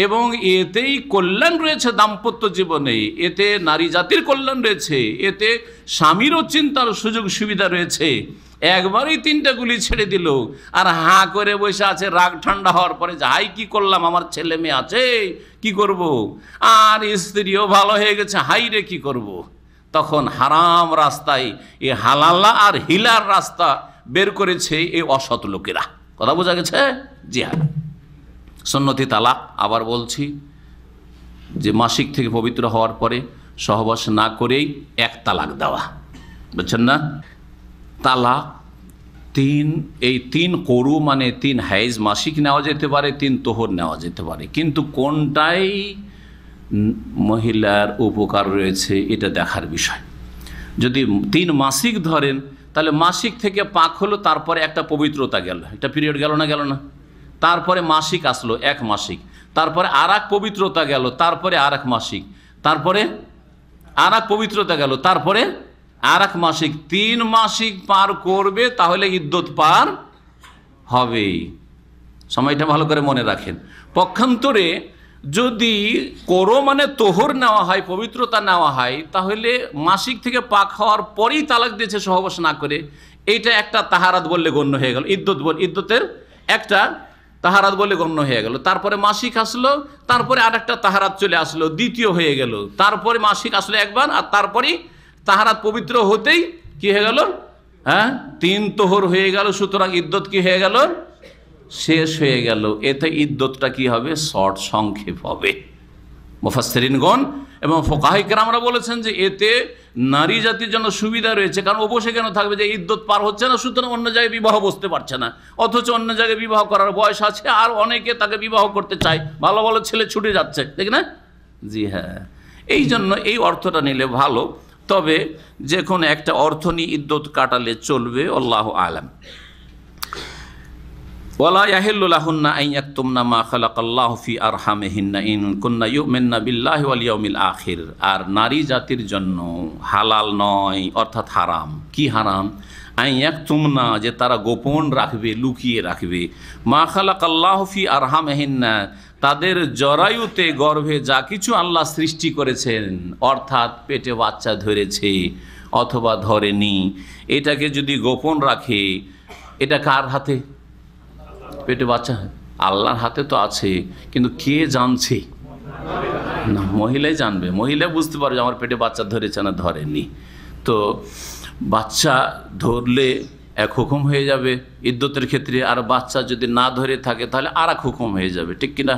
এবং এতেই কল্যাণ রয়েছে দাম্পত্য জীবনে, এতে নারী জাতির কল্যাণ রয়েছে, এতে স্বামীরও চিন্তার সুযোগ সুবিধা রয়েছে। একবারই 3টা গুলি ছেড়ে দিল আর হাঁ করে বসে আছে, রাগ ঠান্ডা হওয়ার পরে যাই কি করলাম, আমার ছেলে মেয়ে আছে কি করব, আর স্ত্রীও ভালো হয়ে গেছে, হাই রে কি করব। তখন হারাম রাস্তায় এ হালাল্লা আর হিলার রাস্তা বের করেছে এই অসৎ লোকেরা। কথা বোঝা গেছে? জি হ্যাঁ, সুন্নতি তালাক আবার বলছি যে মাসিক থেকে পবিত্র হওয়ার পরে সহবাস না করেই 1 তালাক দেওয়া। বুঝছেন না? তালাক 3, এই 3 করু মানে 3 হাইজ মাসিক নেওয়া যেতে পারে, 3 তোহর নেওয়া যেতে পারে, কিন্তু কোনটাই মহিলার উপকার রয়েছে এটা দেখার বিষয়। যদি 3 মাসিক ধরেন তাহলে মাসিক থেকে পাক হলো, তারপরে একটা পবিত্রতা গেল, একটা পিরিয়ড গেল না, তারপরে মাসিক আসলো 1 মাসিক, তারপরে আর এক পবিত্রতা গেল, তারপরে আর এক মাসিক, তারপরে আর এক পবিত্রতা গেল, তারপরে আর এক মাসিক। 3 মাসিক পার করবে তাহলে ইদ্যত পার হবে। সময়টা ভালো করে মনে রাখেন। পক্ষান্তরে যদি করো মানে তোহর নেওয়া হয়, পবিত্রতা নেওয়া হয়, তাহলে মাসিক থেকে পাক হওয়ার পরেই তালাক দিয়েছে সহবাস না করে, এইটা একটা তাহারাত বললে গণ্য হয়ে গেল। ইদ্যতের একটা তাহারাত বলে গণ্য হয়ে গেল। তারপরে মাসিক আসলো, তারপরে আরেকটা তাহারাত চলে আসলো, দ্বিতীয় হয়ে গেল। তারপরে মাসিক আসলো একবার, আর তারপরে তাহারাত পবিত্র হতেই কি হয়ে গেল? 3 তোহর হয়ে গেল। সুতরাং ইদ্যত কি হয়ে গেল? শেষ হয়ে গেল। এতে ইদ্যতটা কি হবে? শর্ট, সংক্ষেপ হবে। মুফাসসিরিনগণ এবং ফুকাহায়ে কেরামরা বলেছেন যে এতে নারী জাতির জন্য সুবিধা রয়েছে, কারণ ও বসে কেন থাকবে যে ইদ্যত পার হচ্ছে না, সুতরাং অন্য জায়গায় বিবাহ বসতে পারছে না, অথচ অন্য জায়গায় বিবাহ করার বয়স আছে, আর অনেকে তাকে বিবাহ করতে চায়, ভালো ভালো ছেলে ছুটে যাচ্ছে, ঠিক না? জি হ্যাঁ, এই জন্য এই অর্থটা নিলে ভালো। তবে যে কোনো একটা অর্থ নিয়ে ইদ্যত কাটালে চলবে, আল্লাহু আলাম। ওয়ালা ইয়াহিল্লু লাহুন্না আন ইয়াকতুমনা মা খালাকাল্লাহু ফি আরহামিহিন্না ইন কুননা ইউমিননা বিল্লাহি ওয়াল ইয়াউমিল আখির। আর নারী জাতির জন্য হালাল নয়, অর্থাৎ হারাম। কি হারাম? আন ইয়াকতুমনা, যে তারা গোপন রাখবে, লুকিয়ে রাখবে, মা খালাকাল্লাহু ফি আরহামিহিন্না, তাদের জরায়ুতে, গর্ভে যা কিছু আল্লাহ সৃষ্টি করেছেন, অর্থাৎ পেটে বাচ্চা ধরেছে অথবা ধরেনি, এটাকে যদি গোপন রাখে, এটা কার হাতে? পেটে বাচ্চা আল্লাহর হাতে তো আছে, কিন্তু কে জানছে? না, মহিলাই জানবে। মহিলা বুঝতে পারবে আমার পেটে বাচ্চা ধরেছে না ধরেনি। তো বাচ্চা ধরলে এক হুকুম হয়ে যাবে ইদ্যতের ক্ষেত্রে, আর বাচ্চা যদি না ধরে থাকে তাহলে আর এক হুকুম হয়ে যাবে, ঠিক কিনা?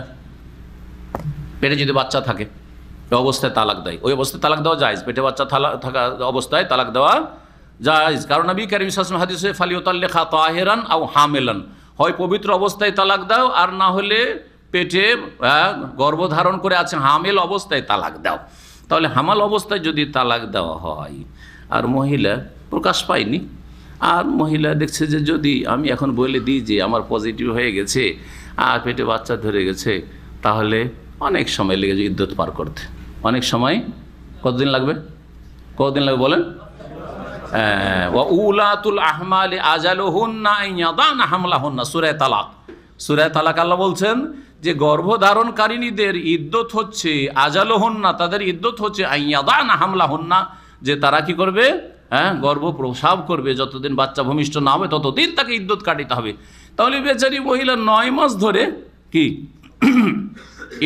পেটে যদি বাচ্চা থাকে ওই অবস্থায় তালাক দেয়, ওই অবস্থায় তালাক দেওয়া জায়েজ। পেটে বাচ্চা থাকা অবস্থায় তালাক দেওয়া জায়েজ, কারণ নবী কারীম সাল্লাল্লাহু আলাইহি ওয়াসাল্লাম হাদিসে ফালিউতাল্লিকা তাহিরান আও হামিলান, হয় পবিত্র অবস্থায় তালাক দাও, আর না হলে পেটে গর্ভধারণ করে আছে হামেল অবস্থায় তালাক দাও। তাহলে হামাল অবস্থায় যদি তালাক দেওয়া হয়, আর মহিলা প্রকাশ পায়নি, আর মহিলা দেখছে যে যদি আমি এখন বলে দিই যে আমার পজিটিভ হয়ে গেছে আর পেটে বাচ্চা ধরে গেছে, তাহলে অনেক সময় লেগে যায় ইদ্যত পার করতে। অনেক সময় কতদিন লাগবে? কতদিন লাগবে বলেন? ওয়া উলাতুল আহমালি আজালুহুন্না আন ইয়াদানা হামলাহুন্না, সূরা তালাক। সূরা তালাক আল্লাহ বলছেন যে গর্ভধারণকারিণীদের ইদ্যত হচ্ছে আজালুহুন্না, তাদের ইদ্যত হচ্ছে আন ইয়াদানা হামলাহুন্না, যে তারা কি করবে? গর্ভ প্রসাব করবে। যতদিন বাচ্চা ভূমিষ্ঠ না হবে ততদিন তাকে ইদ্যত কাটাতে হবে। তাহলে বেচারি মহিলা 9 মাস ধরে কি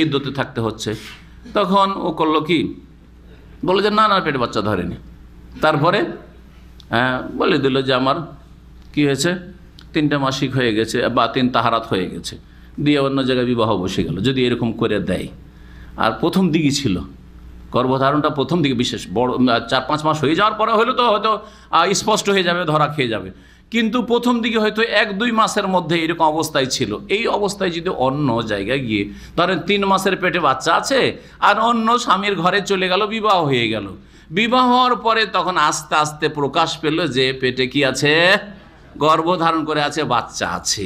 ইদ্যতে থাকতে হচ্ছে। তখন ও করলো কি? বলে যে না না, পেটে বাচ্চা ধরেনি। তারপরে বলে দিল যে আমার কি হয়েছে, 3টা মাসিক হয়ে গেছে বা 3 তাহারাত হয়ে গেছে, দিয়ে অন্য জায়গায় বিবাহ বসে গেল। যদি এরকম করে দেয়, আর প্রথম দিকই ছিল গর্ভধারণটা, প্রথম দিকে বিশেষ বড় 4-5 মাস হয়ে যাওয়ার পরে হলে তো হয়তো স্পষ্ট হয়ে যাবে, ধরা খেয়ে যাবে, কিন্তু প্রথম দিকে হয়তো 1-2 মাসের মধ্যে এরকম অবস্থায় ছিল। এই অবস্থায় যদি অন্য জায়গায় গিয়ে, ধরেন 3 মাসের পেটে বাচ্চা আছে, আর অন্য স্বামীর ঘরে চলে গেল, বিবাহ হয়ে গেল। বিবাহ হওয়ার পরে তখন আস্তে আস্তে প্রকাশ পেল যে পেটে কি আছে? গর্ভধারণ করে আছে, বাচ্চা আছে।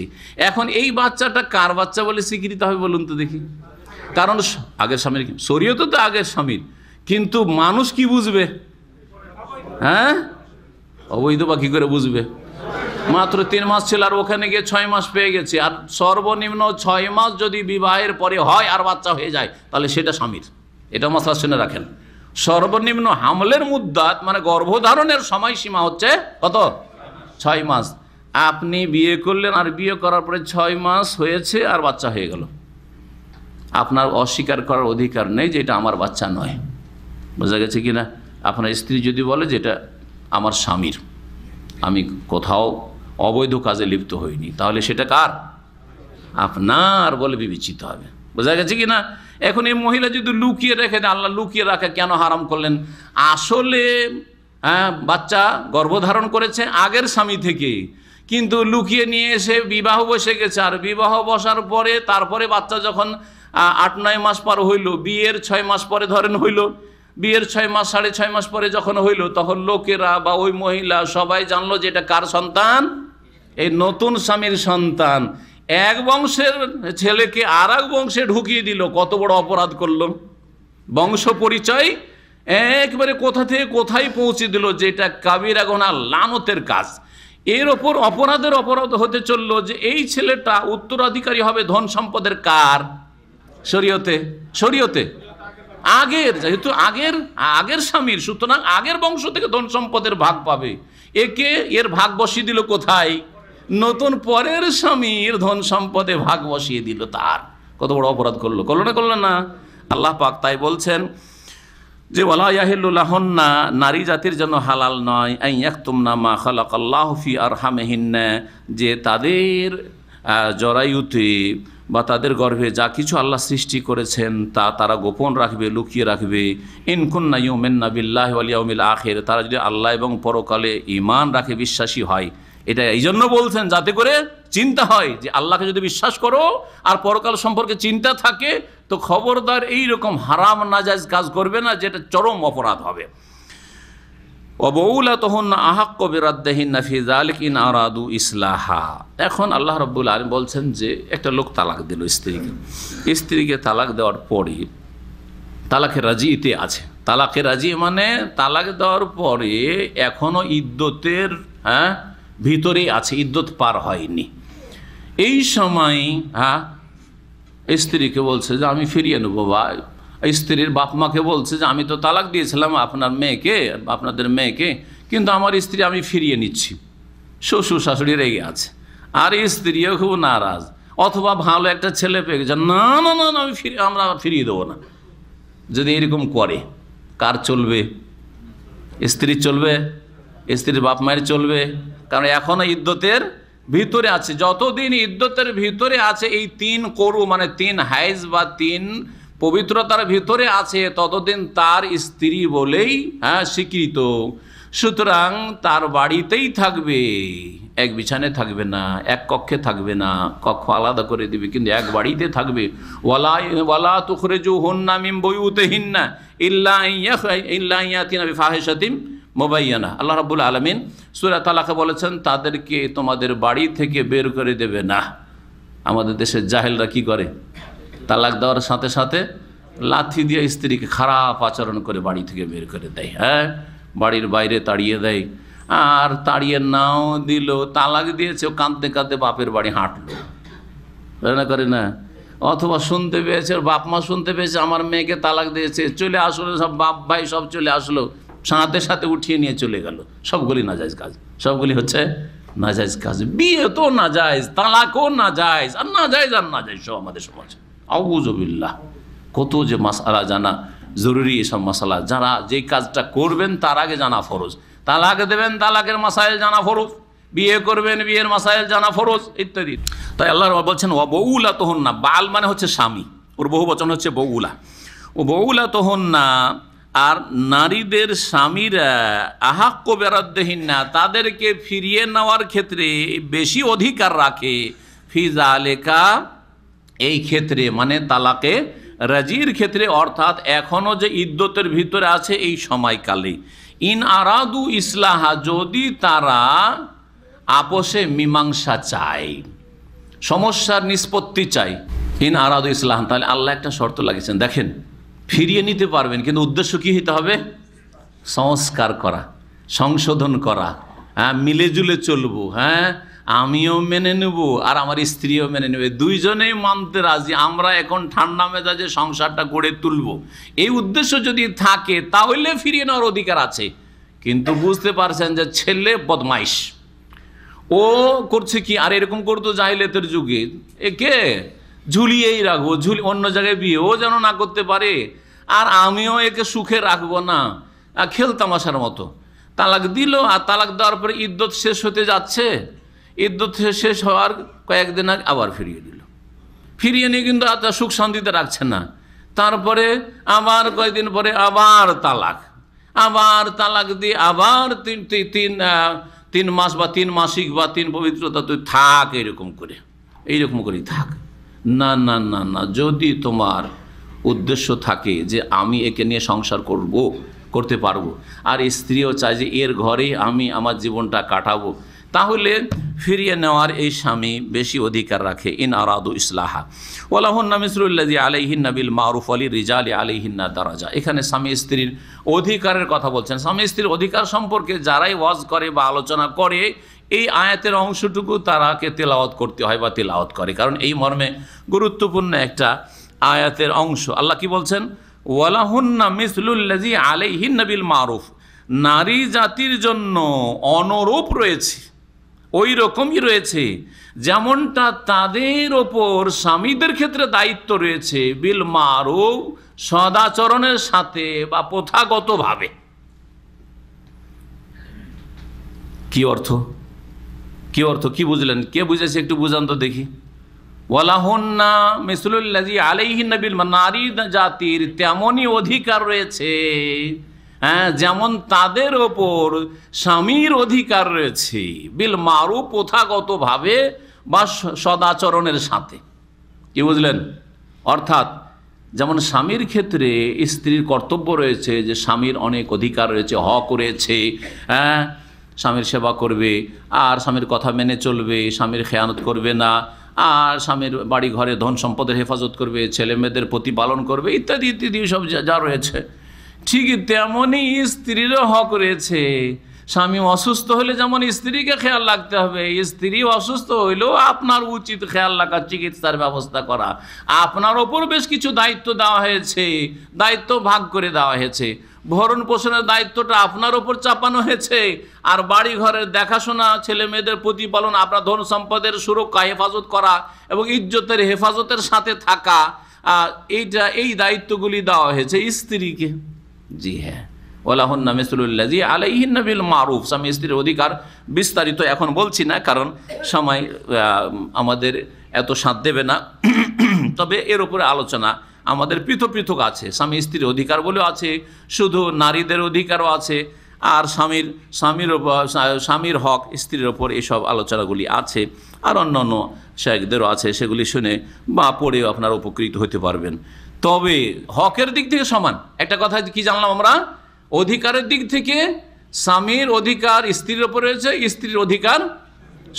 এখন এই বাচ্চাটা কার বাচ্চা বলে স্বীকৃত হবে বলুন তো দেখি? কারণ আগের স্বামীর, শরীয়তে তো আগের স্বামীর, কিন্তু মানুষ কি বুঝবে? অবৈধ বা কি করে বুঝবে? মাত্র 3 মাস ছিল, আর ওখানে গিয়ে 6 মাস পেয়ে গেছে, আর সর্বনিম্ন 6 মাস যদি বিবাহের পরে হয় আর বাচ্চা হয়ে যায়, তাহলে সেটা স্বামীর। এটা মাসলা শুনে রাখেন। সর্বনিম্ন হামলের মুদ্দাত, মানে গর্ভধারণের সময়সীমা হচ্ছে কত? 6 মাস। আপনি বিয়ে করলেন, আর বিয়ে করার পরে 6 মাস হয়েছে আর বাচ্চা হয়ে গেল, আপনার অস্বীকার করার অধিকার নেই যে এটা আমার বাচ্চা নয়। বোঝা গেছে কি না? আপনার স্ত্রী যদি বলে যে এটা আমার স্বামীর, আমি কোথাও অবৈধ কাজে লিপ্ত হইনি, তাহলে সেটা কার? আপনার বলে বিবেচিত হবে। বোঝা গেছে কি না? এখন এই মহিলা যদি লুকিয়ে রেখে দেয়, আল্লাহ লুকিয়ে রাখে কেন হারাম করলেন? আসলে বাচ্চা গর্ভধারণ করেছে আগের স্বামী থেকে, কিন্তু লুকিয়ে নিয়ে এসে বিবাহ বসে গেছে, আর বিবাহ বসার পরে তারপরে বাচ্চা যখন 8-9 মাস পর হইল, বিয়ের 6 মাস পরে ধরেন হইল, বিয়ের 6 মাস 6.5 মাস পরে যখন হইল, তখন লোকেরা বা ওই মহিলা সবাই জানলো যে এটা কার সন্তান? এই নতুন স্বামীর সন্তান। এক বংশের ছেলেকে আর এক বংশে ঢুকিয়ে দিল, কত বড় অপরাধ করলো! বংশ পরিচয় একবারে কোথা থেকে কোথায় পৌঁছে দিল, যেটা কাবিরা গুনাহ, লানতের কাজ। এর ওপর অপরাধের অপরাধ হতে চললো যে এই ছেলেটা উত্তরাধিকারী হবে ধন সম্পদের কার? শরীয়তে আগের, যেহেতু আগের স্বামীর, সুতরাং আগের বংশ থেকে ধন সম্পদের ভাগ পাবে। এর ভাগ বসিয়ে দিল কোথায়? নতুন পরের স্বামীর ধন সম্পদে ভাগ বসিয়ে দিল। তার কত বড় অপরাধ করলো, করলো না? আল্লাহ পাক তাই বলছেন যে ওয়ালা ইয়াহিল্লু লাহুন্না, নারী জাতির জন্য হালাল নয়, আন ইয়াকতুমনা মা খালাকাল্লাহু ফি আরহামিহিন্না, যে তাদের জরায়ুতে বা তাদের গর্ভে যা কিছু আল্লাহ সৃষ্টি করেছেন তা তারা গোপন রাখবে, লুকিয়ে রাখবে। ইন কুন্না ইউমিন্না বিল্লাহি ওয়াল ইয়াউমিল আখির, তারা যদি আল্লাহ এবং পরকালে ঈমান রাখে, বিশ্বাসী হয়। এটা এই জন্য বলছেন যাতে করে চিন্তা হয় যে আল্লাহকে যদি বিশ্বাস করো আর পরকাল সম্পর্কে চিন্তা থাকে তো খবরদার এইরকম হারাম নাজায়েজ কাজ করবে না, যেটা চরম অপরাধ হবে। ওয়াবউলাতুহুন্না আহাক্কু বিরাদ্দিহিন্না ফি যালিকা ইন আরাদু ইসলাহা। এখন আল্লাহ রাব্বুল আলামিন বলছেন যে একটা লোক তালাক দিল স্ত্রীকে তালাক দেওয়ার পরে তালাকে রাজিতে আছে। তালাকে রাজি মানে তালাক দেওয়ার পরে এখনো ইদ্যতের ভিতরে আছে, ইদ্যত পার হয়নি। এই সময় স্ত্রীকে বলছে যে আমি ফিরিয়ে নেবো, বা স্ত্রীর বাপ মাকে বলছে যে আমি তো তালাক দিয়েছিলাম আপনাদের মেয়েকে, কিন্তু আমার স্ত্রী আমি ফিরিয়ে নিচ্ছি। শ্বশুর শাশুড়ি রেগে আছে আর স্ত্রীও খুব নারাজ, অথবা ভালো একটা ছেলে পেয়ে গেছে, না না না না আমরা ফিরিয়ে দেবো না। যদি এরকম করে কার চলবে? স্ত্রীর চলবে, স্ত্রীর বাপ মায়ের চলবে, কারণ এখনো ইদ্যতের ভিতরে আছে। যতদিন ইদ্যতের ভিতরে আছে, এই 3 করু মানে 3 হাইজ বা 3 পবিত্রতার ভিতরে আছে, ততদিন তার স্ত্রী বলেই স্বীকৃত। সুতরাং তার বাড়িতেই থাকবে, এক বিছানে থাকবে না, এক কক্ষে থাকবে না, কক্ষ আলাদা করে দিবে, কিন্তু এক বাড়িতে থাকবে। ওয়ালা তুখরিজুহুন্না মিন বুয়ুতিহিন্না ইল্লা আন ইয়াতিনা বিফাহিশাতিন মুবায়্যানা। আল্লাহ রাব্বুল আলামিন সূরা তালাকে বলেছেন তাদেরকে তোমাদের বাড়ি থেকে বের করে দেবে না। আমাদের দেশের জাহেলরা কি করে? তালাক দেওয়ার সাথে সাথে লাথি দিয়ে স্ত্রীকে খারাপ আচরণ করে বাড়ি থেকে বের করে দেয়, বাড়ির বাইরে তাড়িয়ে দেয়। আর তাড়িয়ে নাও দিল, তালাক দিয়েছে, কাঁদতে কাঁদতে বাপের বাড়ি হাঁটলো, করে না? অথবা শুনতে পেয়েছে, বাপ মা শুনতে পেয়েছে আমার মেয়েকে তালাক দিয়েছে, চলে আসলো, সব বাপ ভাই সব চলে আসলো, সাথে সাথে উঠিয়ে নিয়ে চলে গেল। সবগুলি নাজায়েজ কাজ, সবগুলি হচ্ছে নাজায়েজ কাজ। বিয়ে তো নাজায়েজ, তালাকও নাজায়েজ, আর নাজায়েজ সব আমাদের সমাজে। আউযুবিল্লাহ। কত যে মাসআলা জানা জরুরি, এসব মাসআলা যারা যেই কাজটা করবেন তার আগে জানা ফরজ। তালাক দেবেন, তালাকের মাসাইল জানা ফরজ। বিয়ে করবেন, বিয়ের মাসাইল জানা ফরজ, ইত্যাদি। তাই আল্লাহ বলছেন ওয়াবউলাতুহুন্না, বাল মানে হচ্ছে স্বামী, ওর বহু বচন হচ্ছে বউলা। ওয়াবউলাতুহুন্না, আর নারীদের স্বামীরা আহাক্কু বিরাদ্দিহিন্না, তাদেরকে ফিরিয়ে নেওয়ার ক্ষেত্রে বেশি অধিকার রাখে। ফি যালিকা, এই ক্ষেত্রে মানে তালাকে রাজির ক্ষেত্রে, অর্থাৎ এখনও যে ইদ্যতের ভিতরে আছে এই সময়কালে। ইন আরাদু ইসলাহা, যদি তারা আপোষে মীমাংসা চায়, সমস্যার নিষ্পত্তি চায়। ইন আরাদু ইসলাহ, তাহলে আল্লাহ একটা শর্ত লাগিয়েছেন, দেখেন ফিরিয়ে নিতে পারবেন, কিন্তু উদ্দেশ্য কী হতে হবে? সংস্কার করা, সংশোধন করা, মিলেজুলে চলবো, আমিও মেনে নেব আর আমার স্ত্রীও মেনে নেবে, দুইজনেই মানতে রাজি, আমরা এখন ঠান্ডা মেজাজে সংসারটা গড়ে তুলব, এই উদ্দেশ্য যদি থাকে তাহলে ফিরিয়ে নেওয়ার অধিকার আছে। কিন্তু বুঝতে পারছেন যে ছেলে বদমাইশ, ও করছে কি, আর এরকম করতো জাহিলিয়াতের যুগে, একে ঝুলিয়েই রাখবো, অন্য জায়গায় বিয়েও যেন না করতে পারে, আর আমিও একে সুখে রাখবো না, খেলতামাশার মতো। তালাক দিল, আর তালাক দেওয়ার পরে ইদ্যত শেষ হতে যাচ্ছে, ইদ্যত শেষ হওয়ার কয়েকদিন আগে আবার ফিরিয়ে দিল, ফিরিয়ে নিয়ে কিন্তু আর সুখ শান্তিতে রাখছে না। তারপরে আবার কয়েকদিন পরে আবার তালাক দিয়ে আবার তিন মাস বা 3 মাসিক বা 3 পবিত্রতা তুই থাক, এইরকম করেই থাক। না না না না, যদি তোমার উদ্দেশ্য থাকে যে আমি একে নিয়ে সংসার করতে পারবো, আর স্ত্রীও চায় যে এর ঘরেই আমি আমার জীবনটা কাটাবো, তাহলে ফিরিয়ে নেওয়ার এই স্বামী বেশি অধিকার রাখে। ইন আরাদু ইসলাহা ওয়ালাহুন্না মিসলুল্লাযী আলাইহিন্না বিল মারুফ ওয়ালি রিজালি আলাইহিন্না দারাজা। এখানে স্বামী স্ত্রীর অধিকারের কথা বলছেন। স্বামী স্ত্রীর অধিকার সম্পর্কে যারাই ওয়াজ করে বা আলোচনা করে, এই আয়াতের অংশটুকু তারাকে তেলাওয়াত করতে হয় বা তেলাওয়াত করে, কারণ এই মর্মে গুরুত্বপূর্ণ একটা আয়াতের অংশ। আল্লাহ কি বলছেন? ওয়ালাহুন্না মিসলুল্লাযী আলাইহিন্না বিল মারুফ, নারী জাতির জন্য অনুরূপ রয়েছে, ওই রকমই রয়েছে যেমনটা তাদের ওপর স্বামীদের ক্ষেত্রে দায়িত্ব রয়েছে বিল মারুফ, সদাচরণের সাথে বা প্রথাগতভাবে। কি অর্থ, কি অর্থ, কি বুঝলেন? কে বুঝেছে একটু বুঝান তো দেখি। ওয়ালাহুন্না মিসলুল্লাযী আলাইহিন্না বিল মারুফ, নারী জাতির তেমনই অধিকার রয়েছে, হ্যাঁ, যেমন তাদের ওপর স্বামীর অধিকার রয়েছে বিল মারুফ, প্রথাগতভাবে বা সদাচরণের সাথে। কি বুঝলেন? অর্থাৎ যেমন স্বামীর ক্ষেত্রে স্ত্রীর কর্তব্য রয়েছে যে স্বামীর অনেক অধিকার রয়েছে, হক রয়েছে, হ্যাঁ, স্বামীর সেবা করবে আর স্বামীর কথা মেনে চলবে, স্বামীর খেয়ানত করবে না, আর স্বামীর বাড়ি ঘরে ধন সম্পদের হেফাজত করবে, ছেলে মেয়েদের প্রতিপালন করবে, ইত্যাদি ইত্যাদি সব যা রয়েছে। ঠিক তেমনই স্ত্রীরও হক রয়েছে। স্বামী অসুস্থ হলে যেমন স্ত্রীকে খেয়াল রাখতে হবে, স্ত্রী অসুস্থ হইলেও আপনার উচিত খেয়াল রাখা, চিকিৎসার ব্যবস্থা করা। আপনার ওপর বেশ কিছু দায়িত্ব দেওয়া হয়েছে, দায়িত্ব ভাগ করে দেওয়া হয়েছে। ভরণ পোষণের দায়িত্বটা আপনার ওপর চাপানো হয়েছে, আর বাড়ি ঘরের দেখাশোনা, ছেলে মেয়েদের প্রতিপালন, আপনার ধন সম্পদের সুরক্ষা, হেফাজত করা এবং ইজ্জতের হেফাজতের সাথে থাকা, এই দায়িত্বগুলি দেওয়া হয়েছে স্ত্রীকে। জি হ্যাঁ, ওয়ালাহুন্না মিসলুল্লাযী আলাইহিন্না বিল মারুফ, স্বামী স্ত্রীর অধিকার বিস্তারিত এখন বলছি না, কারণ সময় আমাদের এত সাথ দেবে না। তবে এর উপরে আলোচনা আমাদের পৃথক পৃথক আছে। স্বামী স্ত্রীর অধিকার বলেও আছে, শুধু নারীদের অধিকারও আছে, আর স্বামীর হক স্ত্রীর ওপর, এসব আলোচনাগুলি আছে। আর অন্যান্য শায়েখদেরও আছে, সেগুলি শুনে বা পড়েও আপনারা উপকৃত হতে পারবেন। তবে হকের দিক থেকে সমান। একটা কথা কি জানলাম আমরা? অধিকারের দিক থেকে স্বামীর অধিকার স্ত্রীর ওপর রয়েছে, স্ত্রীর অধিকার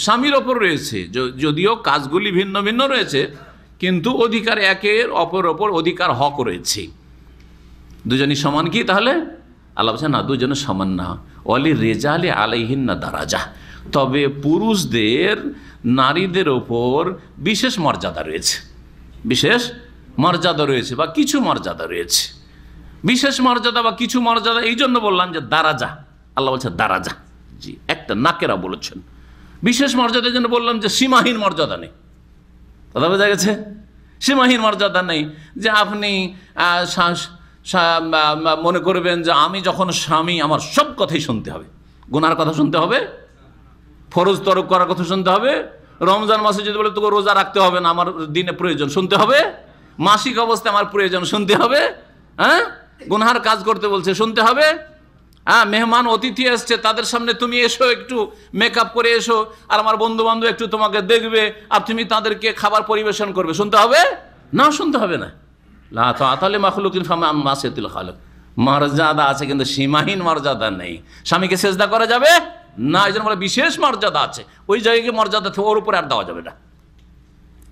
স্বামীর ওপর রয়েছে। যদিও কাজগুলি ভিন্ন ভিন্ন রয়েছে, কিন্তু অধিকার একের অপর ওপর অধিকার, হক রয়েছে। দুজনই সমান কি তাহলে? আল্লাহ বলছেন না, দুজনে সমান না। ওয়ালি রিজালি আলাইহিন্না দারাজা, তবে পুরুষদের নারীদের ওপর বিশেষ মর্যাদা রয়েছে, বিশেষ মর্যাদা রয়েছে বা কিছু মর্যাদা রয়েছে। বিশেষ মর্যাদা বা কিছু মর্যাদা এই জন্য বললাম যে দারাজা, আল্লাহ বলছে দারাজা, জি একটা নাকেরা বলেছেন। বিশেষ মর্যাদার জন্য বললাম যে সীমাহীন মর্যাদা নেই। কথা বোঝা গেছে? সীমাহীন মর্যাদা নেই যে আপনি মনে করবেন যে আমি যখন স্বামী আমার সব কথাই শুনতে হবে, গুনার কথা শুনতে হবে, ফরজ তরক করার কথা শুনতে হবে। রমজান মাসে যদি বলে তোকে রোজা রাখতে হবে না, আমার দিনে প্রয়োজন শুনতে হবে। মাসিক অবস্থায় আমার প্রয়োজন শুনতে হবে। হ্যাঁ, গুনহার কাজ করতে বলছে শুনতে হবে। হ্যাঁ, মেহমান অতিথি আসছে, তাদের সামনে তুমি এসো, একটু মেকআপ করে এসো, আর আমার বন্ধু বান্ধব একটু তোমাকে দেখবে, আর তুমি তাদেরকে খাবার পরিবেশন করবে, শুনতে হবে না? শুনতে হবে না। লা তাআতালি মাখলুকিন ফামা মাসিয়াতিল খালিক, মর্যাদা আছে কিন্তু সীমাহীন মর্যাদা নেই। স্বামীকে সেজদা করা যাবে না, এই জন্য বলে বিশেষ মর্যাদা আছে। ওই জায়গায় মর্যাদা থেকে ওর উপরে আর দেওয়া যাবে না,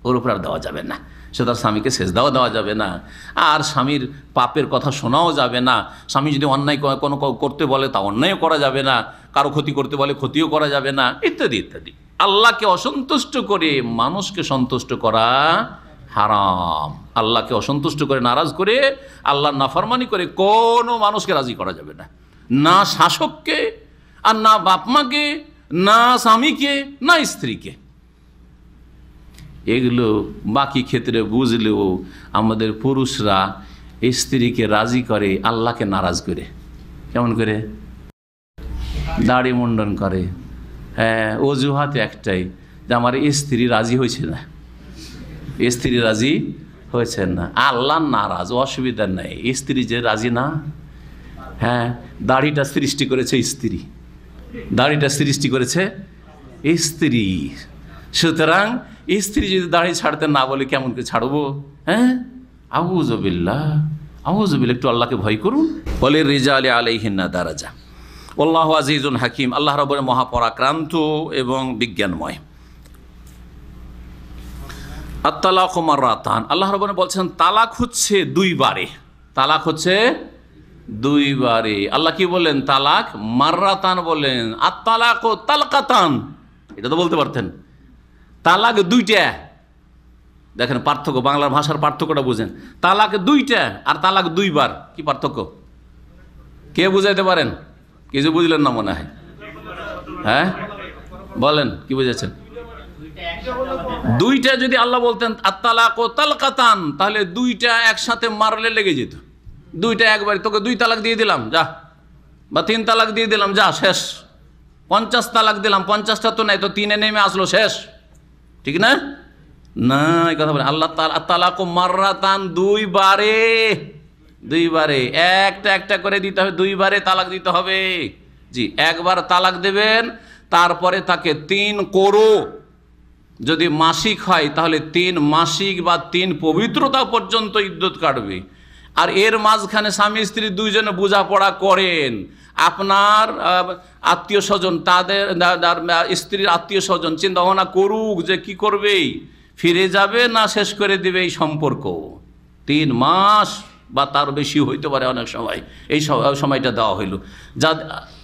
ওর উপরে আর দেওয়া যাবে না। সে তার স্বামীকে সেজদাও দেওয়া যাবে না, আর স্বামীর পাপের কথা শোনাও যাবে না। স্বামী যদি অন্যায় কোনো করতে বলে তা অন্যায়ও করা যাবে না, কারো ক্ষতি করতে বলে ক্ষতিও করা যাবে না, ইত্যাদি ইত্যাদি। আল্লাহকে অসন্তুষ্ট করে মানুষকে সন্তুষ্ট করা হারাম। আল্লাহকে অসন্তুষ্ট করে, নারাজ করে, আল্লাহর নাফরমানি করে কোনো মানুষকে রাজি করা যাবে না, না শাসককে, আর না বাপমাকে, না স্বামীকে, না স্ত্রীকে। এগুলো বাকি ক্ষেত্রে বুঝলেও আমাদের পুরুষরা স্ত্রীকে রাজি করে আল্লাহকে নারাজ করে। কেমন করে? দাড়ি মুন্ডন করে। হ্যাঁ, অজুহাত একটাই যে আমার স্ত্রী রাজি হয়েছে না, স্ত্রী রাজি হয়েছে না। আল্লাহ নারাজ, অসুবিধা নেই, স্ত্রী যে রাজি না। হ্যাঁ, দাড়িটা সৃষ্টি করেছে স্ত্রী, দাড়িটা সৃষ্টি করেছে স্ত্রী। সুতরাং স্ত্রী যদি দাড়ি ছাড়তে না বলে কেমন করে ছাড়বো? হ্যাঁ, আউযুবিল্লাহ, আউযুবিল্লাহ। একটু আল্লাহকে ভয় করুন। বলে রিজালি আলাইহিন্না দারাজা, আল্লাহু আজিজুন হাকিম। আল্লাহ রাব্বুল মহাপরাক্রান্ত এবং বিজ্ঞানময়। আত-তালাকু মাররাতান, আল্লাহ রাব্বুল বলছেন তালাক হচ্ছে দুইবারে, তালাক হচ্ছে দুইবারে। আল্লাহ কি বলেন? তালাক মাররাতান বলেন। আত-তালাকু তালকাতান, এটা তো বলতে পারতেন। তালাক দুইটা, দেখেন পার্থক্য, বাংলার ভাষার পার্থক্যটা বুঝেন। তালাক দুইটা আর তালাক দুইবার, কি পার্থক্য? কে বুঝাইতে পারেন? কিছু বুঝলেন না মনে হয়। হ্যাঁ, বলেন কি বুঝেছেন? দুইটা যদি আল্লাহ বলতেন আত-তালাকু তালকাতান, তাহলে দুইটা একসাথে মারলে লেগে যেত। দুইটা একবার, তোকে 2 তালাক দিয়ে দিলাম যা, বা 3 তালাক দিয়ে দিলাম যা, শেষ। 50 তালাক দিলাম, 50টা তো নাই, তো 3-এ নেমে আসলো, শেষ। ঠিক না? না, এই কথা বলে আল্লাহ তালাকু মাররাতান, 2 বারে, 2 বারে, একটা একটা করে দিতে হবে, 2 বারে তালাক দিতে হবে। জি, একবার তালাক দেবেন, তারপরে তাকে 3 কোরো, যদি মাসিক হয় তাহলে 3 মাসিক বা 3 পবিত্রতা পর্যন্ত ইদ্যত কাটবে। আর এর মাঝখানে স্বামী স্ত্রী দুইজনে বোঝাপড়া করেন, আপনার আত্মীয় স্বজন, তাদের স্ত্রীর আত্মীয় স্বজন চিন্তা ভাবনা করুক যে কি করবে, ফিরে যাবে না শেষ করে দিবে এই সম্পর্ক। 3 মাস বা তার বেশি হইতে পারে অনেক সময়, এই সময়টা দেওয়া হইল। যা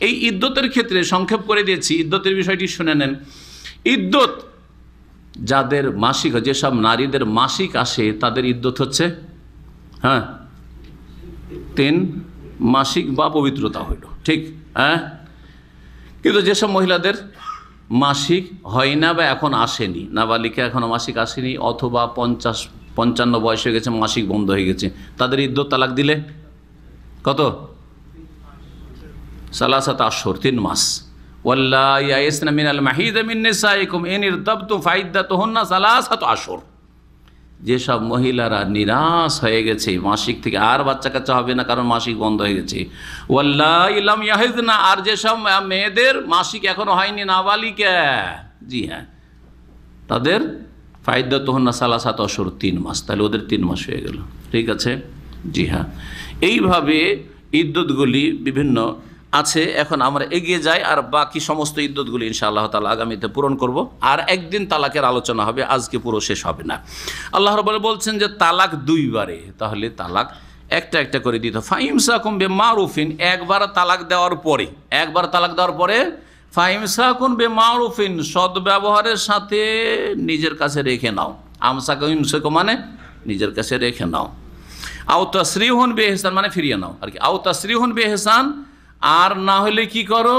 এই ইদ্যতের ক্ষেত্রে সংক্ষেপ করে দিয়েছি, ইদ্যতের বিষয়টি শুনে নেন। ইদ্যত যাদের মাসিক, যেসব নারীদের মাসিক আসে তাদের ইদ্যত হচ্ছে 3 মাসিক বা পবিত্রতা হইল, ঠিক। কিন্তু যেসব মহিলাদের মাসিক হয় না বা এখন আসেনি, নাবালিকা এখনো মাসিক আসেনি, অথবা 50-55 বয়স হয়ে গেছে, মাসিক বন্ধ হয়ে গেছে, তাদের ইদ্যত তালাক দিলে কত? 3 আশহুর, 3 মাস। ওয়াল্লাহি ইয়াইসনা মিনাল মাহিদ মিন নিসাইকুম ইন ইরতাবতুম ফাইদ্দাতুহুন্না 3 আশহুর। যেসব মহিলারা নিরাশ হয়ে গেছে মাসিক থেকে, আর বাচ্চা কাচ্চা হবে না কারণ মাসিক বন্ধ হয়ে গেছে, ওয়াল্লাহি লাম ইয়াহিদনা, আর যেসব মেয়েদের মাসিক এখনো হয়নি, নাবালিকা, জি হ্যাঁ, তাদের ফাইদ্দাতুহুন্না 3 আশহুর, 3 মাস। তাহলে ওদের 3 মাস হয়ে গেল, ঠিক আছে। জি হ্যাঁ, এইভাবে ইদ্যতগুলি বিভিন্ন আছে। এখন আমরা এগিয়ে যাই, আর বাকি সমস্ত ইদ্যতগুলি ইনশাআল্লাহ তাআলা আগামীতে পূরণ করব। আর একদিন তালাকের আলোচনা হবে, আজকে পুরো শেষ হবে না। আল্লাহ রাব্বুল বলছেন যে তালাক 2 বারে, তাহলে তালাক একটা একটা করে দিতে। ফাইমসাকুম বিমারুফিন, একবার তালাক দেওয়ার পরে, একবার তালাক দেওয়ার পরে ফাইমসাকুন বিমারুফিন, সদ্ব্যবহারের সাথে নিজের কাছে রেখে নাও। আমসাকুম মানে নিজের কাছে রেখে নাও। আও তাসরিহুন বিইহসান মানে ফিরিয়ে নাও আর কি। আও তাসরিহুন বিইহসান, আর না হলে কি করো,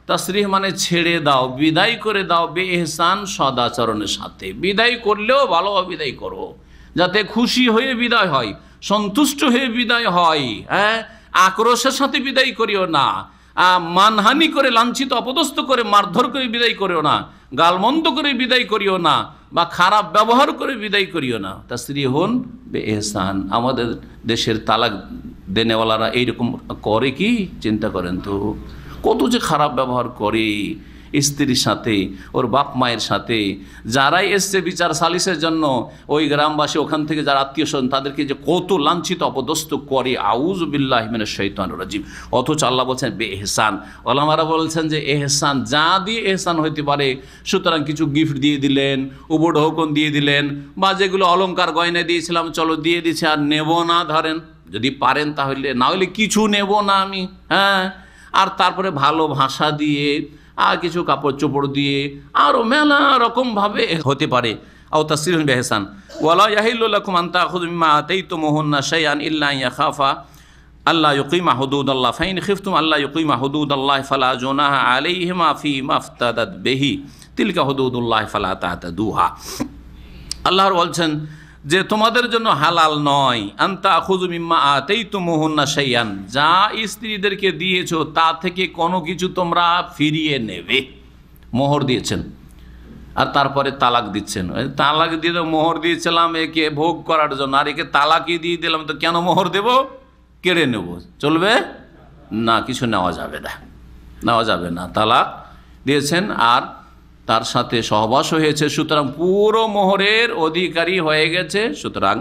তাসরিহ মানে ছেড়ে দাও, বিদায় করে দাও, বিইহসান সদাচরণের সাথে। বিদায় করলেও ভালোভাবে বিদায় করো, যাতে খুশি হয়ে বিদায় হয়, সন্তুষ্ট হয়ে বিদায় হয়। আক্রোশের সাথে বিদায় করিও না, মানহানি করে, লাঞ্ছিত অপদস্থ করে, মারধর করে বিদায় করিও না, গালমন্দ করে বিদায় করিও না, বা খারাপ ব্যবহার করে বিদায় করিও না। তাসরিহুন বিইহসান। আমাদের দেশের তালাক দেনেওয়ালারা এইরকম করে কি? চিন্তা করেন তো, কত যে খারাপ ব্যবহার করে স্ত্রীর সাথে, ওর বাপ মায়ের সাথে। যারাই এসছে বিচার সালিসের জন্য, ওই গ্রামবাসী, ওখান থেকে যারা আত্মীয় স্বজন, তাদেরকে যে কত লাঞ্ছিত অপদস্থ করে, আউযু বিল্লাহি মিনাশ শাইতানির রাজিম। অথচ আল্লাহ বলছেন বেএহসান। ওলামারা বলছেন যে এহসান যা দিয়ে এহসান হইতে পারে, সুতরাং কিছু গিফট দিয়ে দিলেন, উপঢৌকন দিয়ে দিলেন, বা যেগুলো অলংকার গয়না দিয়েছিলাম চলো দিয়ে দিচ্ছে, আর নেব না, ধরেন যদি পারেন তাহলে, না হলে কিছু নেব না আমি, আর তারপরে ভালো ভাষা দিয়ে, আর কিছু কাপড় চোপড় দিয়ে, আরও মেলা রকমভাবে হতে পারে। আও তাসরিহুন বিইহসান। ওয়ালা ইয়াহিল্লু লাকুম আন তাখুযু মিম্মা আতাইতুমুহুন্না শাইআন ইল্লা আন ইয়াখাফা আল্লা ইউকিমা হুদুদাল্লাহ ফাইন খিফতুম আল্লা ইউকিমা হুদুদাল্লাহ ফালা জুনাহা আলাইহিমা ফীমা ইফতাদাত বিহি তিলকা হুদুদুল্লাহ ফালা তা'তাদুহা। আল্লাহ বলছেন যে তোমাদের জন্য হালাল নয় আন তাখুযু মিম্মা আতাইতুমুহুন্না শাইআন, যা স্ত্রীদেরকে দিয়েছো তা থেকে কোনো কিছু তোমরা ফিরিয়ে নেবে। মোহর দিয়েছেন আর তারপরে তালাক দিচ্ছেন, তালাক দিয়ে মোহর দিয়েছিলাম একে ভোগ করার জন্য, আর একে তালাকই দিয়ে দিলাম, তো কেন মোহর দেব? কেড়ে নেব, চলবে না, কিছু নেওয়া যাবে না, নেওয়া যাবে না। তালাক দিয়েছেন আর তার সাথে সহবাস হয়েছে, সুতরাং পুরো মোহরের অধিকারী হয়ে গেছে, সুতরাং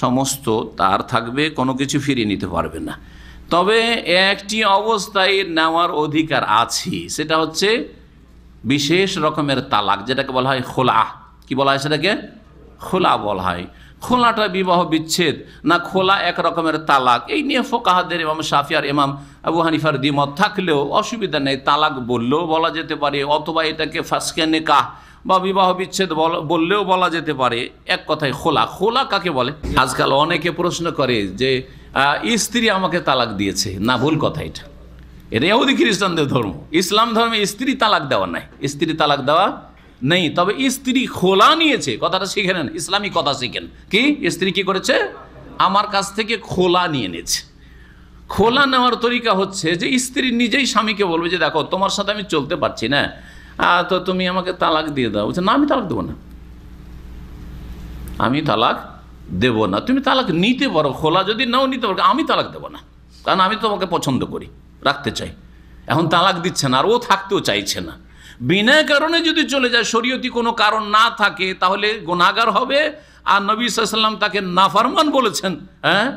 সমস্ত তার থাকবে, কোনো কিছু ফিরিয়ে নিতে পারবে না। তবে একটি অবস্থায় নেওয়ার অধিকার আছে, সেটা হচ্ছে বিশেষ রকমের তালাক, যেটাকে বলা হয় খোলা। কি বলা হয় সেটাকে? খোলা বলা হয়। খোলাটা বিবাহ বিচ্ছেদ না খোলা এক রকমের তালাক, এই নিয়ে ফোকাহাদের ইমাম শাফি আর ইমাম আবু হানিফার দ্বিমত থাকলেও অসুবিধা নেই, তালাক বললেও বলা যেতে পারে, অথবা এটাকে ফাসকে নিকাহ বা বিবাহ বিচ্ছেদ বললেও বলা যেতে পারে। এক কথায় খোলা। খোলা কাকে বলে? আজকাল অনেকে প্রশ্ন করে যে স্ত্রী আমাকে তালাক দিয়েছে, না, ভুল কথা এটা। এটা ইহুদি খ্রিস্টানদের ধর্ম। ইসলাম ধর্মে স্ত্রী তালাক দেওয়া নাই, স্ত্রী তালাক দেওয়া নেই। তবে স্ত্রী খোলা নিয়েছে, কথাটা শিখে নেন, ইসলামী কথা শিখেন। কি স্ত্রী কি করেছে? আমার কাছ থেকে খোলা নিয়ে নিয়েছে। খোলা নেওয়ার তরিকা হচ্ছে যে স্ত্রী নিজেই স্বামীকে বলবে যে দেখো তোমার সাথে আমি চলতে পারছি না, তো তুমি আমাকে তালাক দিয়ে দাও। বলছে না, আমি তালাক দেবো না, আমি তালাক দেব না। তুমি তালাক নিতে পারো, খোলা যদি নাও নিতে পারো, আমি তালাক দেবো না, কারণ আমি তোমাকে পছন্দ করি, রাখতে চাই। এখন তালাক দিচ্ছে না, আর ও থাকতেও চাইছে না। বিনা কারণে যদি চলে যায়, শরীয়তি কোনো কারণ না থাকে, তাহলে গুনাহগার হবে। আর নবী সাল্লাল্লাহু আলাইহি ওয়াসাল্লাম তাকে নাফরমান বলেছেন, হ্যাঁ,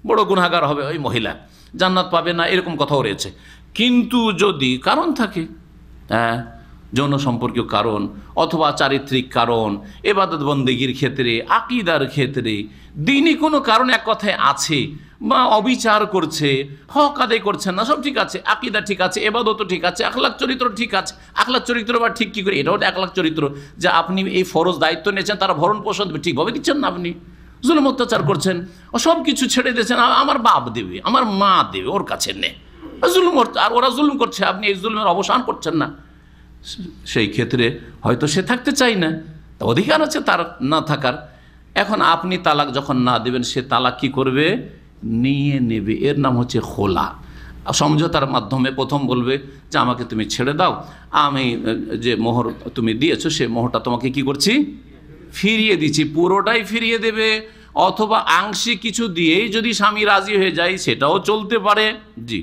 বড় গুনাহগার হবে ওই মহিলা, জান্নাত পাবে না, এরকম কথাও রয়েছে। কিন্তু যদি কারণ থাকে, হ্যাঁ, যৌন সম্পর্কীয় কারণ অথবা চারিত্রিক কারণ, ইবাদত বন্দেগীর ক্ষেত্রে, আকীদার ক্ষেত্রে, দ্বীনি কোনো কারণ এক কথায় আছে, বা অবিচার করছে, হক আদায় করছেন না, সব ঠিক আছে, আকীদা ঠিক আছে, ইবাদতও ঠিক আছে, আখলাক চরিত্র ঠিক আছে। আখলাক চরিত্র বা ঠিক কী করে? এটাও আখলাক চরিত্র যে আপনি এই ফরজ দায়িত্ব নিয়েছেন, তারা ভরণ পোষণ ঠিকভাবে দিচ্ছেন না, আপনি জুলুম অত্যাচার করছেন, সব কিছু ছেড়ে দিয়েছেন, আমার বাপ দেবে, আমার মা দেবে, ওর কাছে নে জুলুম, আর ওরা জুলুম করছে, আপনি এই জুলুমের অবসান করছেন না। সেই ক্ষেত্রে হয়তো সে থাকতে চাই না, তা অধিকার আছে তার না থাকার। এখন আপনি তালাক যখন না দেবেন, সে তালাক কি করবে? নিয়ে নেবে। এর নাম হচ্ছে খোলা। সমঝোতার মাধ্যমে প্রথম বলবে যে আমাকে তুমি ছেড়ে দাও, আমি যে মোহর তুমি দিয়েছো সে মোহরটা তোমাকে কি করছি? ফিরিয়ে দিচ্ছি। পুরোটাই ফিরিয়ে দেবে, অথবা আংশিক কিছু দিয়েই যদি স্বামী রাজি হয়ে যায় সেটাও চলতে পারে। জি,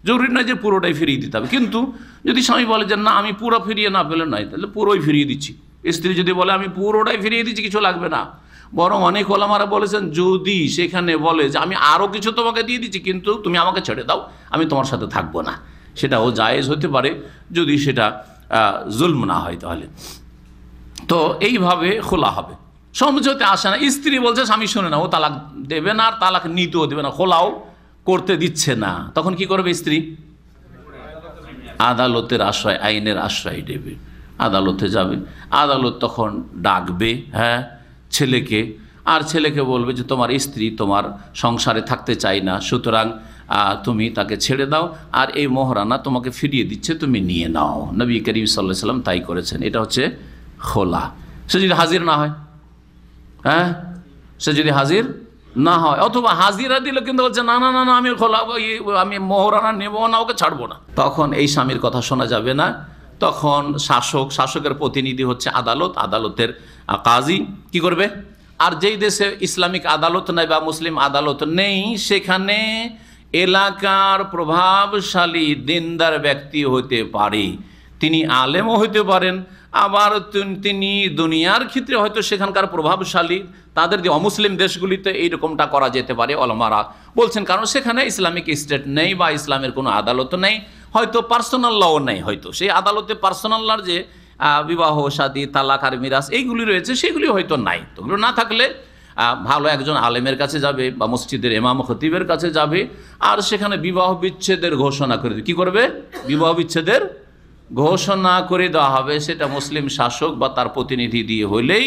জরুরি নয় যে পুরোটাই ফিরিয়ে দিতে হবে। কিন্তু যদি স্বামী বলে যে না আমি পুরো ফিরিয়ে না পেলে নাই, তাহলে পুরোই ফিরিয়ে দিচ্ছি। স্ত্রী যদি বলে আমি পুরোটাই ফিরিয়ে দিচ্ছি, কিছু লাগবে না, বরং অনেক ওলামারা বলেছেন যদি সেখানে বলে যে আমি আরও কিছু তোমাকে দিয়ে দিচ্ছি কিন্তু তুমি আমাকে ছেড়ে দাও, আমি তোমার সাথে থাকবো না, সেটাও জায়েজ হতে পারে যদি সেটা জুলম না হয়। তাহলে তো এইভাবে খোলা হবে, সমঝোতে আসে না। স্ত্রী বলছে স্বামী শুনে না, ও তালাক দেবে না, আর তালাক নিতেও দেবে না, খোলাও করতে দিচ্ছে না। তখন কি করবে স্ত্রী? আদালতের আশ্রয়, আইনের আশ্রয় নেবে, আদালতে যাবে। আদালত তখন ডাকবে, হ্যাঁ, ছেলেকে, আর ছেলেকে বলবে যে তোমার স্ত্রী তোমার সংসারে থাকতে চায় না, সুতরাং তুমি তাকে ছেড়ে দাও, আর এই মোহরানা তোমাকে ফিরিয়ে দিচ্ছে, তুমি নিয়ে নাও। নবী করিম সাল্লাল্লাহু আলাইহি ওয়াসাল্লাম তাই করেছেন। এটা হচ্ছে খোলা। সে যদি হাজির না হয়, হ্যাঁ, সে যদি হাজির না হয়, অথবা হাজিরা দিল কিন্তু বলছে না না না না আমি খোলা, আমি মোহরানা নেবো না, ওকে ছাড়বো না, তখন এই স্বামীর কথা শোনা যাবে না। তখন শাসকের প্রতিনিধি হচ্ছে আদালত, আদালতের কাজী কি করবে? আর যেই দেশে ইসলামিক আদালত নাই বা মুসলিম আদালত নেই, সেখানে এলাকার প্রভাবশালী দিনদার ব্যক্তি হতে পারে, তিনি আলেমও হতে পারেন, আবার তিনি দুনিয়ার ক্ষেত্রে হয়তো সেখানকার প্রভাবশালী। তাদের যে অমুসলিম দেশগুলিতে এইরকমটা করা যেতে পারে ওলামারা বলছেন, কারণ সেখানে ইসলামিক স্টেট নেই বা ইসলামের কোনো আদালত নেই, হয়তো পার্সোনাল লও নেই, হয়তো সেই আদালতে পার্সোনাল লর যে বিবাহ শাদী তালাক আর মিরাস এইগুলি রয়েছে সেগুলি হয়তো নাই। তো ওগুলো না থাকলে ভালো একজন আলেমের কাছে যাবে বা মসজিদের ইমাম খতিবের কাছে যাবে, আর সেখানে বিবাহ বিচ্ছেদের ঘোষণা করে দেবে। কী করবে? বিবাহ বিচ্ছেদের ঘোষণা করে দেওয়া হবে। সেটা মুসলিম শাসক বা তার প্রতিনিধি দিয়ে হইলেই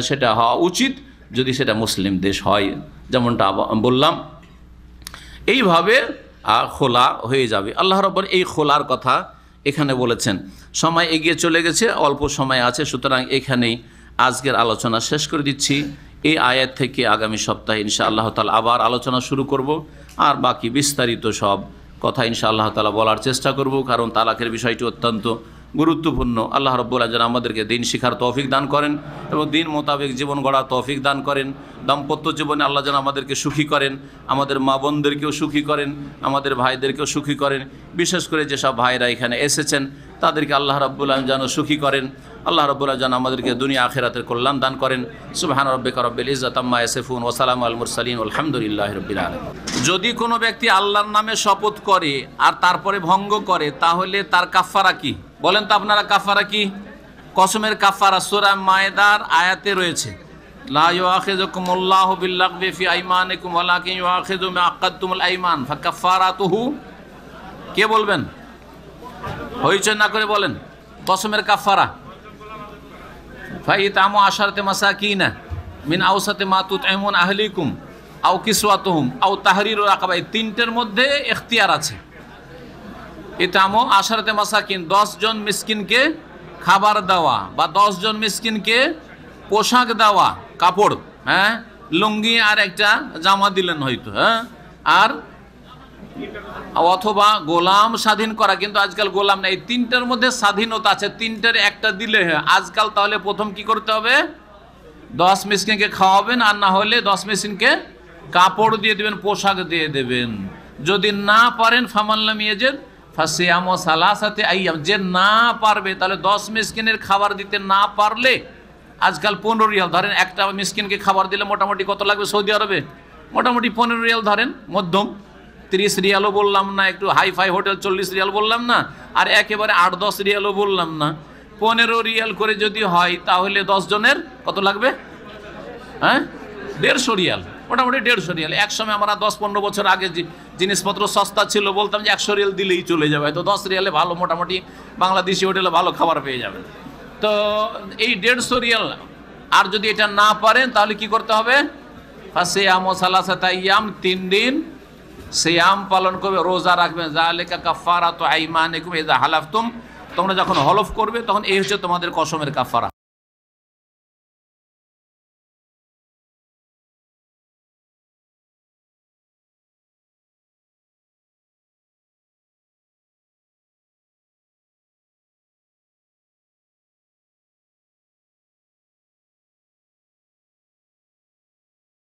সেটা হওয়া উচিত, যদি সেটা মুসলিম দেশ হয়, যেমনটা বললাম। এইভাবে খোলা হয়ে যাবে। আল্লাহ রাব্বুল এই খোলার কথা এখানে বলেছেন। সময় এগিয়ে চলে গেছে, অল্প সময় আছে, সুতরাং এখানেই আজকের আলোচনা শেষ করে দিচ্ছি। এই আয়াত থেকে আগামী সপ্তাহে ইনশাআল্লাহ তাআলা আবার আলোচনা শুরু করব, আর বাকি বিস্তারিত সব কথা ইনশাআল্লাহ তাআলা বলার চেষ্টা করব, কারণ তালাকের বিষয়টি অত্যন্ত গুরুত্বপূর্ণ। আল্লাহ রাব্বুল আলামিন আমাদেরকে দিন শিখার তৌফিক দান করেন এবং দিন মোতাবেক জীবন গড়ার তৌফিক দান করেন। দাম্পত্য জীবনে আল্লাহ যেন আমাদেরকে সুখী করেন, আমাদের মা বোনদেরকেও সুখী করেন, আমাদের ভাইদেরকেও সুখী করেন। বিশেষ করে যেসব ভাইরা এখানে এসেছেন তাদেরকে আল্লাহ রাব্বুল আলামিন যেন সুখী করেন। আল্লাহ রাব্বুল আলামিন যেন আমাদেরকে দুনিয়া আখিরাতের কল্যাণ দান করেন। সুবহান রাব্বিকা রাব্বিল ইজ্জাতি আম্মা ইয়াসিফুন ওয়া সালামু আলাল মুরসালিন আলহামদুলিল্লাহি রাব্বিল আলামিন। যদি কোনো ব্যক্তি আল্লাহর নামে শপথ করে আর তারপরে ভঙ্গ করে, তাহলে তার কাফারা কি? বলেন তো আপনারা, কাফারা কি? কসমের কাফারা সূরা মায়েদার আয়াতে রয়েছে, লা ইউআখিযুকুমুল্লাহু বিল্লাগবি ফি আইমানিকুম ওয়ালাকিন ইউআখিযুকুম বিমা আকাদতুমুল আইমান ফাকাফারাতুহু। কে বলবেন? হইচই না করে বলেন কসমের কাফারা। ফাইতামু আশারাতি মাসাকিনা মিন আওসাতি মা তুতঈমুন আহলিকুম আও কিসওয়াতুহুম আও তাহরিরু রাকাবা। এই তিনটের মধ্যে ইখতিয়ার আছে। ইতামো আশারাতে মাসাকিন, 10 জন মিসকিনকে খাবার দেওয়া বা 10 জন মিসকিনকে পোশাক দেওয়া, কাপড়, হ্যাঁ, লুঙ্গি আর একটা জামা দিলেন হয়তো, হ্যাঁ, আর অথবা গোলাম স্বাধীন করা। কিন্তু আজকাল গোলাম নেই, 3টার মধ্যে স্বাধীনতা আছে, 3টার একটা দিলে হয় আজকাল। তাহলে প্রথম কি করতে হবে? 10 মিসকিনকে খাওয়াবেন, আর না হলে 10 মিসকিনকে কাপড় দিয়ে দেবেন, পোশাক দিয়ে দেবেন। যদি না পারেন ফামাল্লাম ইয়াজিদ ফাসিয়াম সালাসাতি আইয়াম, যে না পারবে তাহলে 10 মিসকিনের খাবার দিতে না পারলে আজকাল 15 রিয়াল ধরেন, একটা মিসকিনকে খাবার দিলে মোটামুটি কত লাগবে সৌদি আরবে? মোটামুটি 15 রিয়াল ধরেন, মধ্যম 30 রিয়ালও বললাম না, একটু হাইফাই হোটেল 40 রিয়াল বললাম না, আর একেবারে 8-10 রিয়ালও বললাম না, 15 রিয়াল করে যদি হয় তাহলে 10 জনের কত লাগবে? হ্যাঁ, 150 রিয়াল, মোটামুটি 150 রিয়াল। এক সময় আমরা 10-15 বছর আগে জিনিসপত্র সস্তা ছিল, বলতাম যে 100 রিয়াল দিলেই চলে যাবে, তো 10 রিয়ালে ভালো মোটামুটি বাংলাদেশি হোটেলে ভালো খাবার পেয়ে যাবেন। তো এই 150 রিয়াল, আর যদি এটা না পারেন তাহলে কি করতে হবে? ফাসিয়াম সালাসাতা আইয়াম, 3 দিন সিয়াম পালন করবে, রোজা রাখবেন। যালিকা কাফারাতু আইমানিকুম ইযা হালাফতুম, তোমরা যখন হলফ করবে তখন এই হচ্ছে তোমাদের কসমের কাফারা।